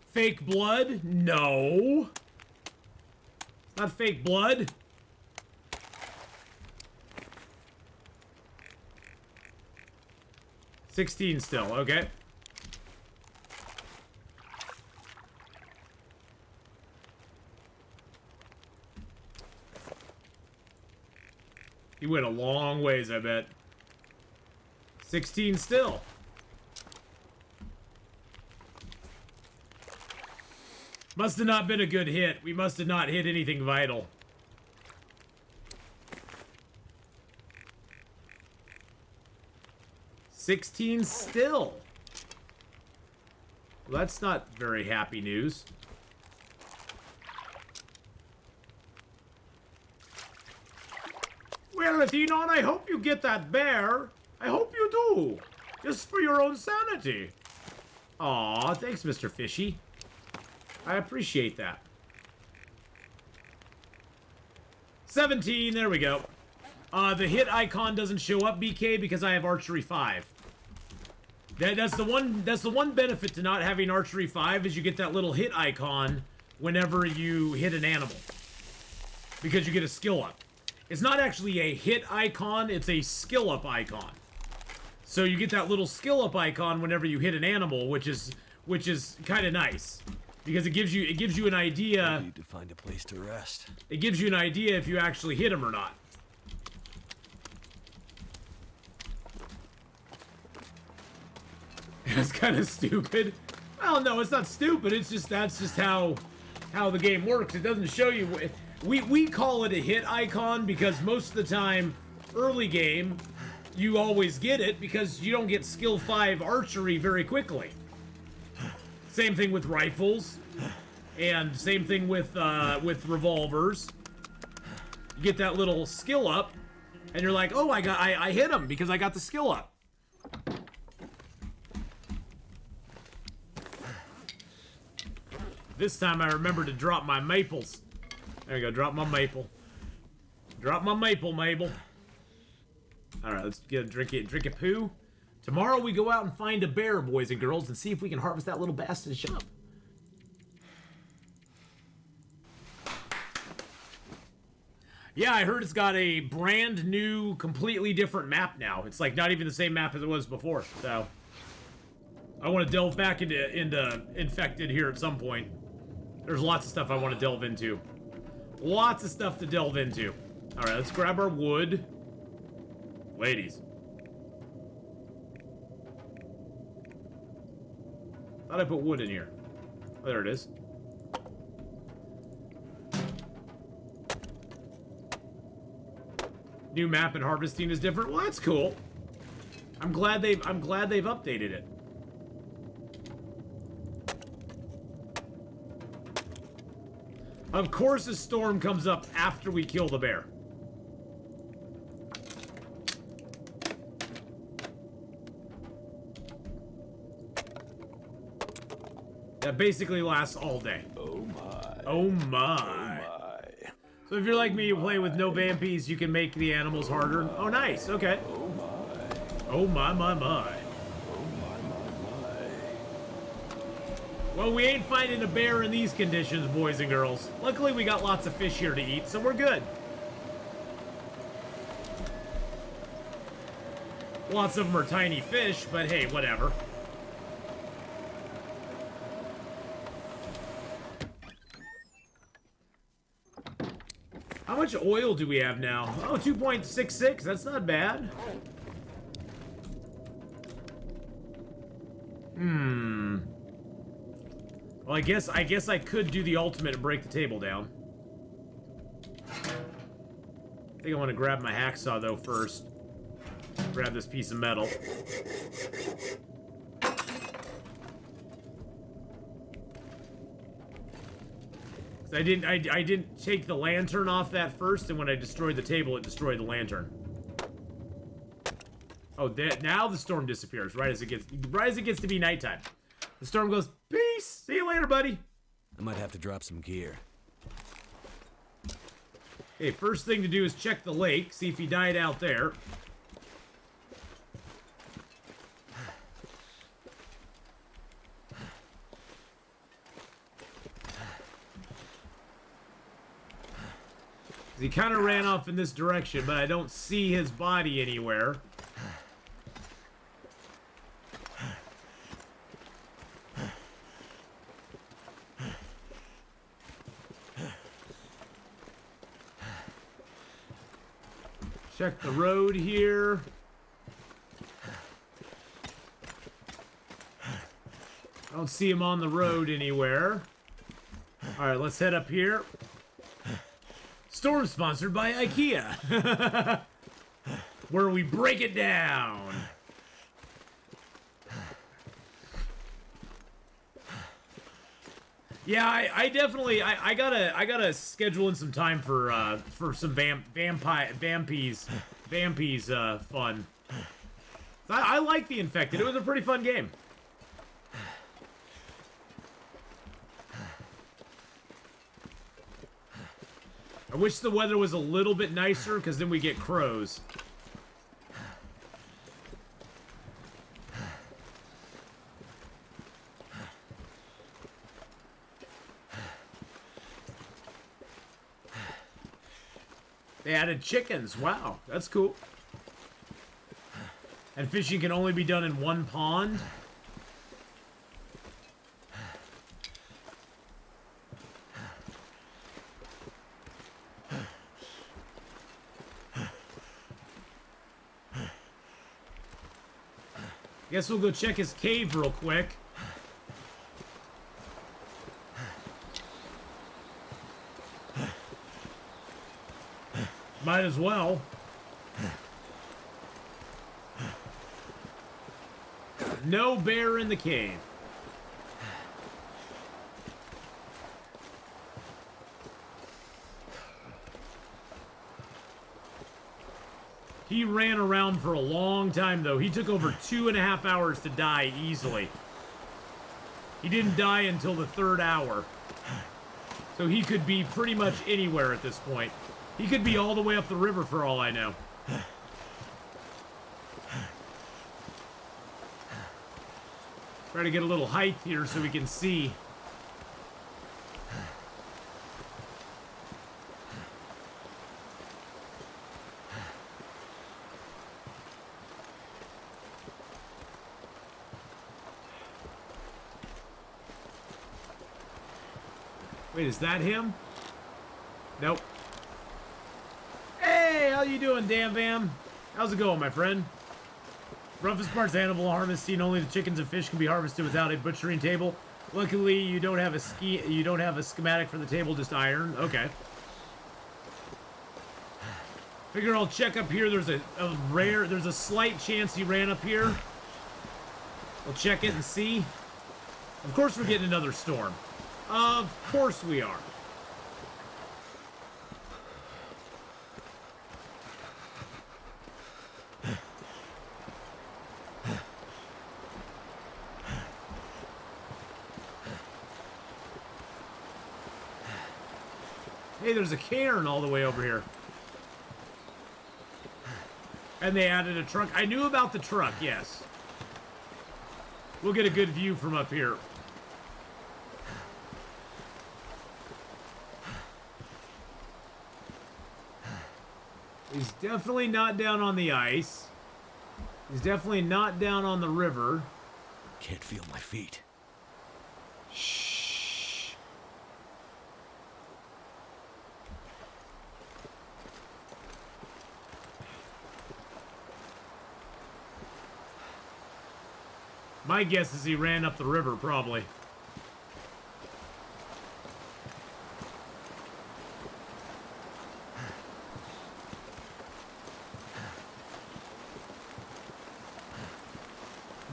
Fake blood? No. It's not fake blood. $16 still, okay. He went a long ways, I bet. 16 still. Must have not been a good hit. We must have not hit anything vital. $16 still. Well, that's not very happy news. Well, Atheenon, I hope you get that bear. I hope you do. Just for your own sanity. Aw, thanks, Mr. Fishy. I appreciate that. 17, there we go. The hit icon doesn't show up, BK, because I have Archery 5. That's the one benefit to not having Archery 5 is you get that little hit icon whenever you hit an animal. Because you get a skill up. It's not actually a hit icon, it's a skill up icon. So you get that little skill up icon whenever you hit an animal, which is kind of nice. Because it gives you an idea. I need to find a place to rest. It gives you an idea if you actually hit him or not. That's kind of stupid. Well, no, it's not stupid. It's just that's just how the game works. It doesn't show you. We call it a hit icon because most of the time, early game, you always get it because you don't get skill 5 archery very quickly. Same thing with rifles, and same thing with revolvers. You get that little skill up, and you're like, oh, I hit him because I got the skill up. This time I remember to drop my maples. There we go, drop my maple. Drop my maple, Mabel. Alright, let's get a drink a poo. Tomorrow we go out and find a bear, boys and girls, and see if we can harvest that little bastard shop. Yeah, I heard it's got a brand new, completely different map now. It's like not even the same map as it was before, so I want to delve back into Infected here at some point. There's lots of stuff I want to delve into. Lots of stuff to delve into. Alright, let's grab our wood. Ladies. Thought I put wood in here. Oh, there it is. New map and harvesting is different. Well, that's cool. I'm glad they've updated it. Of course a storm comes up after we kill the bear. That basically lasts all day. Oh my. Oh my. So if you're like me, you play with no vampies, you can make the animals harder. Oh nice, okay. Oh my. Oh my my my. Oh my. Well, we ain't finding a bear in these conditions, boys and girls. Luckily, we got lots of fish here to eat, so we're good. Lots of them are tiny fish, but hey, whatever. How much oil do we have now? Oh, 2.66. That's not bad. Well, I guess I could do the ultimate and break the table down. I think I want to grab my hacksaw though first. Grab this piece of metal. I didn't take the lantern off that first, and when I destroyed the table, it destroyed the lantern. Oh, now the storm disappears right as it gets to be nighttime. The storm goes, peace. See you later, buddy. I might have to drop some gear. Okay, first thing to do is check the lake, see if he died out there. He kind of ran off in this direction, but I don't see his body anywhere. Check the road here. I don't see him on the road anywhere. All right, let's head up here. Storm sponsored by IKEA, where we break it down. Yeah, I definitely I gotta schedule in some time for some vampies fun. I like the Infected. It was a pretty fun game. I wish the weather was a little bit nicer, because then we get crows. They added chickens. Wow, that's cool. And fishing can only be done in one pond. Guess we'll go check his cave real quick. Might as well. No bear in the cave. He ran around for a long time, though. He took over 2.5 hours to die easily. He didn't die until the 3rd hour. So he could be pretty much anywhere at this point. He could be all the way up the river for all I know. Try to get a little height here so we can see. Wait, is that him? Nope. Hey, how you doing, Dan Vam? How's it going, my friend? Roughest part's animal harvesting. Only the chickens and fish can be harvested without a butchering table. Luckily, you don't have a schematic for the table, just iron. Okay. Figure I'll check up here. There's there's a slight chance he ran up here. We'll check it and see. Of course we're getting another storm. Of course we are. Hey, there's a cairn all the way over here. And they added a truck. I knew about the truck, yes. We'll get a good view from up here. He's definitely not down on the ice. He's definitely not down on the river. Can't feel my feet. Shh. My guess is he ran up the river, probably.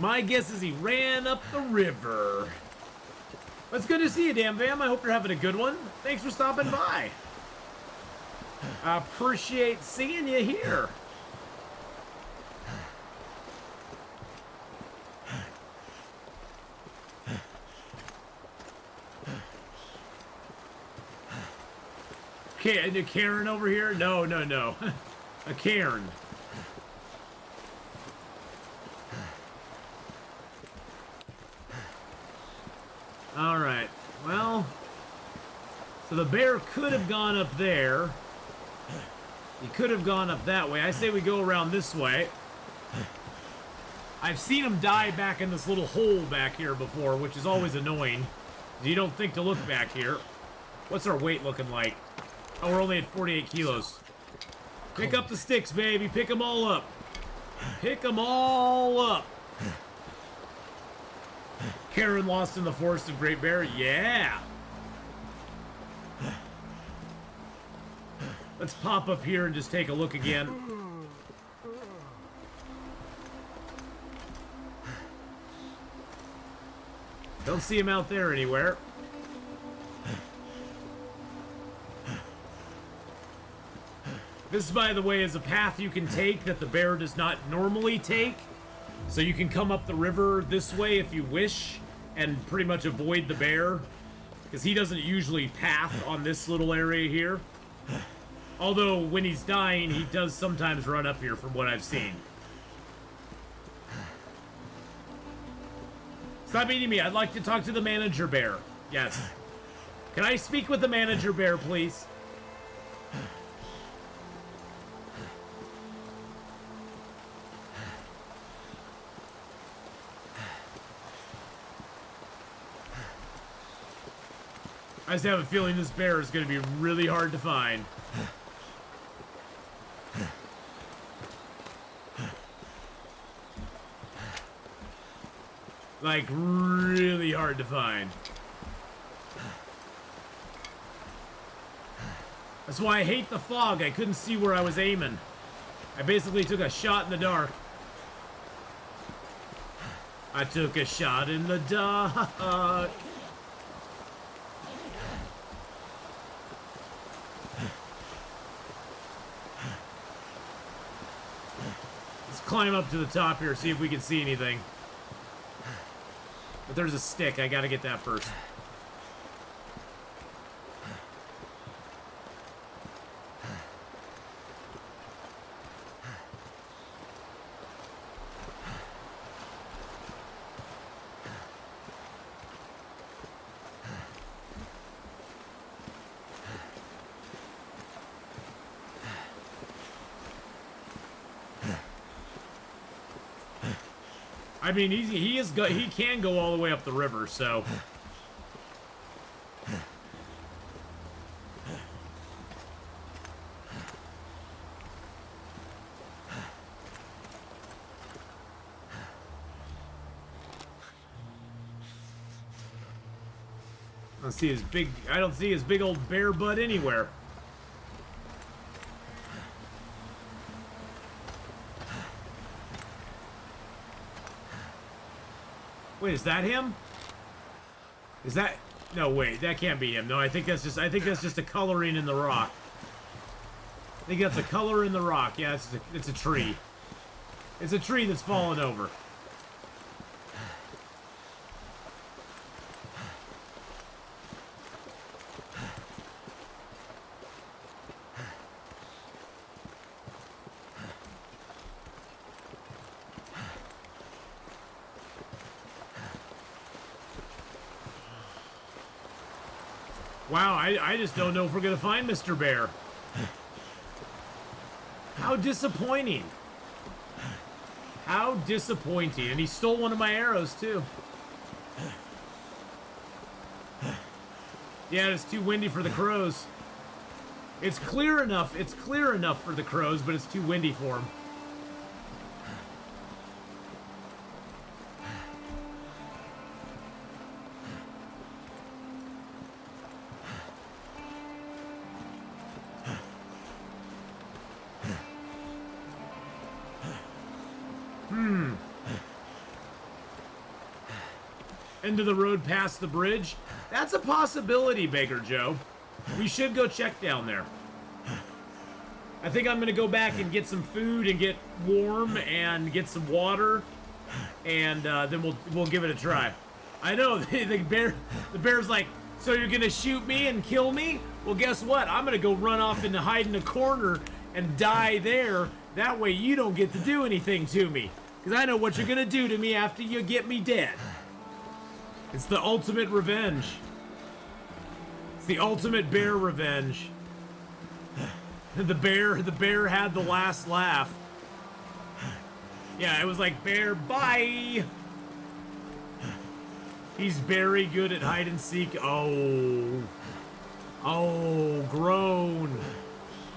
My guess is he ran up the river. Well, it's good to see you, Damn Vam. I hope you're having a good one. Thanks for stopping by. I appreciate seeing you here. Okay, a Karen over here? No, no, no. A Karen. Alright, well, so the bear could have gone up there. He could have gone up that way. I say we go around this way. I've seen him die back in this little hole back here before, which is always annoying. You don't think to look back here. What's our weight looking like? Oh, we're only at 48 kilos. Pick up the sticks, baby. Pick them all up. Pick them all up. Karen lost in the forest of Great Bear? Yeah. Let's pop up here and just take a look again. Don't see him out there anywhere. This, by the way, is a path you can take that the bear does not normally take. So you can come up the river this way if you wish and pretty much avoid the bear, because he doesn't usually path on this little area here. Although when he's dying, he does sometimes run up here from what I've seen. Stop eating me. I'd like to talk to the manager bear. Yes. Can I speak with the manager bear, please? I just have a feeling this bear is going to be really hard to find. Like, really hard to find. That's why I hate the fog. I couldn't see where I was aiming. I basically took a shot in the dark. I took a shot in the dark. Climb up to the top here, see if we can see anything. But there's a stick. I gotta get that first. I mean, he can go all the way up the river, so. I don't see his big old bear butt anywhere. Wait, is that him? Is that... No, wait, that can't be him. No, I think that's just a coloring in the rock. I think that's a color in the rock. Yeah, it's a tree. It's a tree that's fallen over. Wow, I just don't know if we're gonna find Mr. Bear. How disappointing. How disappointing. And he stole one of my arrows, too. Yeah, it's too windy for the crows. It's clear enough for the crows, but it's too windy for them. End of the road past the bridge. That's a possibility, Baker Joe. We should go check down there. I think I'm gonna go back and get some food and get warm and get some water, and then we'll give it a try. I know the bear's like, so you're gonna shoot me and kill me? Well, guess what? I'm gonna go run off and hide in a corner and die there. That way you don't get to do anything to me, because I know what you're gonna do to me after you get me dead. It's the ultimate revenge. It's the ultimate bear revenge. The bear had the last laugh. Yeah, it was like, bear, bye. He's very good at hide and seek. Oh. Oh, groan.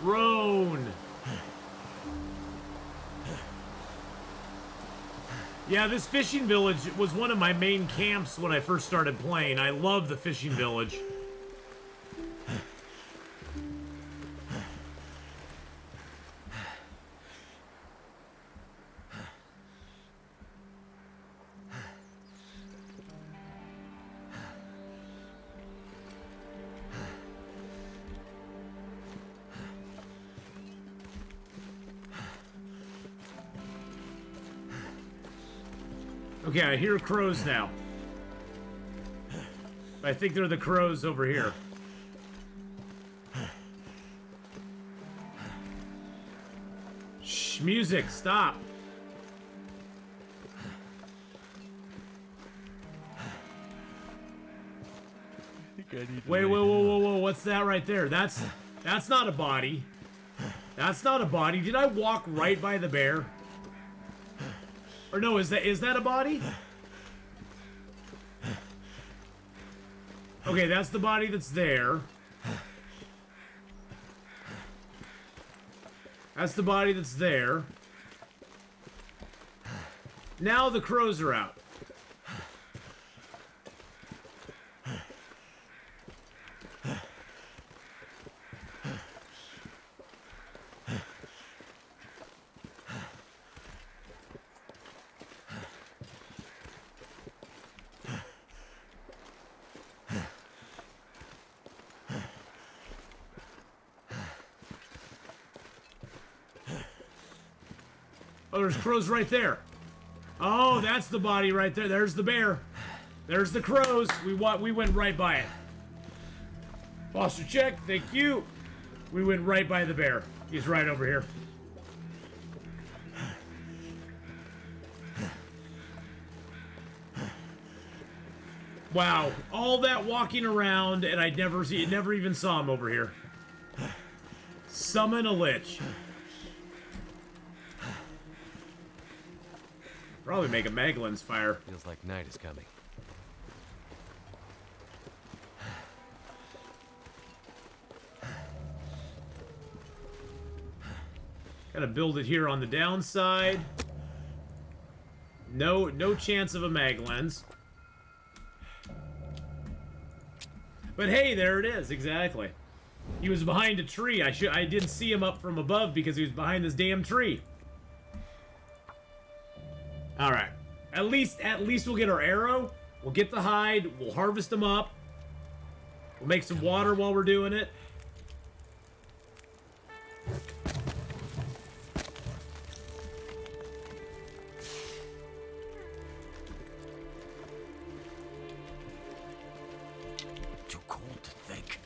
Groan. Yeah, this fishing village was one of my main camps when I first started playing. I love the fishing village. Okay, I hear crows now. I think they're the crows over here. Shh, music, stop. Wait, whoa, what's that right there? That's not a body. That's not a body. Did I walk right by the bear? Or no, is that a body? Okay, that's the body that's there. That's the body that's there. Now the crows are out. Oh, there's crows right there. Oh, that's the body right there. There's the bear. There's the crows. We went right by it. Foster check. Thank you. We went right by the bear. He's right over here. Wow, all that walking around, and I'd never even saw him over here. Summon a lich. Probably make a Maglin's fire. Feels like night is coming. Gotta build it here on the downside. No chance of a Maglins. But hey, there it is, exactly. He was behind a tree. I didn't see him up from above because he was behind this damn tree. All right. At least we'll get our arrow. We'll get the hide. We'll harvest them up. We'll make some water while we're doing it. Too cold to think.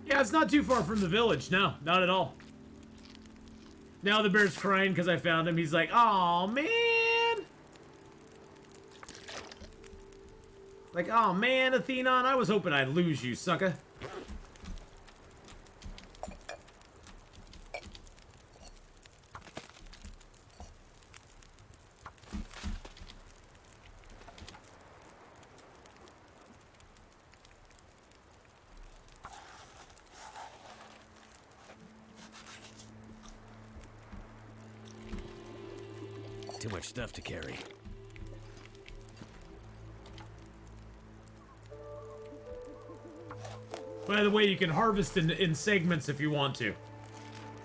Yeah, it's not too far from the village. No, not at all. Now the bear's crying because I found him. He's like, "Aw, man." Like, oh man, Atheenon, I was hoping I'd lose you, sucker. Too much stuff to carry. By the way, you can harvest in segments if you want to.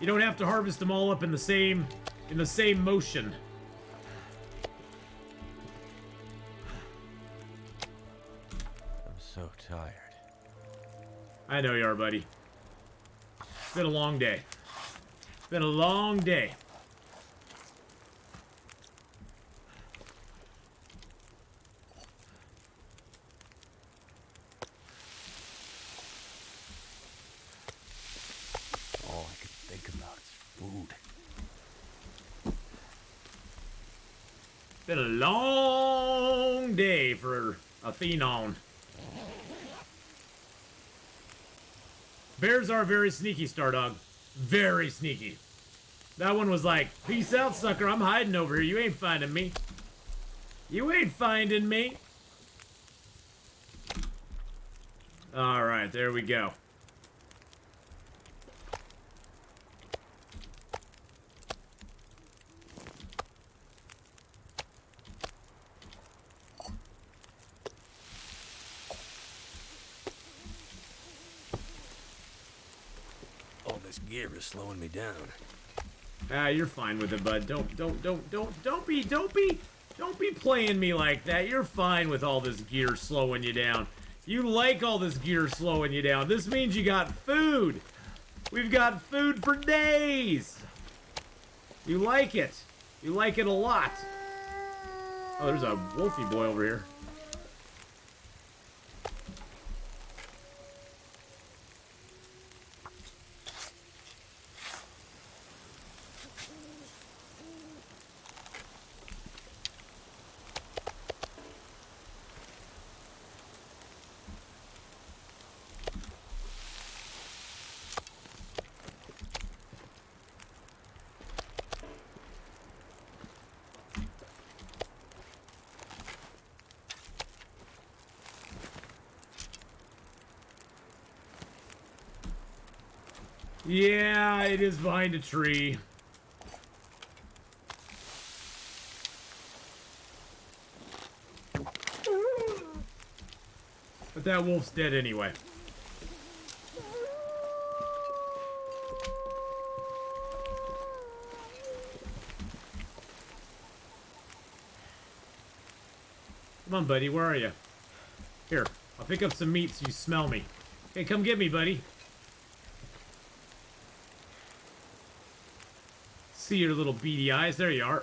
You don't have to harvest them all up in the same motion. I'm so tired. I know you are, buddy. It's been a long day. It's been a long day. All I could think about is food. Been a long day for Atheenon. Bears are very sneaky, Stardog. Very sneaky. That one was like, peace out, sucker. I'm hiding over here. You ain't finding me. You ain't finding me. Alright, there we go. All this gear is slowing me down. Ah, you're fine with it, bud. Don't be playing me like that. You're fine with all this gear slowing you down. You like all this gear slowing you down. This means you got food. We've got food for days. You like it. You like it a lot. Oh, there's a wolfy boy over here. Yeah, it is behind a tree. But that wolf's dead anyway. Come on, buddy, where are you? Here, I'll pick up some meat so you smell me. Hey, come get me, buddy. See your little beady eyes. There you are.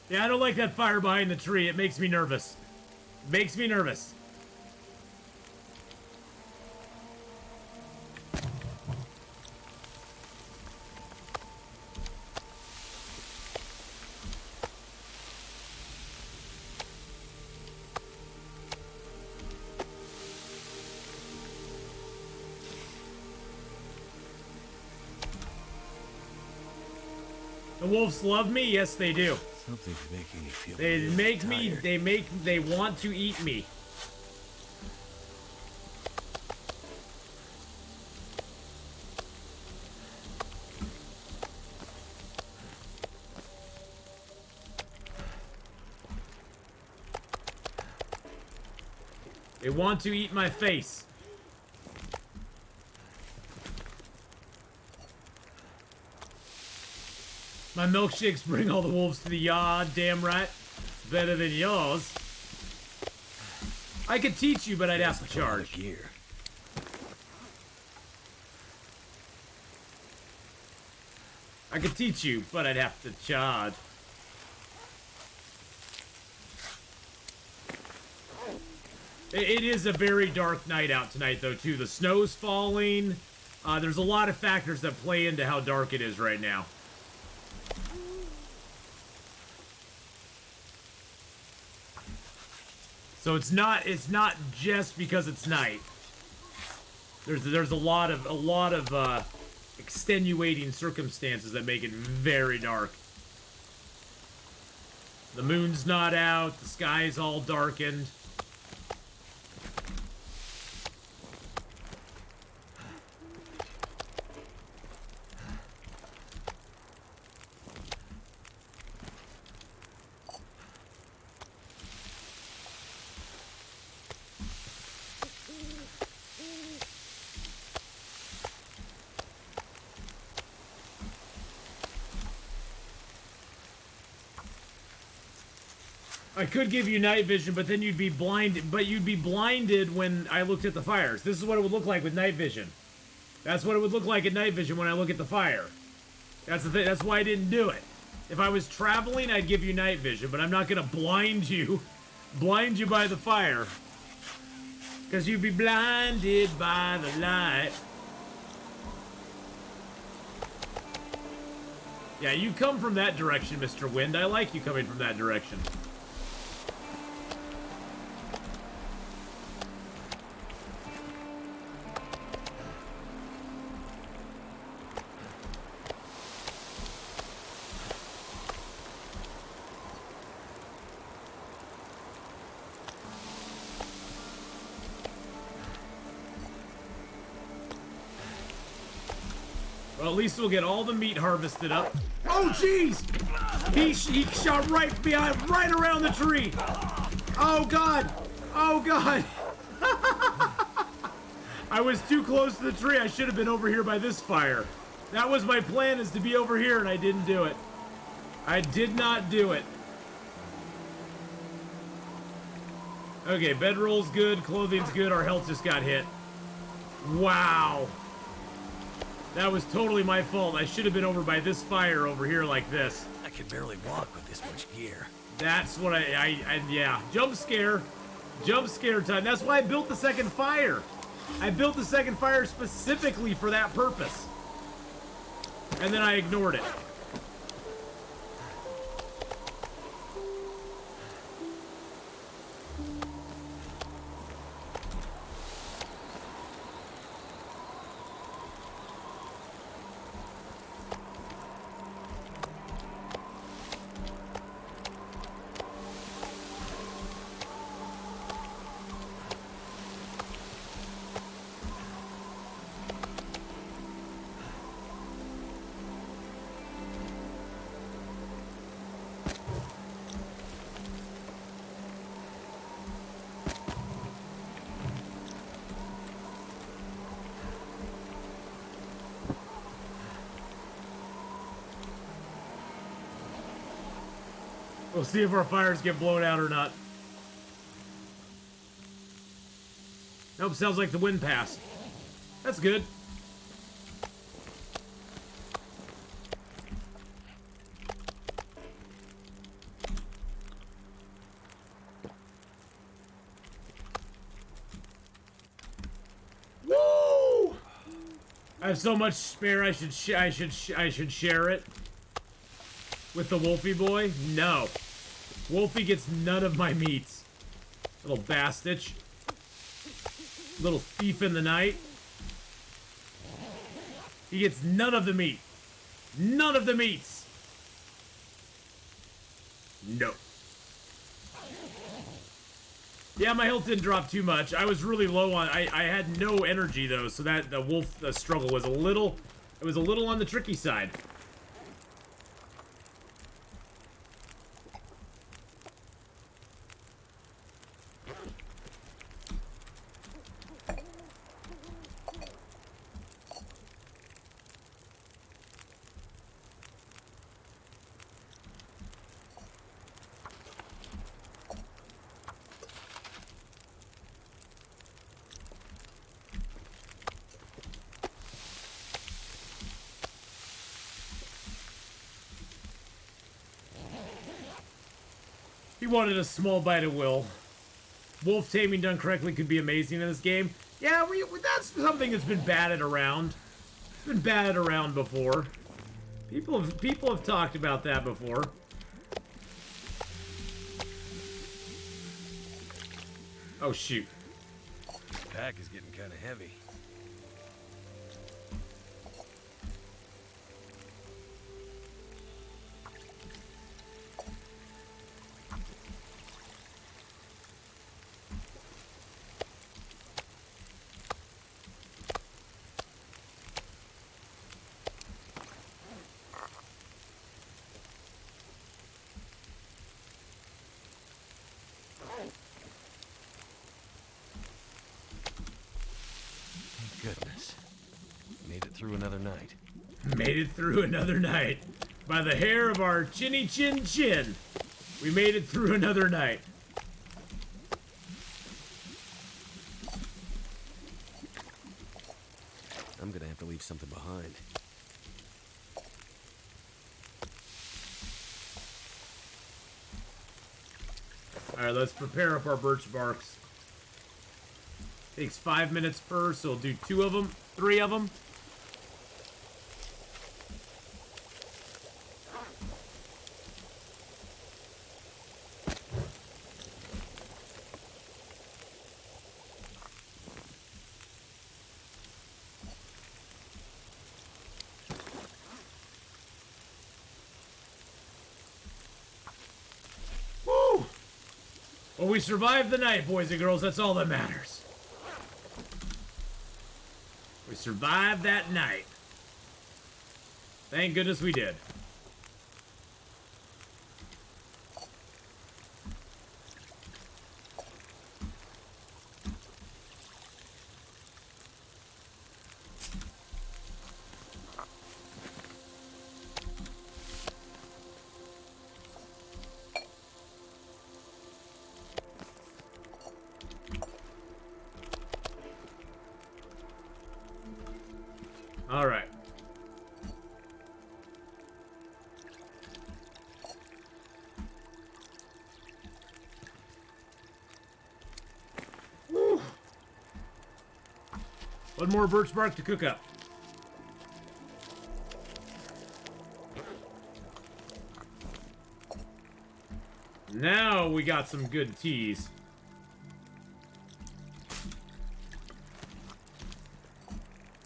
Yeah, I don't like that fire behind the tree. It makes me nervous. Makes me nervous. The wolves love me? Yes, they do. Something's making me feel They really make me, tired. they want to eat me. They want to eat my face. My milkshakes bring all the wolves to the yard, damn right. Better than yours. I could teach you, but I'd have to charge. Gear. I could teach you, but I'd have to charge. It is a very dark night out tonight, though, too. The snow's falling. There's a lot of factors that play into how dark it is right now. So it's not just because it's night. There's a lot of extenuating circumstances that make it very dark. The moon's not out, the sky's all darkened. I could give you night vision, but then you'd be blinded. But you'd be blinded when I looked at the fires. This is what it would look like with night vision. That's what it would look like at night vision when I look at the fire. That's the thing. That's why I didn't do it. If I was traveling, I'd give you night vision, but I'm not gonna blind you by the fire, because you'd be blinded by the light. Yeah, you come from that direction, Mr. Wind. I like you coming from that direction. Well, at least we'll get all the meat harvested up. Oh, jeez! He shot right around the tree. Oh, God. Oh, God. I was too close to the tree. I should have been over here by this fire. That was my plan, is to be over here, and I didn't do it. I did not do it. Okay, bedroll's good. Clothing's good. Our health just got hit. Wow. That was totally my fault. I should have been over by this fire over here like this. I can barely walk with this much gear. That's what yeah. Jump scare time. That's why I built the second fire. I built the second fire specifically for that purpose. And then I ignored it. We'll see if our fires get blown out or not. Nope, sounds like the wind passed. That's good. Woo! I have so much spare. I should share it with the Wolfie boy. No, Wolfie gets none of my meats. Little bastard. Little thief in the night. He gets none of the meat. None of the meats. No. Yeah, my health didn't drop too much. I was really low on. I had no energy though, so that the wolf struggle was a little. It was a little on the tricky side. wanted a small bite of will. Wolf taming done correctly could be amazing in this game. Yeah, that's something that's been batted around. It's been batted around before. People have talked about that before. Oh shoot. This pack is getting kind of heavy. Goodness. Made it through another night. Made it through another night. By the hair of our chinny chin chin. We made it through another night. I'm gonna have to leave something behind. Alright, let's prepare up our birch barks. Takes 5 minutes per, so we'll do 2 of them, 3 of them. Woo! Well, we survived the night, boys and girls. That's all that matters. We survived that night. Thank goodness we did. All right. Woo. One more birch bark to cook up. Now we got some good teas.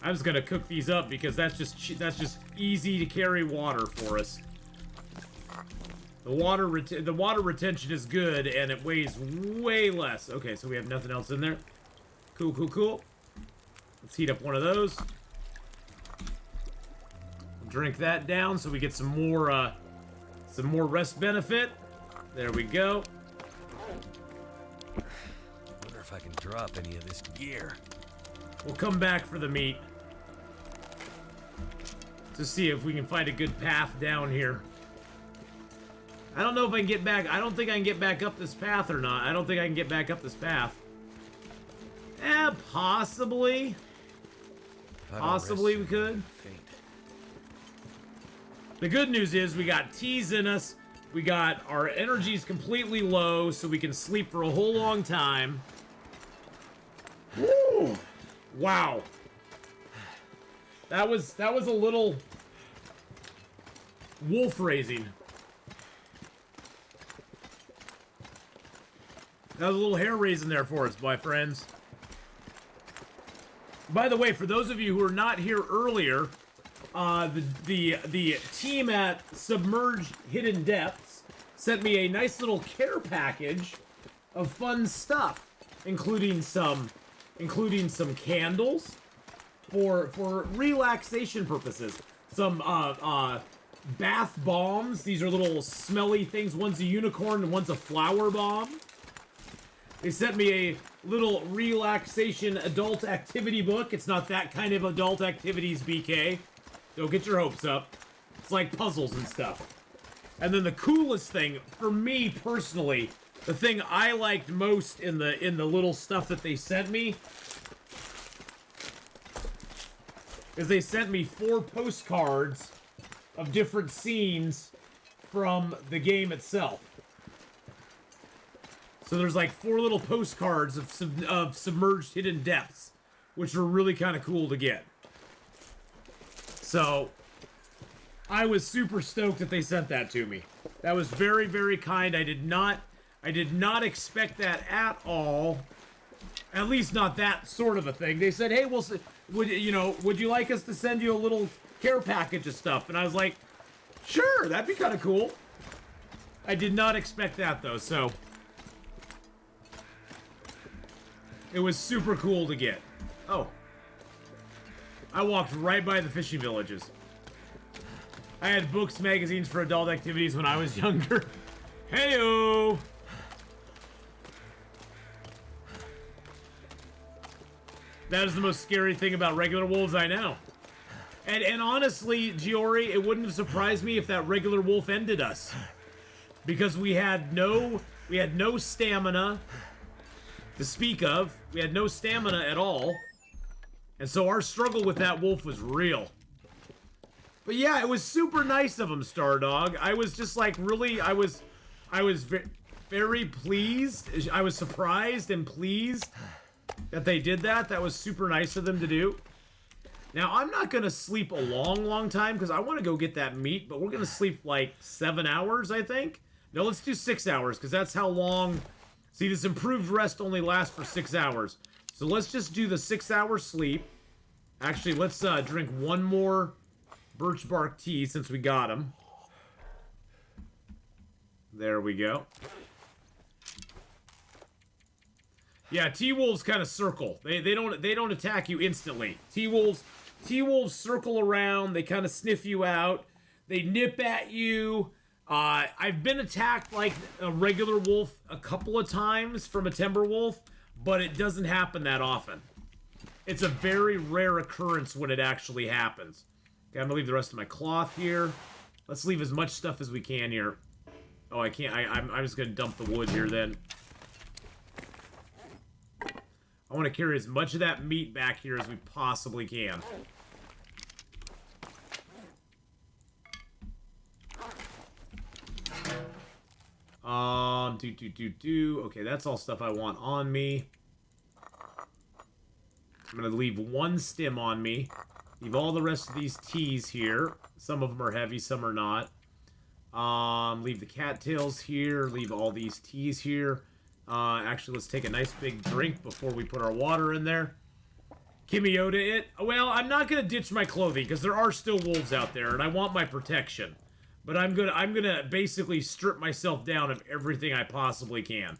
I'm just gonna cook these up because that's just easy to carry water for us. The water retention is good and it weighs way less. Okay, so we have nothing else in there. Cool, cool, cool. Let's heat up one of those. Drink that down so we get some more rest benefit. There we go. Wonder if I can drop any of this gear. We'll come back for the meat. To see if we can find a good path down here. I don't know if I can get back. I don't think I can get back up this path or not. I don't think I can get back up this path. Possibly. Possibly we could. The good news is we got teas in us. We got our energy's completely low, so we can sleep for a whole long time. Woo! Wow. That was a little wolf raising. That was a little hair raising there for us, my friends. By the way, for those of you who were not here earlier, the team at Submerged Hidden Depths sent me a nice little care package of fun stuff, including some candles for relaxation purposes. Some bath bombs. These are little smelly things. One's a unicorn and one's a flower bomb. They sent me a little relaxation adult activity book. It's not that kind of adult activities, BK. Don't get your hopes up. It's like puzzles and stuff. And then the coolest thing, for me personally, the thing I liked most in the little stuff that they sent me is they sent me 4 postcards of different scenes from the game itself. So there's like 4 little postcards of submerged hidden depths, which were really kind of cool to get. So I was super stoked that they sent that to me. That was very, very kind. I did not expect that at all. At least not that sort of a thing. They said, "Hey, would you like us to send you a little care package of stuff?" And I was like, "Sure, that'd be kind of cool." I did not expect that though, so it was super cool to get. Oh. I walked right by the fishing villages. I had books, magazines for adult activities when I was younger. Heyo! That is the most scary thing about regular wolves I know. And honestly, Giori, it wouldn't have surprised me if that regular wolf ended us. Because we had no stamina to speak of. We had no stamina at all. And so our struggle with that wolf was real. But yeah, it was super nice of him, Stardog. I was just like really, I was very pleased. I was surprised and pleased that they did that. That was super nice of them to do. Now, I'm not going to sleep a long time because I want to go get that meat, but we're going to sleep like 7 hours, I think. No, let's do 6 hours because that's how long... See, this improved rest only lasts for 6 hours. So let's just do the 6-hour sleep. Actually, let's drink one more birch bark tea since we got them. There we go. Yeah, T-wolves kind of circle. They don't attack you instantly. T-wolves circle around. They kind of sniff you out. They nip at you. I've been attacked like a regular wolf a couple of times from a timber wolf, but it doesn't happen that often. It's a very rare occurrence when it actually happens. Okay, I'm gonna leave the rest of my cloth here. Let's leave as much stuff as we can here. Oh, I can't. I'm just gonna dump the wood here then. I want to carry as much of that meat back here as we possibly can. Okay, that's all stuff I want on me. I'm gonna leave one stem on me. Leave all the rest of these teas here. Some of them are heavy, some are not. Leave the cattails here. Leave all these teas here. Actually, let's take a nice big drink before we put our water in there. Kimiota it. Well, I'm not gonna ditch my clothing because there are still wolves out there, and I want my protection. But I'm gonna basically strip myself down of everything I possibly can.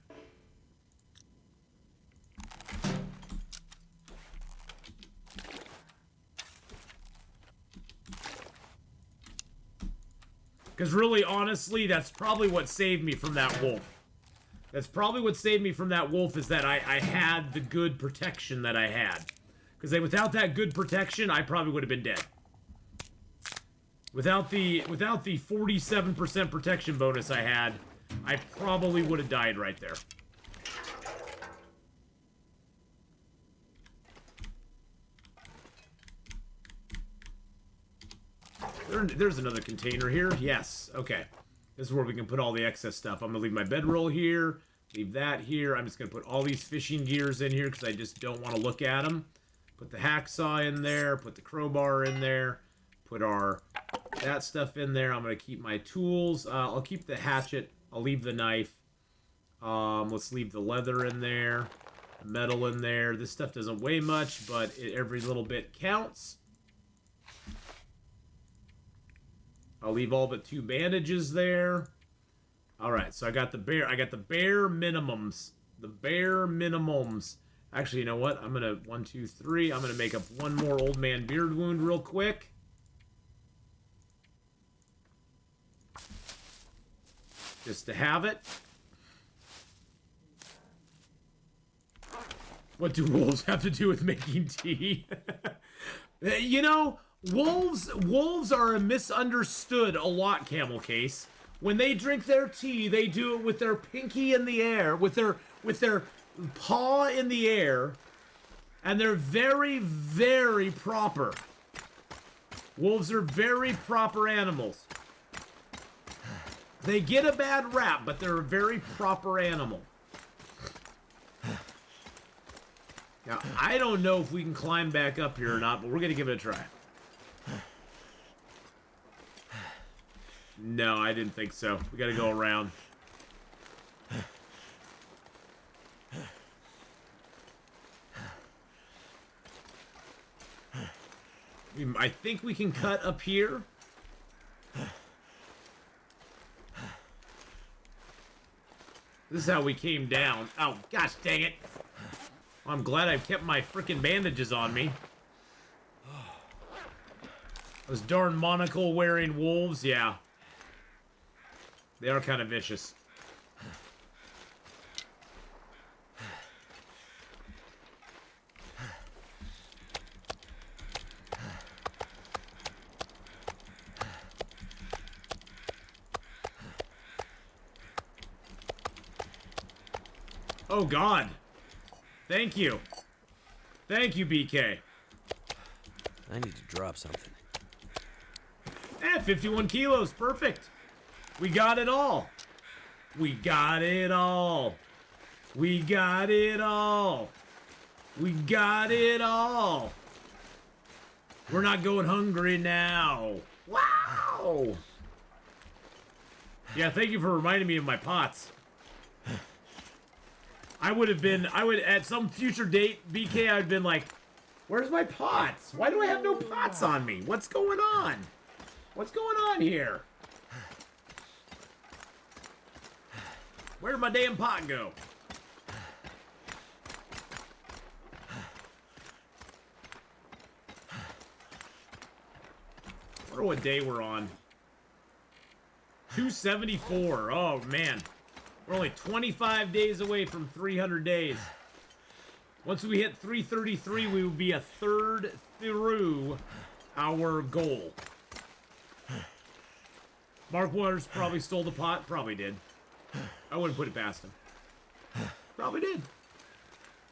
Because really, honestly, that's probably what saved me from that wolf. That's probably what saved me from that wolf is that I had the good protection that I had. Because without that good protection, I probably would have been dead. Without the 47% protection bonus I had, I probably would have died right there. There's another container here. Yes. Okay. This is where we can put all the excess stuff. I'm going to leave my bedroll here. Leave that here. I'm just going to put all these fishing gears in here because I just don't want to look at them. Put the hacksaw in there. Put the crowbar in there. Put that stuff in there. I'm going to keep my tools. I'll keep the hatchet. I'll leave the knife. Let's leave the leather in there. The metal in there. This stuff doesn't weigh much, but every little bit counts. I'll leave all but 2 bandages there. Alright, so I got the bare minimums. The bare minimums. Actually, you know what? I'm gonna 1, 2, 3. I'm gonna make up one more old man beard wound real quick. Just to have it. What do wolves have to do with making tea? You know, wolves are misunderstood a lot, Camel Case. When they drink their tea, they do it with their pinky in the air, with their paw in the air, and they're very, very proper. Wolves are very proper animals. They get a bad rap, but they're a very proper animal. Now, I don't know if we can climb back up here or not, but we're going to give it a try. No, I didn't think so. We got to go around. I think we can cut up here. This is how we came down. Oh, gosh dang it. I'm glad I've kept my freaking bandages on me. Those darn monocle-wearing wolves, yeah. They are kind of vicious. Oh, God. Thank you. Thank you, BK. I need to drop something. 51 kilos. Perfect. We got it all. We got it all. We got it all. We got it all. We're not going hungry now. Wow. Yeah, thank you for reminding me of my pots. I would, at some future date, BK, I'd been like, where's my pots? Why do I have no pots on me? What's going on? What's going on here? Where'd my damn pot go? I wonder what day we're on. 274. Oh, man. We're only 25 days away from 300 days. Once we hit 333, we will be a third through our goal. Mark Waters probably stole the pot. Probably did. I wouldn't put it past him. Probably did.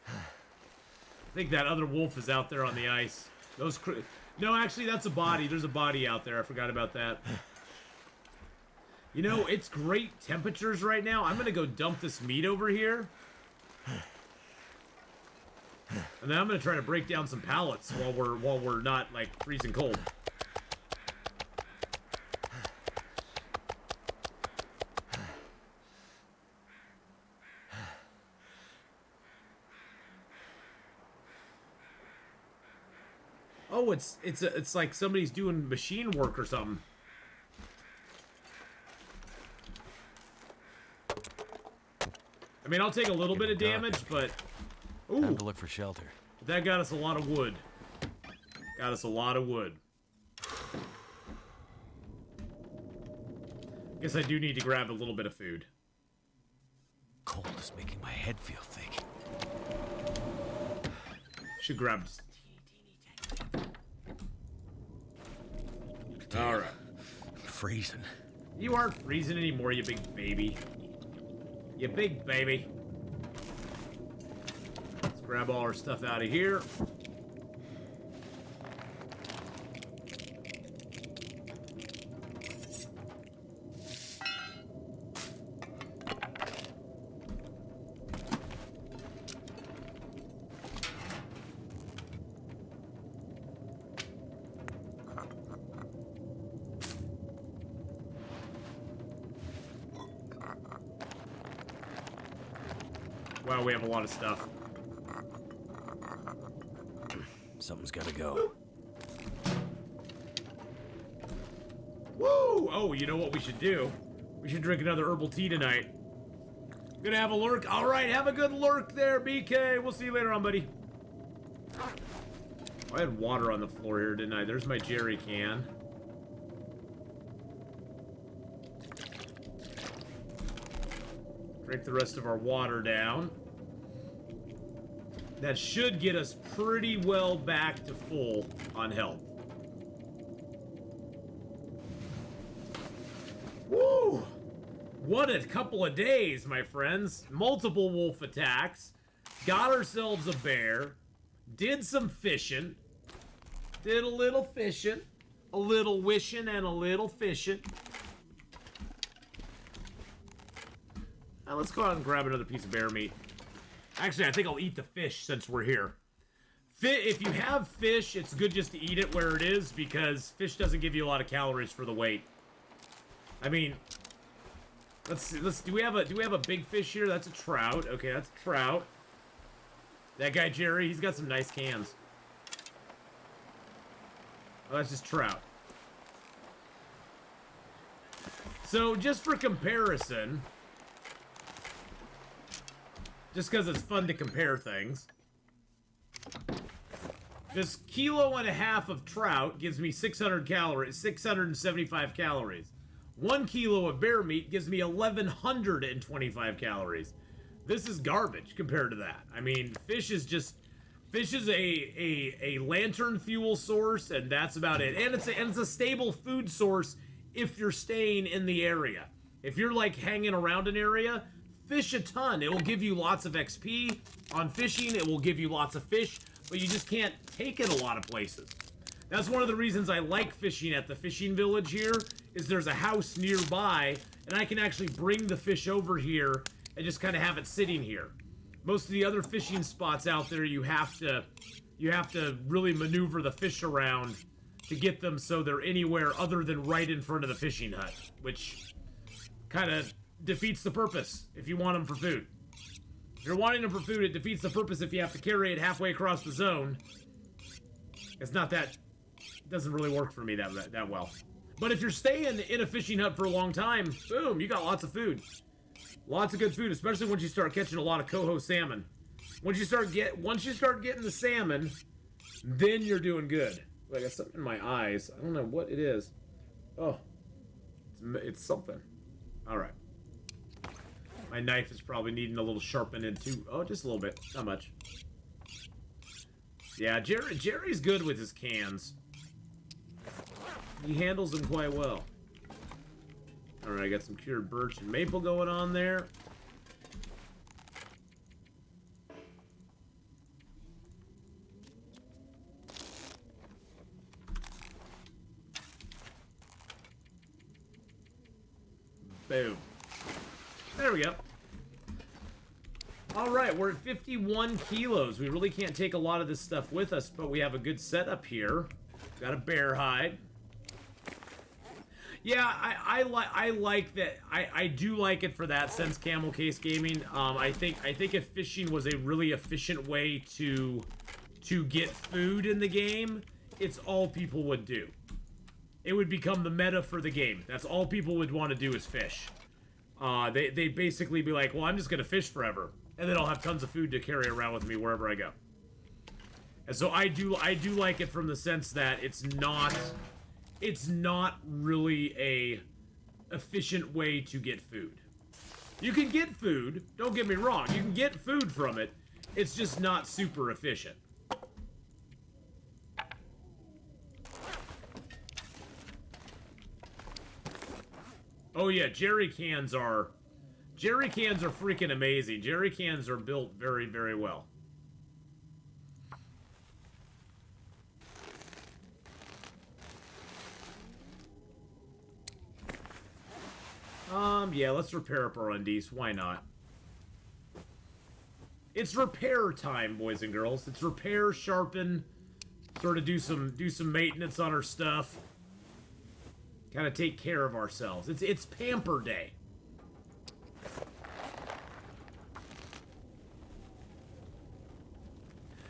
I think that other wolf is out there on the ice. No, actually, that's a body. There's a body out there. I forgot about that. You know, it's great temperatures right now. I'm going to go dump this meat over here. And then I'm going to try to break down some pallets while we're not, like, freezing cold. Oh, it's like somebody's doing machine work or something. I mean, I'll take a little bit of damage, but... Ooh, time to look for shelter. That got us a lot of wood. Got us a lot of wood. Guess I do need to grab a little bit of food. Cold is making my head feel thick. Should grab just all right. I'm freezing. You aren't freezing anymore, you big baby. You big baby. Let's grab all our stuff out of here. Wow, we have a lot of stuff. Something's gotta go. Woo! Oh, you know what we should do? We should drink another herbal tea tonight. Gonna have a lurk? Alright, have a good lurk there, BK. We'll see you later on, buddy. I had water on the floor here, didn't I? There's my jerry can. Drink the rest of our water down. That should get us pretty well back to full on health. Woo! What a couple of days, my friends. Multiple wolf attacks. Got ourselves a bear. Did some fishing. Did a little fishing. A little wishing and a little fishing. Now let's go out and grab another piece of bear meat. Actually, I think I'll eat the fish since we're here. If you have fish, it's good just to eat it where it is because fish doesn't give you a lot of calories for the weight. I mean, let's see. Do we have a big fish here? That's a trout. Okay, that's a trout. That guy Jerry, he's got some nice cans. Oh, that's just trout. So, just for comparison, just because it's fun to compare things, this 1.5 kilos of trout gives me 600 calories, 675 calories. 1 kilo of bear meat gives me 1,125 calories. This is garbage compared to that. I mean, fish is a lantern fuel source, and that's about it. And it's a stable food source if you're staying in the area. If you're like hanging around an area, fish a ton. It will give you lots of XP on fishing. It will give you lots of fish, but you just can't take it a lot of places. That's one of the reasons I like fishing at the fishing village here, is there's a house nearby, and I can actually bring the fish over here and just kind of have it sitting here. Most of the other fishing spots out there, you have to really maneuver the fish around to get them so they're anywhere other than right in front of the fishing hut, which kind of defeats the purpose if you want them for food. If you're wanting them for food, it defeats the purpose if you have to carry it halfway across the zone. It's not that... It doesn't really work for me that well. But if you're staying in a fishing hut for a long time, boom, you got lots of food. Lots of good food, especially once you start catching a lot of coho salmon. Once you start getting the salmon, then you're doing good. I got something in my eyes. I don't know what it is. Oh, it's something. All right. My knife is probably needing a little sharpening too. Oh, just a little bit. Not much. Yeah, Jerry's good with his cans. He handles them quite well. Alright, I got some cured birch and maple going on there. Boom. There we go. Alright, we're at 51 kilos. We really can't take a lot of this stuff with us, but we have a good setup here. Got a bear hide. Yeah, I like that. I do like it for that sense, Camel Case Gaming. I think if fishing was a really efficient way to get food in the game, it's all people would do. It would become the meta for the game. That's all people would want to do is fish. They'd basically be like, well, I'm just gonna fish forever, and then I'll have tons of food to carry around with me wherever I go. And so I do like it from the sense that it's not really a efficient way to get food. You can get food, don't get me wrong, you can get food from it, it's just not super efficient. Oh yeah, jerry cans are freaking amazing. Jerry cans are built very, very well. Yeah, let's repair up our undies. Why not? It's repair time, boys and girls. It's repair, sharpen, sort of do some maintenance on our stuff. Kind of take care of ourselves. It's pamper day.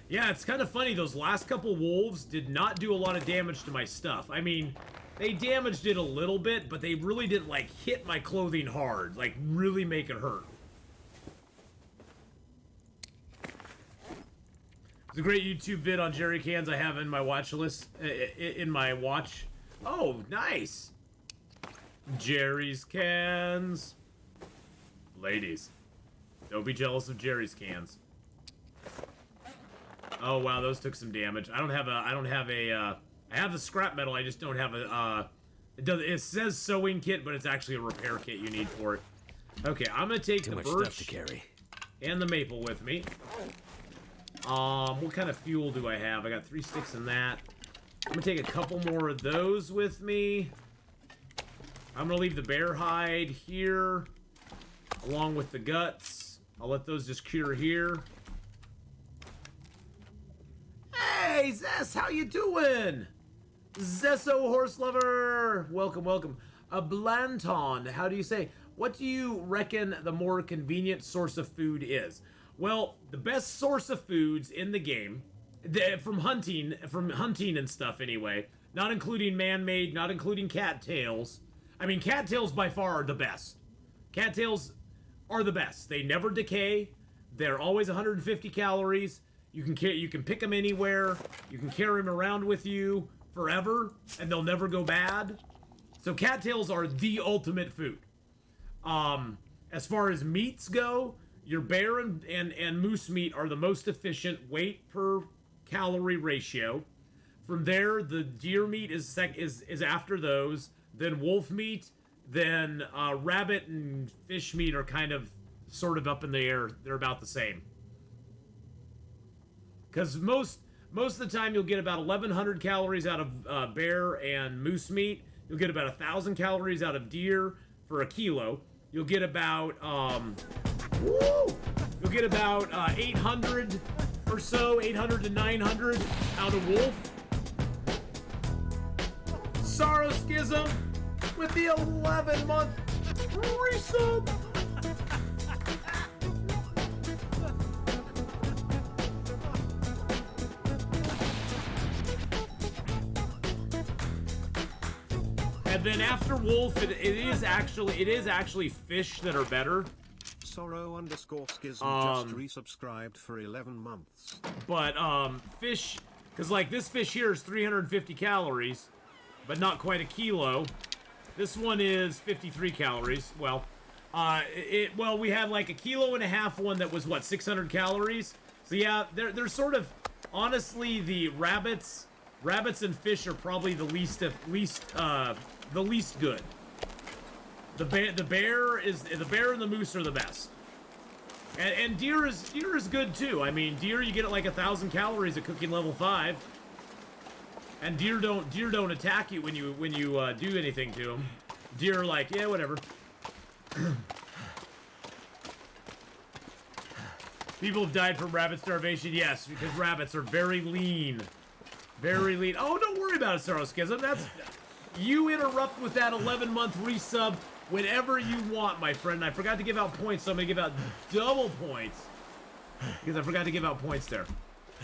Yeah, it's kind of funny. Those last couple wolves did not do a lot of damage to my stuff. I mean, they damaged it a little bit, but they really didn't, like, hit my clothing hard. Like, really make it hurt. It's a great YouTube vid on jerry cans I have in my watch list. In my watch. Oh, nice. Jerry's cans. Ladies, don't be jealous of Jerry's cans. Oh wow, those took some damage. I have the scrap metal, I just don't have a, it says sewing kit, but it's actually a repair kit you need for it. Okay, I'm gonna take the birch to carry and the maple with me. What kind of fuel do I have? I got 3 sticks in that. I'm gonna take a couple more of those with me. I'm gonna leave the bear hide here, along with the guts. I'll let those just cure here. Hey, Zess, how you doing? Zesso Horse Lover! Welcome, welcome. A Blanton, how do you say? What do you reckon the more convenient source of food is? Well, the best source of foods in the game, from hunting and stuff anyway, not including man-made, not including cattails. I mean, cattails by far are the best. Cattails are the best. They never decay. They're always 150 calories. You can pick them anywhere. You can carry them around with you forever, and they'll never go bad. So cattails are the ultimate food. As far as meats go, your bear and moose meat are the most efficient weight per calorie ratio. From there, the deer meat is after those. Then wolf meat. Then rabbit and fish meat are kind of sort of up in the air. They're about the same. Because most of the time you'll get about 1,100 calories out of bear and moose meat. You'll get about 1,000 calories out of deer for a kilo. You'll get about 800 or so, 800 to 900 out of wolf. Sorrow Schism with the 11-month resub. And then after wolf, it is actually fish that are better. Sorrow_schism just resubscribed for 11 months. But fish, because like this fish here is 350 calories, but not quite a kilo. This one is 53 calories. Well, we had like a kilo and a half one that was what, 600 calories. So yeah, they're sort of, honestly, the rabbits and fish are probably the least good. The bear and the moose are the best. And deer is good too. I mean, deer, you get at like 1,000 calories at cooking level 5. And deer don't attack you when you do anything to them. Deer are like, yeah, whatever. People have died from rabbit starvation, yes, because rabbits are very lean. Very lean. Oh, don't worry about it, Sorrow Schism. You interrupt with that 11-month resub whenever you want, my friend. I forgot to give out points, so I'm going to give out double points. Because I forgot to give out points there.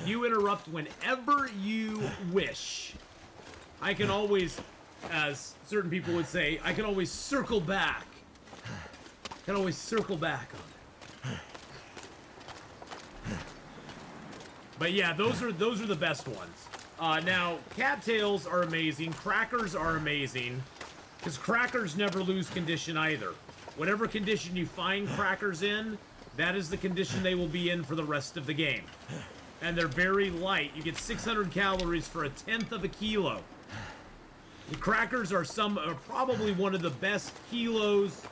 You interrupt whenever you wish. I can always, as certain people would say, I can always circle back. I can always circle back on it. But yeah, those are the best ones. Now, cattails are amazing. Crackers are amazing. Because crackers never lose condition either. Whatever condition you find crackers in, that is the condition they will be in for the rest of the game. And they're very light. You get 600 calories for 1/10 of a kilo. The crackers are probably one of the best kilos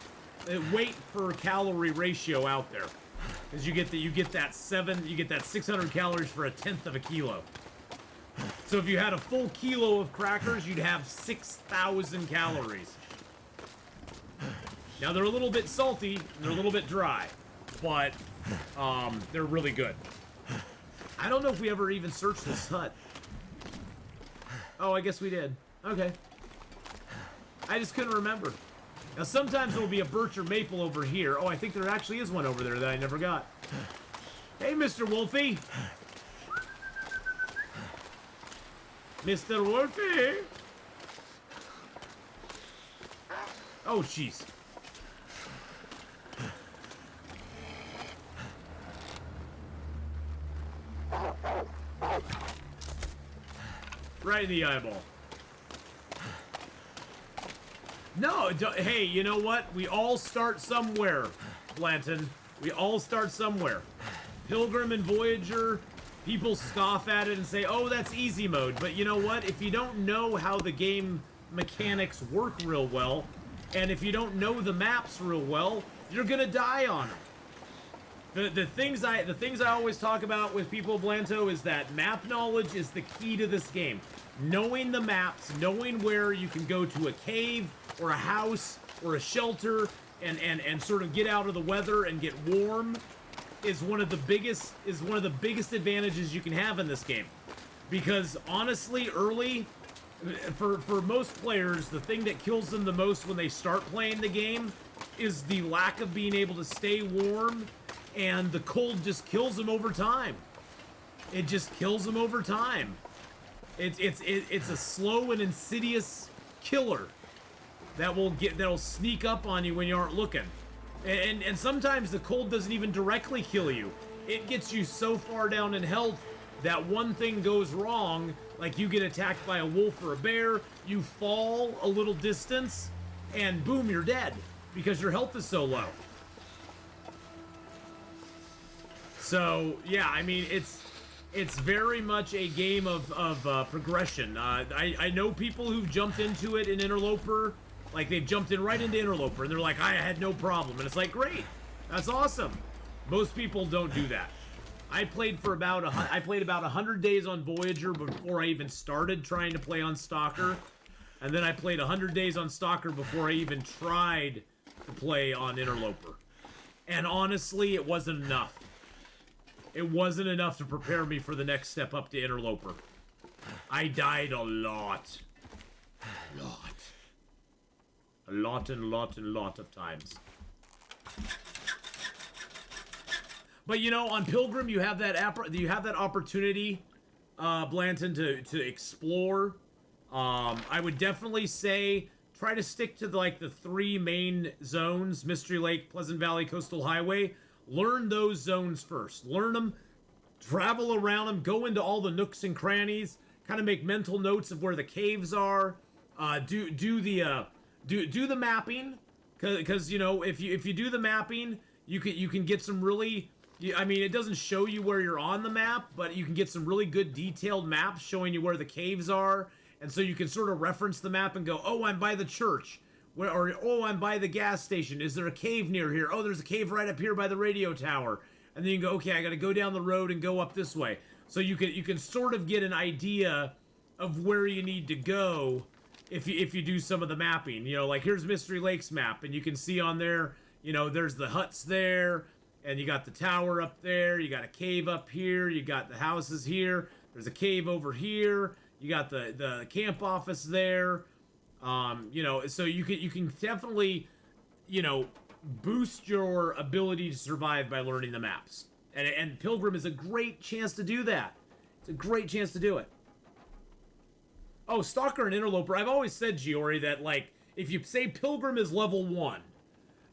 weight per calorie ratio out there. Because you get that 600 calories for 1/10 of a kilo. So if you had a full kilo of crackers, you'd have 6,000 calories. Now they're a little bit salty, and they're a little bit dry, but they're really good. I don't know if we ever even searched this hut. Oh, I guess we did. Okay. I just couldn't remember. Now sometimes there will be a birch or maple over here. Oh, I think there actually is one over there that I never got. Hey, Mr. Wolfie. Mr. Wolfie! Oh, jeez. Right in the eyeball. No, hey, you know what? We all start somewhere, Blanton. We all start somewhere. Pilgrim and Voyager... People scoff at it and say, oh, that's easy mode. But you know what? If you don't know how the game mechanics work real well, and if you don't know the maps real well, you're gonna die on them. The things I always talk about with people, Blanto, is that map knowledge is the key to this game. Knowing the maps, knowing where you can go to a cave or a house or a shelter and sort of get out of the weather and get warm is one of the biggest advantages you can have in this game. Because honestly, early, for most players, the thing that kills them the most when they start playing the game is the lack of being able to stay warm, and the cold just kills them over time. It just kills them over time. It's a slow and insidious killer that'll sneak up on you when you aren't looking. And sometimes the cold doesn't even directly kill you. It gets you so far down in health that one thing goes wrong, like you get attacked by a wolf or a bear, you fall a little distance, and boom, you're dead because your health is so low. So yeah, I mean, it's very much a game of progression. I know people who've jumped into it in Interloper, like they've jumped in right into Interloper, and they're like, I had no problem, and it's like, great, that's awesome. Most people don't do that. I played about 100 days on Voyager before I even started trying to play on Stalker, and then I played 100 days on Stalker before I even tried to play on Interloper. And honestly, it wasn't enough. It wasn't enough to prepare me for the next step up to Interloper. I died a lot. A lot of times. But you know, on Pilgrim, you have that opportunity, Blanton, to explore. I would definitely say try to stick to the 3 main zones: Mystery Lake, Pleasant Valley, Coastal Highway. Learn those zones first. Learn them, travel around them, go into all the nooks and crannies, kind of make mental notes of where the caves are. Do the mapping, because you know, if you do the mapping, you can get some really. I mean, it doesn't show you where you're on the map, but you can get some really good detailed maps showing you where the caves are, and so you can sort of reference the map and go, oh, I'm by the church. Or, oh, I'm by the gas station. Is there a cave near here? Oh, there's a cave right up here by the radio tower. And then you go, okay, I got to go down the road and go up this way. So you can sort of get an idea of where you need to go if you do some of the mapping. You know, like here's Mystery Lake's map, and you can see on there, you know, there's the huts there, and you got the tower up there, you got a cave up here, you got the houses here, there's a cave over here, you got the camp office there. You know, so you can definitely, you know, boost your ability to survive by learning the maps. And Pilgrim is a great chance to do that. It's a great chance to do it. Oh, Stalker and Interloper. I've always said, Giori, that like if you say Pilgrim is level 1,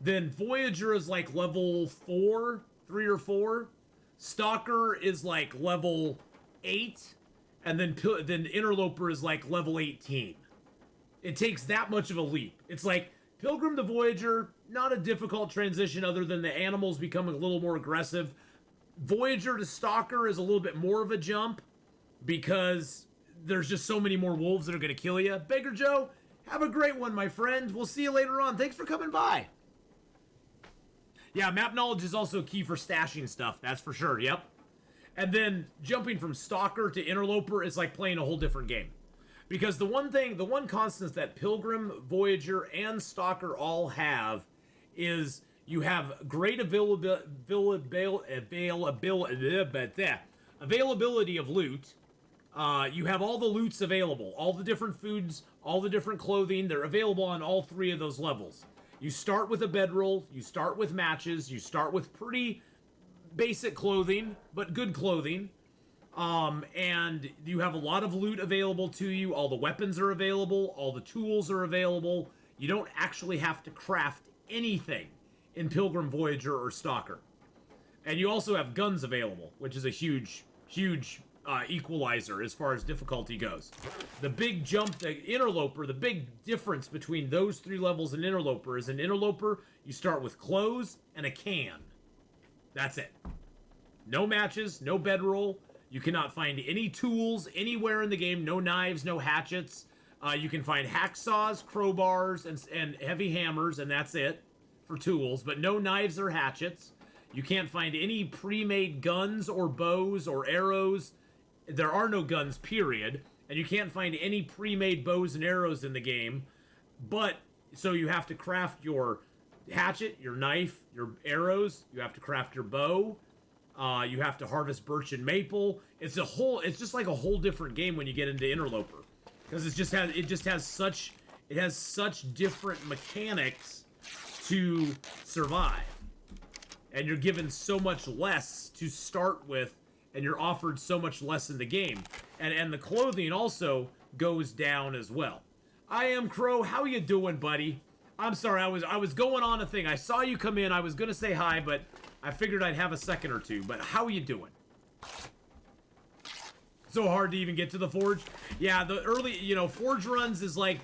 then Voyager is like level 4, 3 or 4. Stalker is like level 8, and then Interloper is like level 18. It takes that much of a leap. It's like Pilgrim to Voyager, not a difficult transition other than the animals becoming a little more aggressive. Voyager to Stalker is a little bit more of a jump because there's just so many more wolves that are going to kill you. Baker Joe, have a great one, my friend. We'll see you later on. Thanks for coming by. Yeah, map knowledge is also key for stashing stuff. That's for sure. Yep. And then jumping from Stalker to Interloper is like playing a whole different game. Because the one constant that Pilgrim, Voyager, and Stalker all have is you have great availability of loot. You have all the loots available, all the different foods, all the different clothing. They're available on all 3 of those levels. You start with a bedroll, you start with matches, you start with pretty basic clothing, but good clothing. And you have a lot of loot available to you. All the weapons are available. All the tools are available. You don't actually have to craft anything in Pilgrim, Voyager, or Stalker. And you also have guns available, which is a huge equalizer as far as difficulty goes. The big jump, the Interloper, the big difference between those 3 levels in Interloper is in Interloper, you start with clothes and a can. That's it. No matches, no bedroll. You cannot find any tools anywhere in the game. No knives, no hatchets. You can find hacksaws, crowbars, and heavy hammers, and that's it for tools. But no knives or hatchets. You can't find any pre-made guns or bows or arrows. There are no guns, period. And you can't find any pre-made bows and arrows in the game. But, so you have to craft your hatchet, your knife, your arrows. You have to craft your bow. You have to harvest birch and maple. It's just like a whole different game when you get into Interloper, because it has such different mechanics to survive, and you're given so much less to start with, and you're offered so much less in the game, and the clothing also goes down as well. I am Crow. How you doing, buddy? I'm sorry, I was going on a thing. I saw you come in. I was gonna say hi, but I figured I'd have a second or two. But how are you doing? So hard to even get to the forge. Yeah, the early, forge runs is like,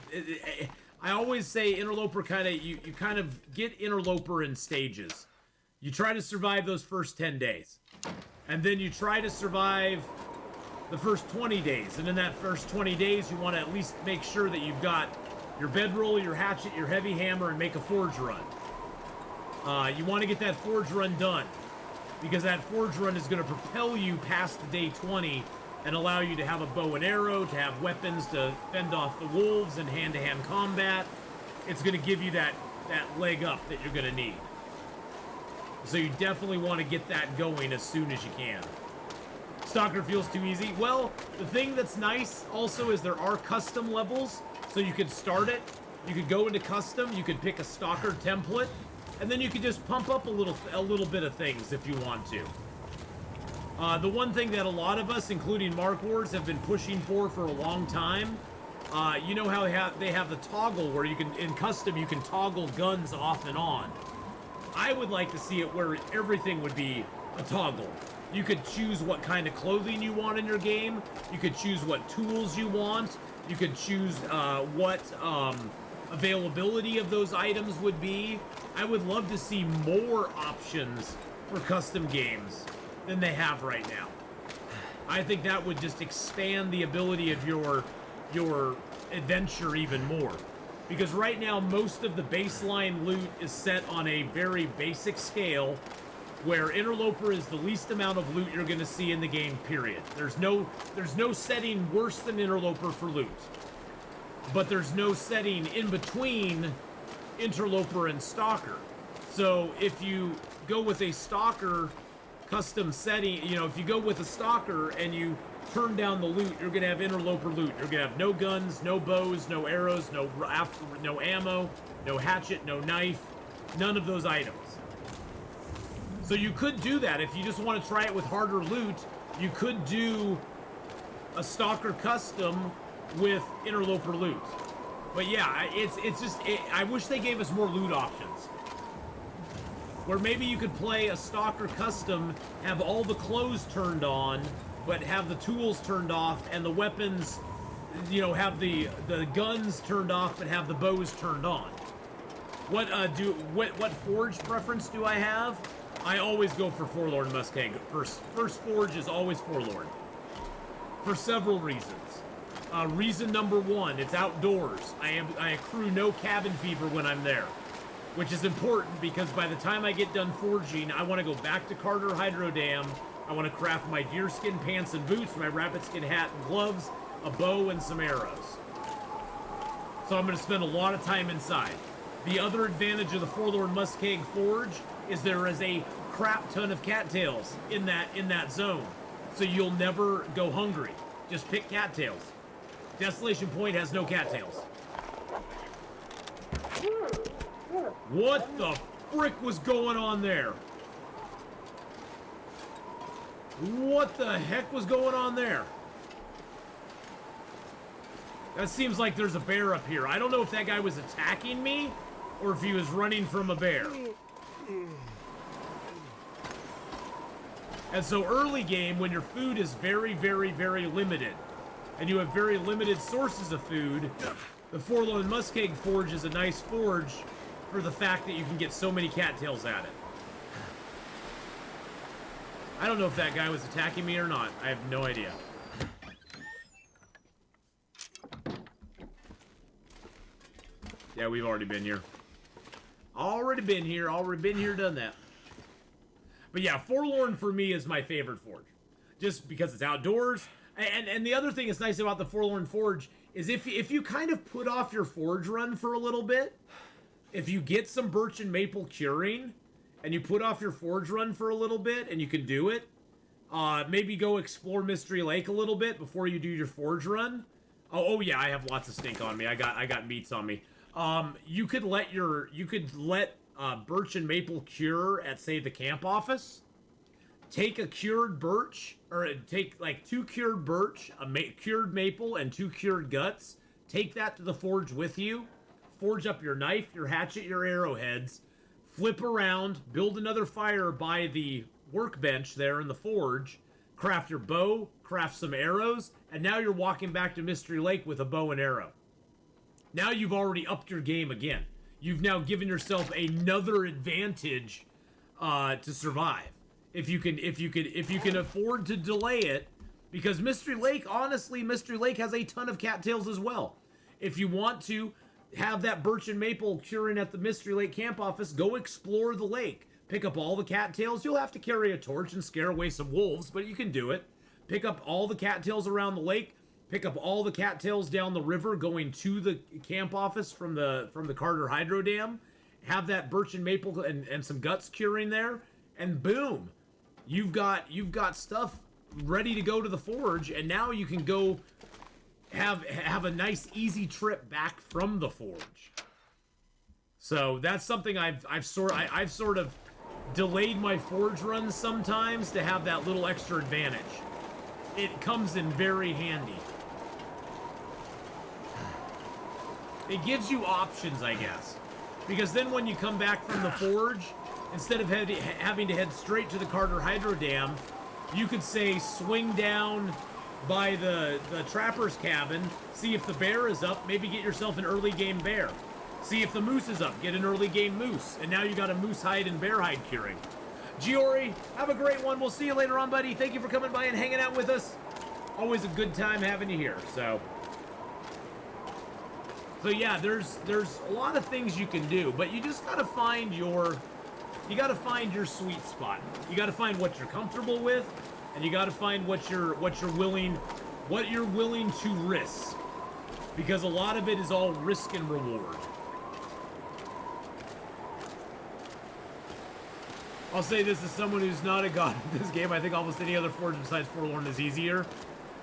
I always say Interloper you kind of get Interloper in stages. You try to survive those first 10 days. And then you try to survive the first 20 days. And in that first 20 days, you want to at least make sure that you've got your bedroll, your hatchet, your heavy hammer, and make a forge run. You want to get that forge run done, because that forge run is going to propel you past day 20 and allow you to have a bow and arrow, to have weapons to fend off the wolves in hand-to-hand combat. It's going to give you that leg up that you're going to need. So you definitely want to get that going as soon as you can. Stalker feels too easy. Well, the thing that's nice also is there are custom levels, so you could start it. You could go into custom. You could pick a Stalker template, and then you could just pump up a little bit of things if you want to. The one thing that a lot of us, including Mark Wars, have been pushing for a long time, you know how they have the toggle where you can, in custom, you can toggle guns off and on. I would like to see it where everything would be a toggle. You could choose what kind of clothing you want in your game. You could choose what tools you want. You could choose what availability of those items would be. I would love to see more options for custom games than they have right now. I think that would just expand the ability of your adventure even more. Because right now, most of the baseline loot is set on a very basic scale, where Interloper is the least amount of loot you're going to see in the game, period. There's no setting worse than Interloper for loot. But there's no setting in between Interloper and Stalker. So if you go with a Stalker custom setting, if you go with a Stalker and you turn down the loot, you're going to have Interloper loot. You're going to have no guns, no bows, no arrows, no ammo, no hatchet, no knife, none of those items. So you could do that. If you just want to try it with harder loot, you could do a Stalker custom with Interloper loot. But yeah, I wish they gave us more loot options. Where maybe you could play a Stalker custom, have all the clothes turned on, but have the tools turned off, and the weapons, have the guns turned off, but have the bows turned on. What forge preference do I have? I always go for Forlorn Muskeg. First forge is always Forlorn. For several reasons. Reason number one, it's outdoors. I accrue no cabin fever when I'm there. Which is important because by the time I get done forging, I want to go back to Carter Hydro Dam. I want to craft my deerskin pants and boots, my rabbit skin hat and gloves, a bow, and some arrows. So I'm going to spend a lot of time inside. The other advantage of the Forlorn Muskeg Forge is there is a crap ton of cattails in that zone. So you'll never go hungry. Just pick cattails. Desolation Point has no cattails. What the frick was going on there? What the heck was going on there? That seems like there's a bear up here. I don't know if that guy was attacking me or if he was running from a bear. And so early game, when your food is very, very, very limited, and you have very limited sources of food, the Forlorn Muskeg Forge is a nice forge for the fact that you can get so many cattails at it. I don't know if that guy was attacking me or not. I have no idea. Yeah, we've already been here. Already been here, done that. But yeah, Forlorn for me is my favorite forge. Just because it's outdoors. And the other thing that's nice about the Forlorn Forge is if you kind of put off your forge run for a little bit, if you get some birch and maple curing, and you put off your forge run for a little bit, and you can do it. Maybe go explore Mystery Lake a little bit before you do your forge run. Oh yeah, I have lots of stink on me. I got meats on me. You could let birch and maple cure at, say, the camp office. Take a cured birch, or take like 2 cured birch, a cured maple, and 2 cured guts. Take that to the forge with you. Forge up your knife, your hatchet, your arrowheads. Flip around, build another fire by the workbench there in the forge. Craft your bow, craft some arrows, and now you're walking back to Mystery Lake with a bow and arrow. Now you've already upped your game again. You've now given yourself another advantage to survive. If you can afford to delay it, because Mystery Lake, honestly, Mystery Lake has a ton of cattails as well. If you want to have that birch and maple curing at the Mystery Lake camp office, go explore the lake. Pick up all the cattails. You'll have to carry a torch and scare away some wolves, but you can do it. Pick up all the cattails around the lake. Pick up all the cattails down the river going to the camp office from the Carter Hydro Dam. Have that birch and maple and some guts curing there, and boom, you've got stuff ready to go to the forge, and now you can go have a nice easy trip back from the forge. So that's something I've sort of delayed my forge runs sometimes to have that little extra advantage. It comes in very handy. It gives you options, I guess, because then when you come back from the forge, instead of having to head straight to the Carter Hydro Dam, you could, say, swing down by the trapper's cabin, see if the bear is up, maybe get yourself an early game bear. See if the moose is up, get an early game moose, and now you got a moose hide and bear hide curing. Giori, have a great one. We'll see you later on, buddy. Thank you for coming by and hanging out with us. Always a good time having you here. So yeah, there's a lot of things you can do, but you just gotta find your sweet spot. You gotta find what you're comfortable with, and you gotta find what you're willing to risk, because a lot of it is all risk and reward. I'll say this as someone who's not a god in this game. I think almost any other forge besides Forlorn is easier.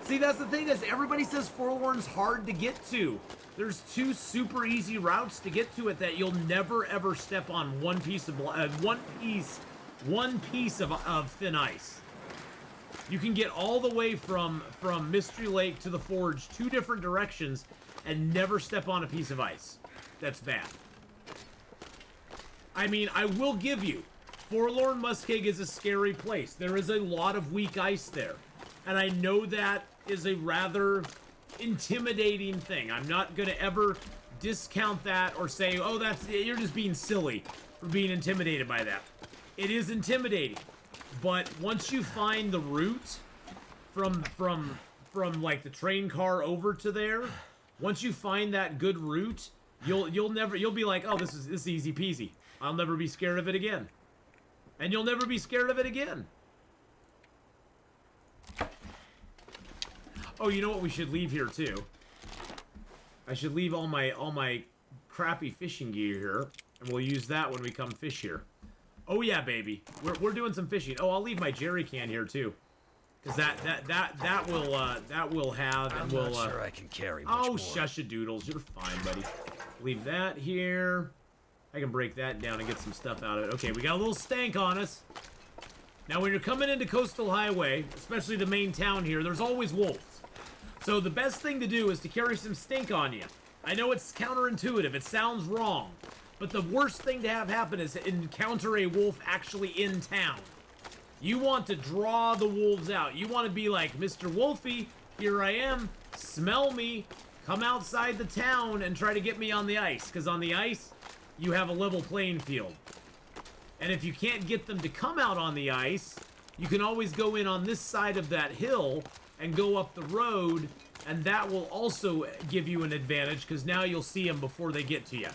See, that's the thing, is everybody says Forlorn's hard to get to. There's 2 super easy routes to get to it that you'll never ever step on one piece of thin ice. You can get all the way from Mystery Lake to the forge 2 different directions and never step on a piece of ice. That's bad. I mean, I will give you, Forlorn Muskeg is a scary place. There is a lot of weak ice there. And I know that is a rather intimidating thing. I'm not going to ever discount that or say, oh, you're just being silly for being intimidated by that. It is intimidating. But once you find the route from like the train car over to there, once you find that good route, you'll be like, oh, this is easy peasy. I'll never be scared of it again. And you'll never be scared of it again. Oh, you know what we should leave here too? I should leave all my crappy fishing gear here, and we'll use that when we come fish here. Oh yeah, baby, we're doing some fishing. Oh, I'll leave my jerry can here too, because that will have, and we'll. I'm not sure I can carry much Oh, more. shush-a-doodles, you're fine, buddy. Leave that here. I can break that down and get some stuff out of it. Okay, we got a little stank on us. Now, when you're coming into Coastal Highway, especially the main town here, there's always wolves. So the best thing to do is to carry some stink on you. I know it's counterintuitive, it sounds wrong, but the worst thing to have happen is to encounter a wolf actually in town. You want to draw the wolves out. You want to be like, Mr. Wolfie, here I am, smell me, come outside the town and try to get me on the ice, because on the ice, you have a level playing field. And if you can't get them to come out on the ice, you can always go in on this side of that hill and go up the road, and that will also give you an advantage, because now you'll see them before they get to you.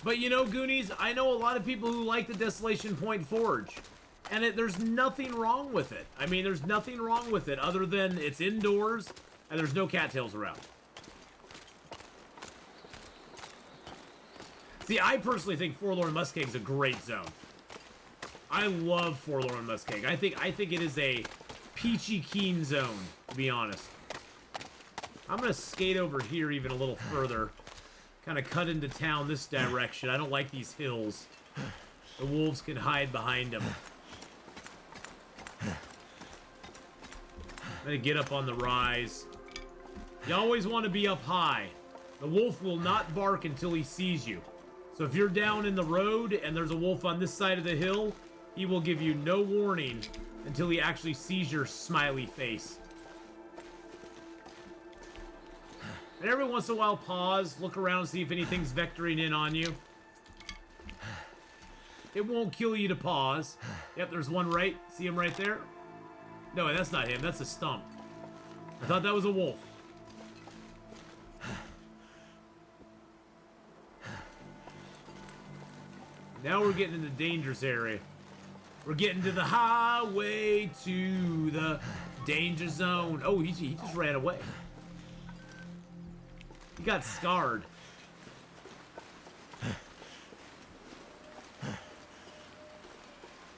But you know, Goonies, I know a lot of people who like the Desolation Point Forge, and there's nothing wrong with it. I mean, there's nothing wrong with it other than it's indoors and there's no cattails around. See, I personally think Forlorn Muskeg is a great zone. I love Forlorn Muskeg. I think it is a peachy keen zone, to be honest. I'm gonna skate over here even a little further. Kind of cut into town this direction. I don't like these hills. The wolves can hide behind them. I'm gonna get up on the rise. You always want to be up high. The wolf will not bark until he sees you. So if you're down in the road and there's a wolf on this side of the hill, he will give you no warning until he actually sees your smiley face. And every once in a while, pause, look around, see if anything's vectoring in on you. It won't kill you to pause. Yep, there's one right. See him right there? No, that's not him. That's a stump. I thought that was a wolf. Now we're getting in the dangerous area. We're getting to the highway to the danger zone. Oh, he just ran away. He got scarred.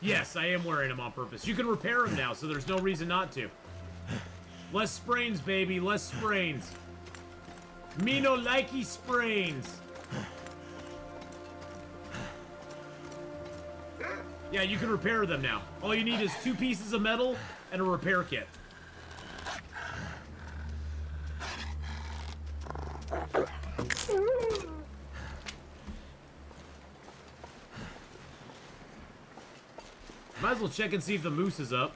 Yes, I am wearing them on purpose. You can repair them now, so there's no reason not to. Less sprains, baby. Less sprains. Me no likey sprains. Yeah, you can repair them now. All you need is 2 pieces of metal and a repair kit. Might as well check and see if the moose is up.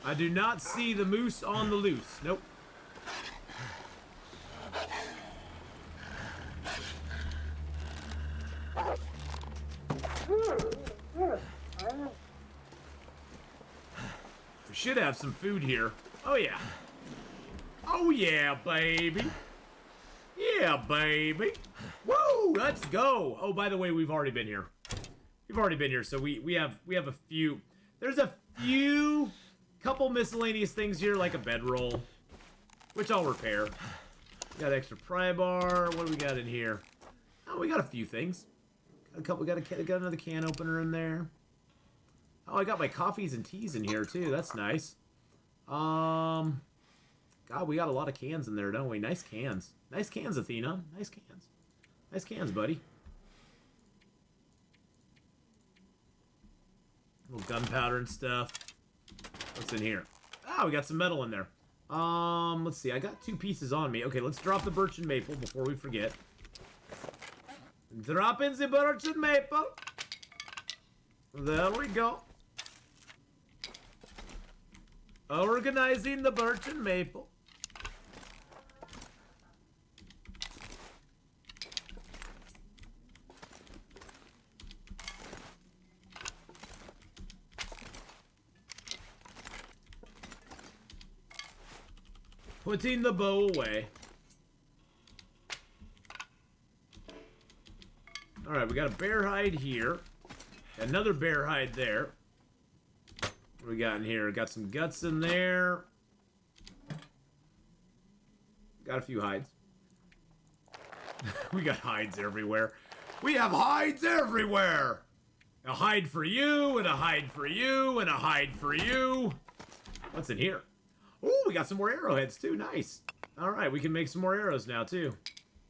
I do not see the moose on the loose. Nope. We should have some food here. Oh yeah. Oh yeah, baby. Yeah, baby. Woo! Let's go. Oh, by the way, we've already been here. We've already been here, so we have a few. There's a few couple miscellaneous things here, like a bedroll, which I'll repair. Got extra pry bar. What do we got in here? Oh, we got a few things. Got a couple. Got another can opener in there. Oh, I got my coffees and teas in here too. That's nice. God, we got a lot of cans in there, don't we? Nice cans. Nice cans, Athena. Nice cans. Nice cans, buddy. A little gunpowder and stuff. What's in here? Ah, we got some metal in there. Let's see. I got 2 pieces on me. Okay, let's drop the birch and maple before we forget. Drop in the birch and maple. There we go. Organizing the birch and maple. Putting the bow away. Alright, we got a bear hide here. Another bear hide there. What do we got in here? Got some guts in there. Got a few hides. We got hides everywhere. We have hides everywhere! A hide for you, and a hide for you, and a hide for you. What's in here? Oh, we got some more arrowheads too. Nice. All right, we can make some more arrows now too.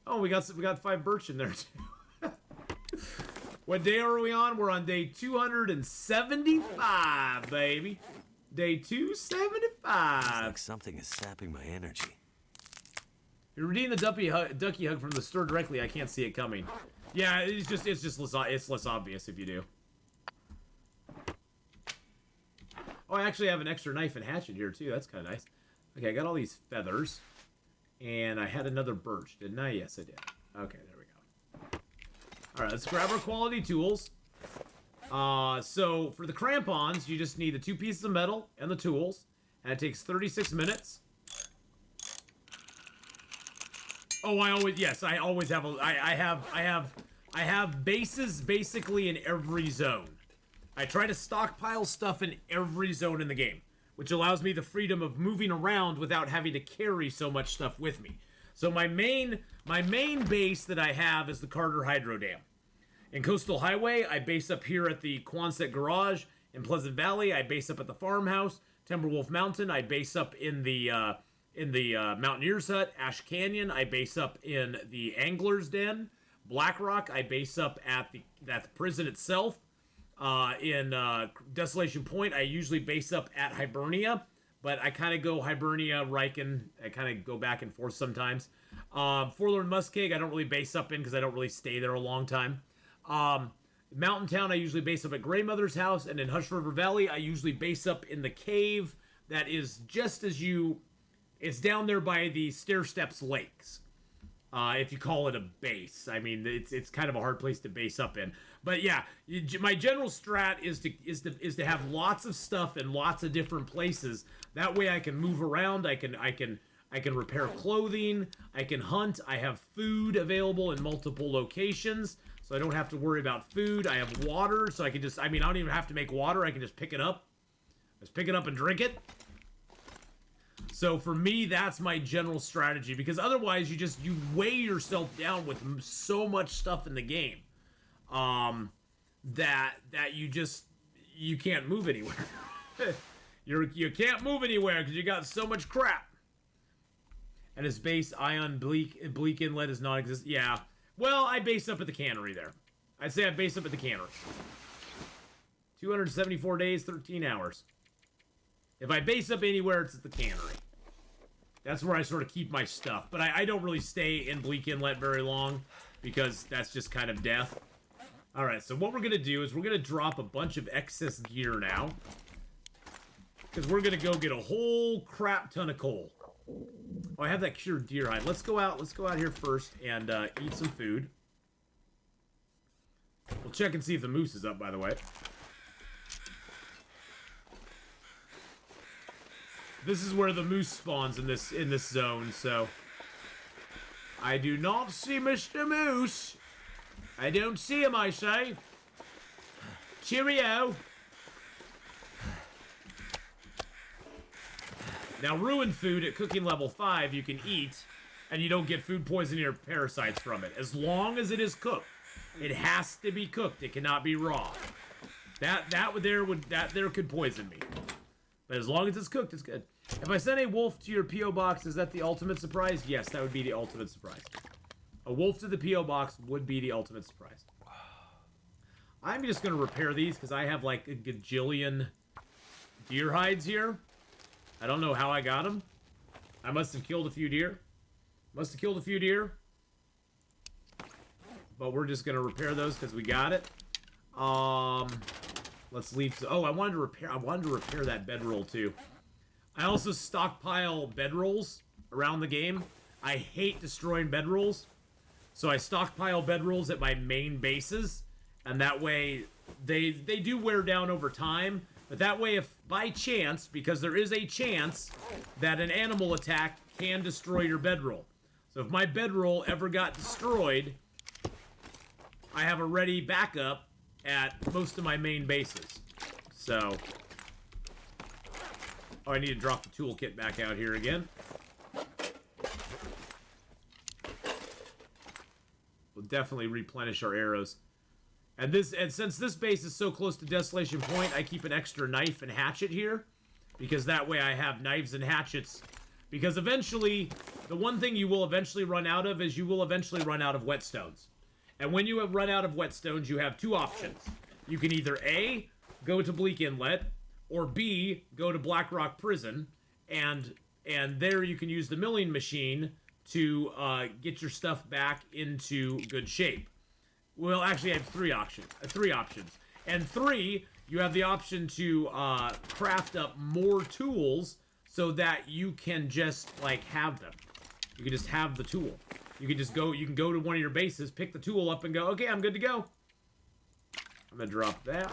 Oh, we got 5 birch in there too. What day are we on? We're on day 275, baby. Day 275. It's like something is sapping my energy. You redeem the ducky hug from the store directly. I can't see it coming. Yeah, it's less obvious if you do. Oh, I actually have an extra knife and hatchet here, too. That's kind of nice. Okay, I got all these feathers. And I had another birch, didn't I? Yes, I did. Okay, there we go. All right, let's grab our quality tools. So, for the crampons, you just need the 2 pieces of metal and the tools. And it takes 36 minutes. Oh, I always have I have bases basically in every zone. I try to stockpile stuff in every zone in the game, which allows me the freedom of moving around without having to carry so much stuff with me. So my main base that I have is the Carter Hydro Dam. In Coastal Highway, I base up here at the Quonset Garage. In Pleasant Valley, I base up at the farmhouse. Timberwolf Mountain, I base up in the Mountaineer's Hut. Ash Canyon, I base up in the Angler's Den. Blackrock, I base up at the prison itself. In Desolation Point, I usually base up at Hibernia, but I kind of go Hibernia, Riken. I kind of go back and forth sometimes. Forlorn Muskeg, I don't really base up in because I don't really stay there a long time. Mountain Town, I usually base up at Grey Mother's house, and in Hush River Valley, I usually base up in the cave that is just as it's down there by the Stair Steps Lakes. If you call it a base. I mean, it's kind of a hard place to base up in. But yeah, my general strat is to have lots of stuff in lots of different places. That way I can move around, I can repair clothing, I can hunt, I have food available in multiple locations. So I don't have to worry about food. I have water, so I can just, I don't even have to make water. I can just pick it up. Just pick it up and drink it. So for me, that's my general strategy, because otherwise you weigh yourself down with so much stuff in the game that you can't move anywhere. You can't move anywhere because you got so much crap. And his base Ion Bleak Inlet is non-existent. Yeah. Well, I base up at the cannery there. I'd say I base up at the cannery. 274 days, 13 hours. If I base up anywhere, it's at the cannery. That's where I sort of keep my stuff. But I don't really stay in Bleak Inlet very long, because that's just kind of death. Alright, so what we're going to do is we're going to drop a bunch of excess gear now. Because we're going to go get a whole crap ton of coal. Oh, I have that cured deer hide. Let's go out here first and eat some food. We'll check and see if the moose is up, by the way. This is where the moose spawns in this zone, so I do not see Mr. Moose. I don't see him, I say. Cheerio. Now, ruined food at cooking level 5 you can eat, and you don't get food poisoning or parasites from it. As long as it is cooked. It has to be cooked. It cannot be raw. That there could poison me. But as long as it's cooked, it's good. If I send a wolf to your P.O. box, is that the ultimate surprise? Yes, that would be the ultimate surprise. A wolf to the P.O. box would be the ultimate surprise. I'm just going to repair these because I have like a gajillion deer hides here. I don't know how I got them. I must have killed a few deer. But we're just going to repair those because we got it. Let's leave. Oh, I wanted to repair that bedroll too. I also stockpile bedrolls around the game. I hate destroying bedrolls. So I stockpile bedrolls at my main bases. And that way, they do wear down over time. But that way, if by chance, because there is a chance that an animal attack can destroy your bedroll. So if my bedroll ever got destroyed, I have a ready backup at most of my main bases. So, oh, I need to drop the toolkit back out here again. We'll definitely replenish our arrows. And since this base is so close to Desolation Point, I keep an extra knife and hatchet here. Because that way I have knives and hatchets. Because eventually, the one thing you will eventually run out of is you will eventually run out of whetstones. And when you have run out of whetstones, you have two options. You can either A, go to Bleak Inlet, or B, go to Blackrock Prison, and there you can use the milling machine to get your stuff back into good shape. Well, actually, I have three options. And 3, you have the option to craft up more tools so that you can just, like, have them. You can just have the tool. You can just go, you can go to one of your bases, pick the tool up, and go, okay, I'm good to go. I'm going to drop that.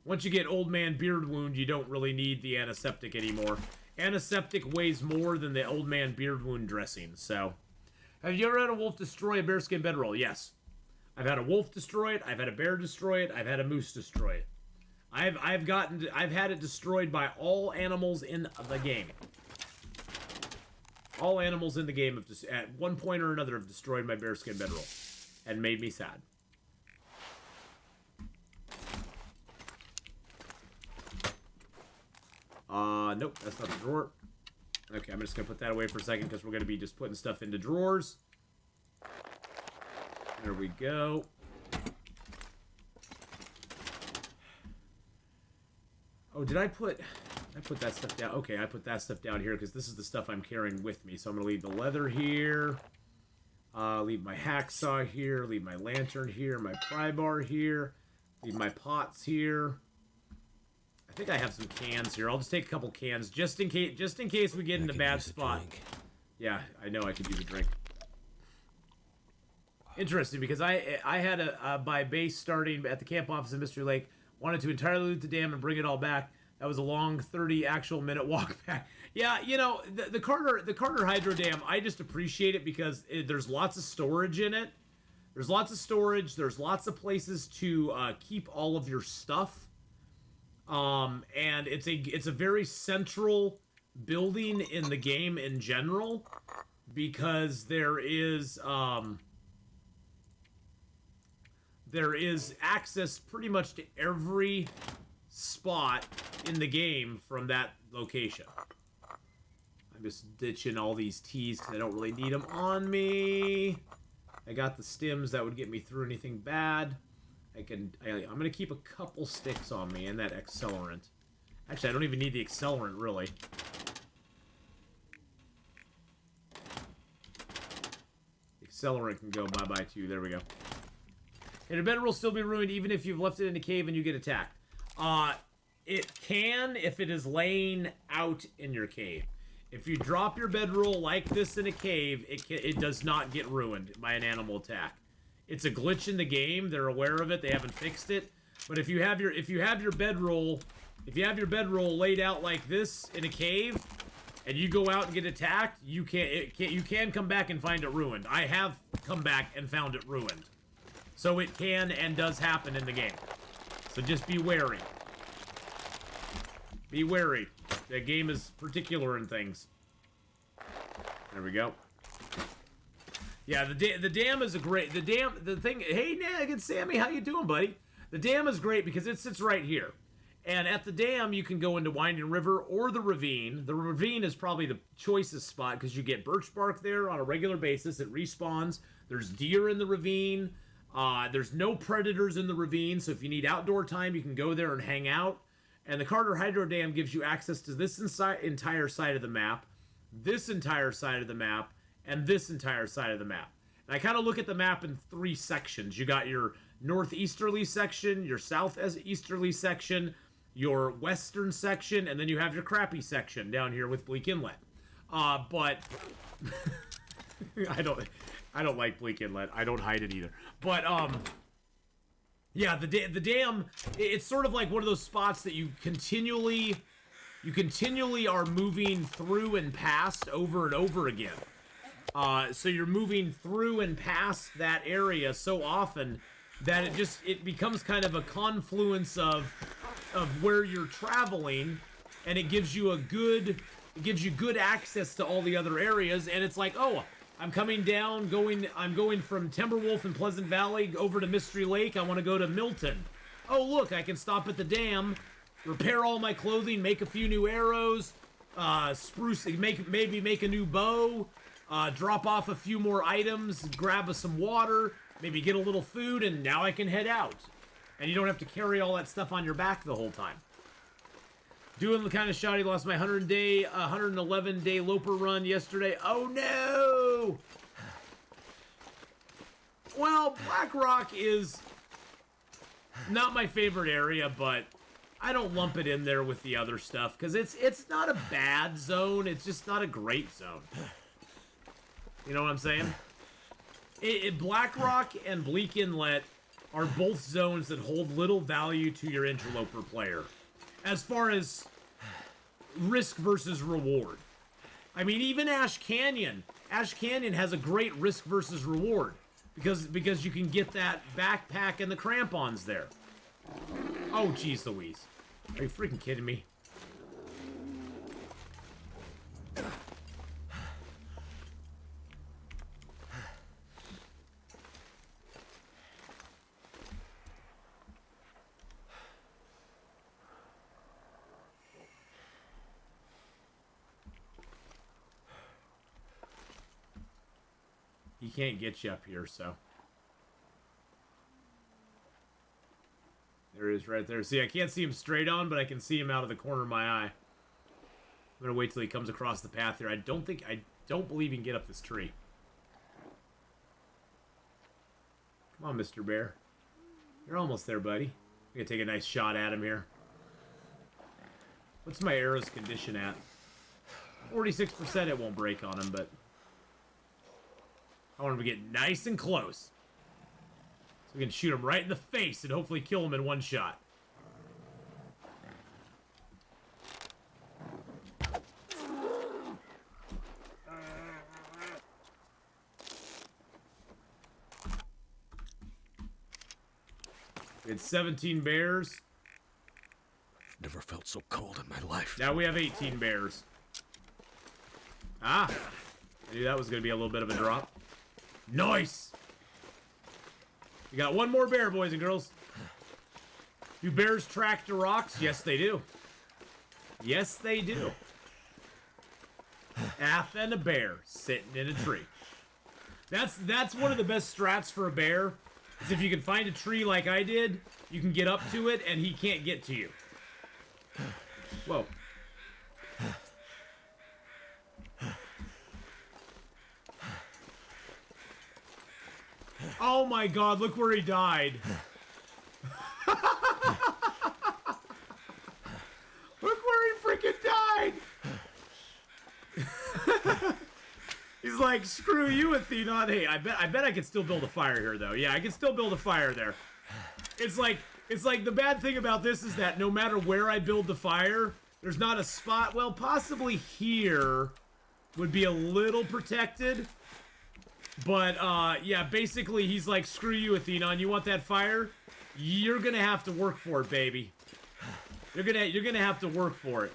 Once you get Old Man Beard Wound, you don't really need the antiseptic anymore. Antiseptic weighs more than the Old Man Beard Wound dressing, so... Have you ever had a wolf destroy a bearskin bedroll? Yes. I've had a wolf destroy it, I've had a bear destroy it, I've had a moose destroy it. I've had it destroyed by all animals in the game. all animals in the game have just, at one point or another, have destroyed my bearskin bedroll and made me sad. Nope, that's not the drawer. Okay, I'm just gonna put that away for a second because we're gonna be just putting stuff into drawers. There we go. Oh, did I put that stuff down? Okay, I put that stuff down here because this is the stuff I'm carrying with me. So I'm gonna leave the leather here. Leave my hacksaw here. Leave my lantern here. My pry bar here. Leave my pots here. I think I have some cans here. I'll just take a couple cans just in case we get in a bad spot. Yeah, I know I could use a drink. Interesting, because I had my base starting at the camp office in Mystery Lake. Wanted to entirely loot the dam and bring it all back. That was a long 30 actual minute walk back. Yeah, you know, the Carter Hydro Dam, I just appreciate it because there's lots of storage in it. There's lots of storage. There's lots of places to keep all of your stuff. And it's a very central building in the game in general because there is access pretty much to every spot in the game from that location. I'm just ditching all these teas because I don't really need them on me. I got the stems that would get me through anything bad. I'm gonna keep a couple sticks on me and that accelerant. Actually, I don't even need the accelerant, really. The accelerant can go bye-bye too. There we go. And your bedroll will still be ruined even if you've left it in a cave and you get attacked. It can if it is laying out in your cave. If you drop your bedroll like this in a cave, it does not get ruined by an animal attack. It's a glitch in the game. They're aware of it. They haven't fixed it. But if you have your bedroll laid out like this in a cave, and you go out and get attacked, you can come back and find it ruined. I have come back and found it ruined. So it can and does happen in the game. So just be wary. Be wary. The game is particular in things. There we go. Yeah, the dam is a great... The thing... Hey, Nag and Sammy, how you doing, buddy? The dam is great because it sits right here. And at the dam, you can go into Winding River or the ravine. The ravine is probably the choicest spot because you get birch bark there on a regular basis. It respawns. There's deer in the ravine. There's no predators in the ravine, so if you need outdoor time, you can go there and hang out. And the Carter Hydro Dam gives you access to this entire side of the map, this entire side of the map, and this entire side of the map. And I kind of look at the map in three sections. You got your northeasterly section, your southeasterly section, your western section, and then you have your crappy section down here with Bleak Inlet. But I don't like Bleak Inlet. I don't hide it either. But yeah, the dam, it's sort of like one of those spots that you continually are moving through and past over and over again. So you're moving through and past that area so often that it becomes kind of a confluence of where you're traveling, and it gives you good access to all the other areas. And it's like, oh, I'm coming down, I'm going from Timberwolf and Pleasant Valley over to Mystery Lake. I want to go to Milton. Oh, look, I can stop at the dam, repair all my clothing, make a few new arrows, maybe make a new bow, drop off a few more items, grab some water, maybe get a little food, and now I can head out. And you don't have to carry all that stuff on your back the whole time. Doing the kind of shoddy, lost my 111-day Loper run yesterday. Oh no! Well, Blackrock is not my favorite area, but I don't lump it in there with the other stuff because it's not a bad zone. It's just not a great zone. You know what I'm saying? Blackrock and Bleak Inlet are both zones that hold little value to your interloper player as far as risk versus reward. I mean, even Ash Canyon has a great risk versus reward because you can get that backpack and the crampons there. Oh, geez Louise. Are you freaking kidding me? can't get you up here, so. There he is right there. See, I can't see him straight on, but I can see him out of the corner of my eye. I'm gonna wait till he comes across the path here. I don't believe he can get up this tree. Come on, Mr. Bear. You're almost there, buddy. I'm gonna take a nice shot at him here. What's my arrow's condition at? 46% it won't break on him, but I want him to get nice and close. So we can shoot him right in the face and hopefully kill him in one shot. We had 17 bears. Never felt so cold in my life. Now we have 18 bears. Ah! I knew that was going to be a little bit of a drop. Nice! We got one more bear, boys and girls. Do bears track to rocks? Yes, they do. Yes, they do. Atheenon a bear sitting in a tree. That's one of the best strats for a bear. Is if you can find a tree like I did, you can get up to it and he can't get to you. Whoa. Oh my god, look where he died. Look where he freaking died. He's like, screw you, Atheenon. Hey, I bet I can still build a fire here though. Yeah, I can still build a fire there. It's like the bad thing about this is that no matter where I build the fire, there's not a spot. Well, possibly here would be a little protected. But, yeah, basically he's like, screw you, Atheenon. You want that fire? You're gonna have to work for it, baby. You're gonna have to work for it.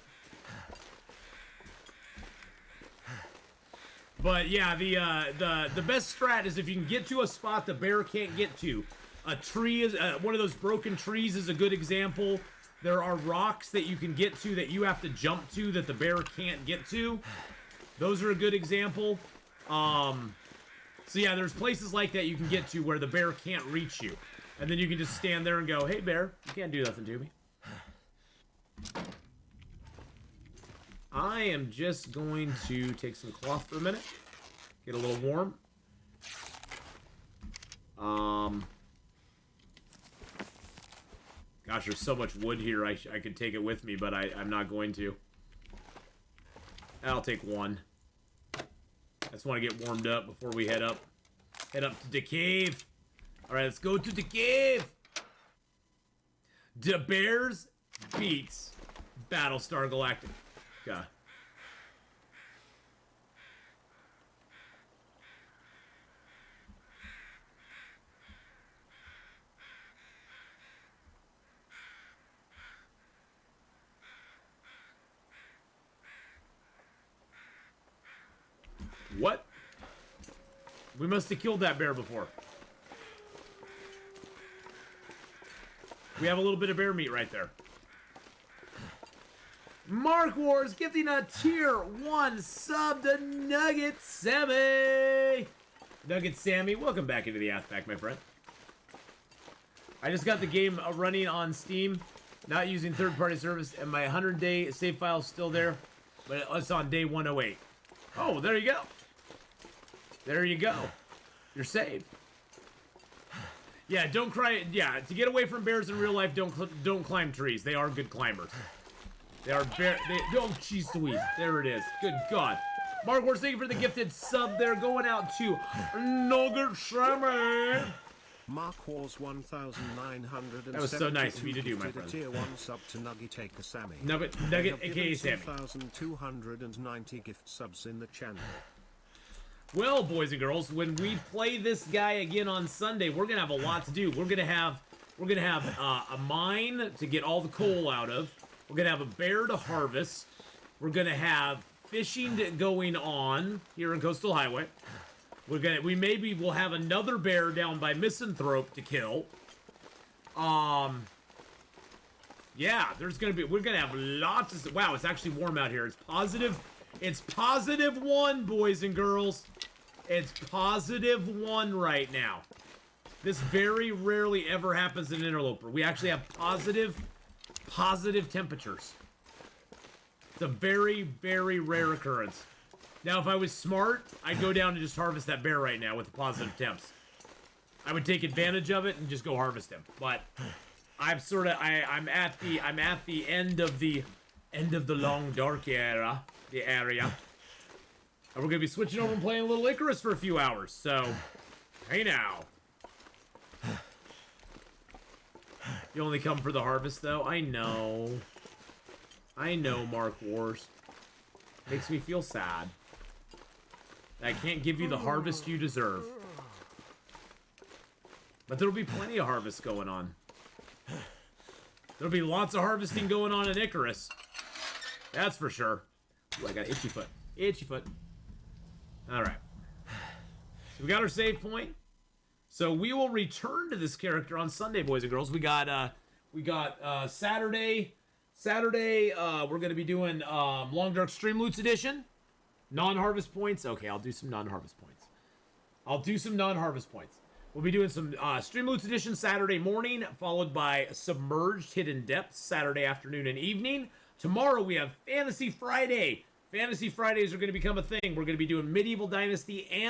But, yeah, the best strat is if you can get to a spot the bear can't get to. A tree is, one of those broken trees is a good example. There are rocks that you can get to that you have to jump to that the bear can't get to. Those are a good example. So yeah, there's places like that you can get to where the bear can't reach you. And then you can just stand there and go, hey bear, you can't do nothing to me. I am just going to take some cloth for a minute. Get a little warm. Gosh, there's so much wood here, I could take it with me, but I'm not going to. I'll take one. I just want to get warmed up before we head up. Head up to the cave. Alright, let's go to the cave. The Bears beats Battlestar Galactica. God. What? We must have killed that bear before. We have a little bit of bear meat right there. Mark Wars gifting a tier 1 sub to Nugget Sammy. Nugget Sammy, welcome back into the Athpack, my friend. I just got the game running on Steam, not using third-party service, and my 100-day save file is still there, but it's on day 108. Oh, there you go. There you go. You're saved. Yeah, don't cry. Yeah, to get away from bears in real life, don't climb trees. They are good climbers. They are oh, jeez Louise. There it is. Good God. Mark, we're thank you for the gifted sub there. Going out to Nugget Sammy. Mark Wars 1970. That was so nice of you to do, my friend. Tier 1 sub to Nugget aka Sammy. Nugget aka Sammy. 2,290 gift subs in the channel. Well, boys and girls, when we play this guy again on Sunday, we're gonna have a lot to do. We're gonna have a mine to get all the coal out of. We're gonna have a bear to harvest. We're gonna have fishing going on here in Coastal Highway. We maybe will have another bear down by Misanthrope to kill. Yeah, we're gonna have lots of, wow, it's actually warm out here. It's positive +1, boys and girls. It's +1 right now. This very rarely ever happens in Interloper. We actually have positive temperatures. It's a very, very rare occurrence. Now, if I was smart, I'd go down and just harvest that bear right now with the positive temps. I would take advantage of it and just go harvest him. But I'm I'm at the end of the long dark area. And we're gonna be switching over and playing a little Icarus for a few hours. So, hey now. You only come for the harvest, though? I know. I know, Mark Wars. Makes me feel sad. I can't give you the harvest you deserve. But there'll be plenty of harvest going on. There'll be lots of harvesting going on in Icarus. That's for sure. Ooh, I got itchy foot. Itchy foot. Alright. So we got our save point. So we will return to this character on Sunday, boys and girls. We got Saturday. We're gonna be doing Long Dark Stream Loots Edition. Non-harvest points. Okay, I'll do some non-harvest points. We'll be doing some Stream Loots Edition Saturday morning, followed by Submerged Hidden Depths Saturday afternoon and evening. Tomorrow we have Fantasy Friday. Fantasy Fridays are going to become a thing. We're going to be doing Medieval Dynasty and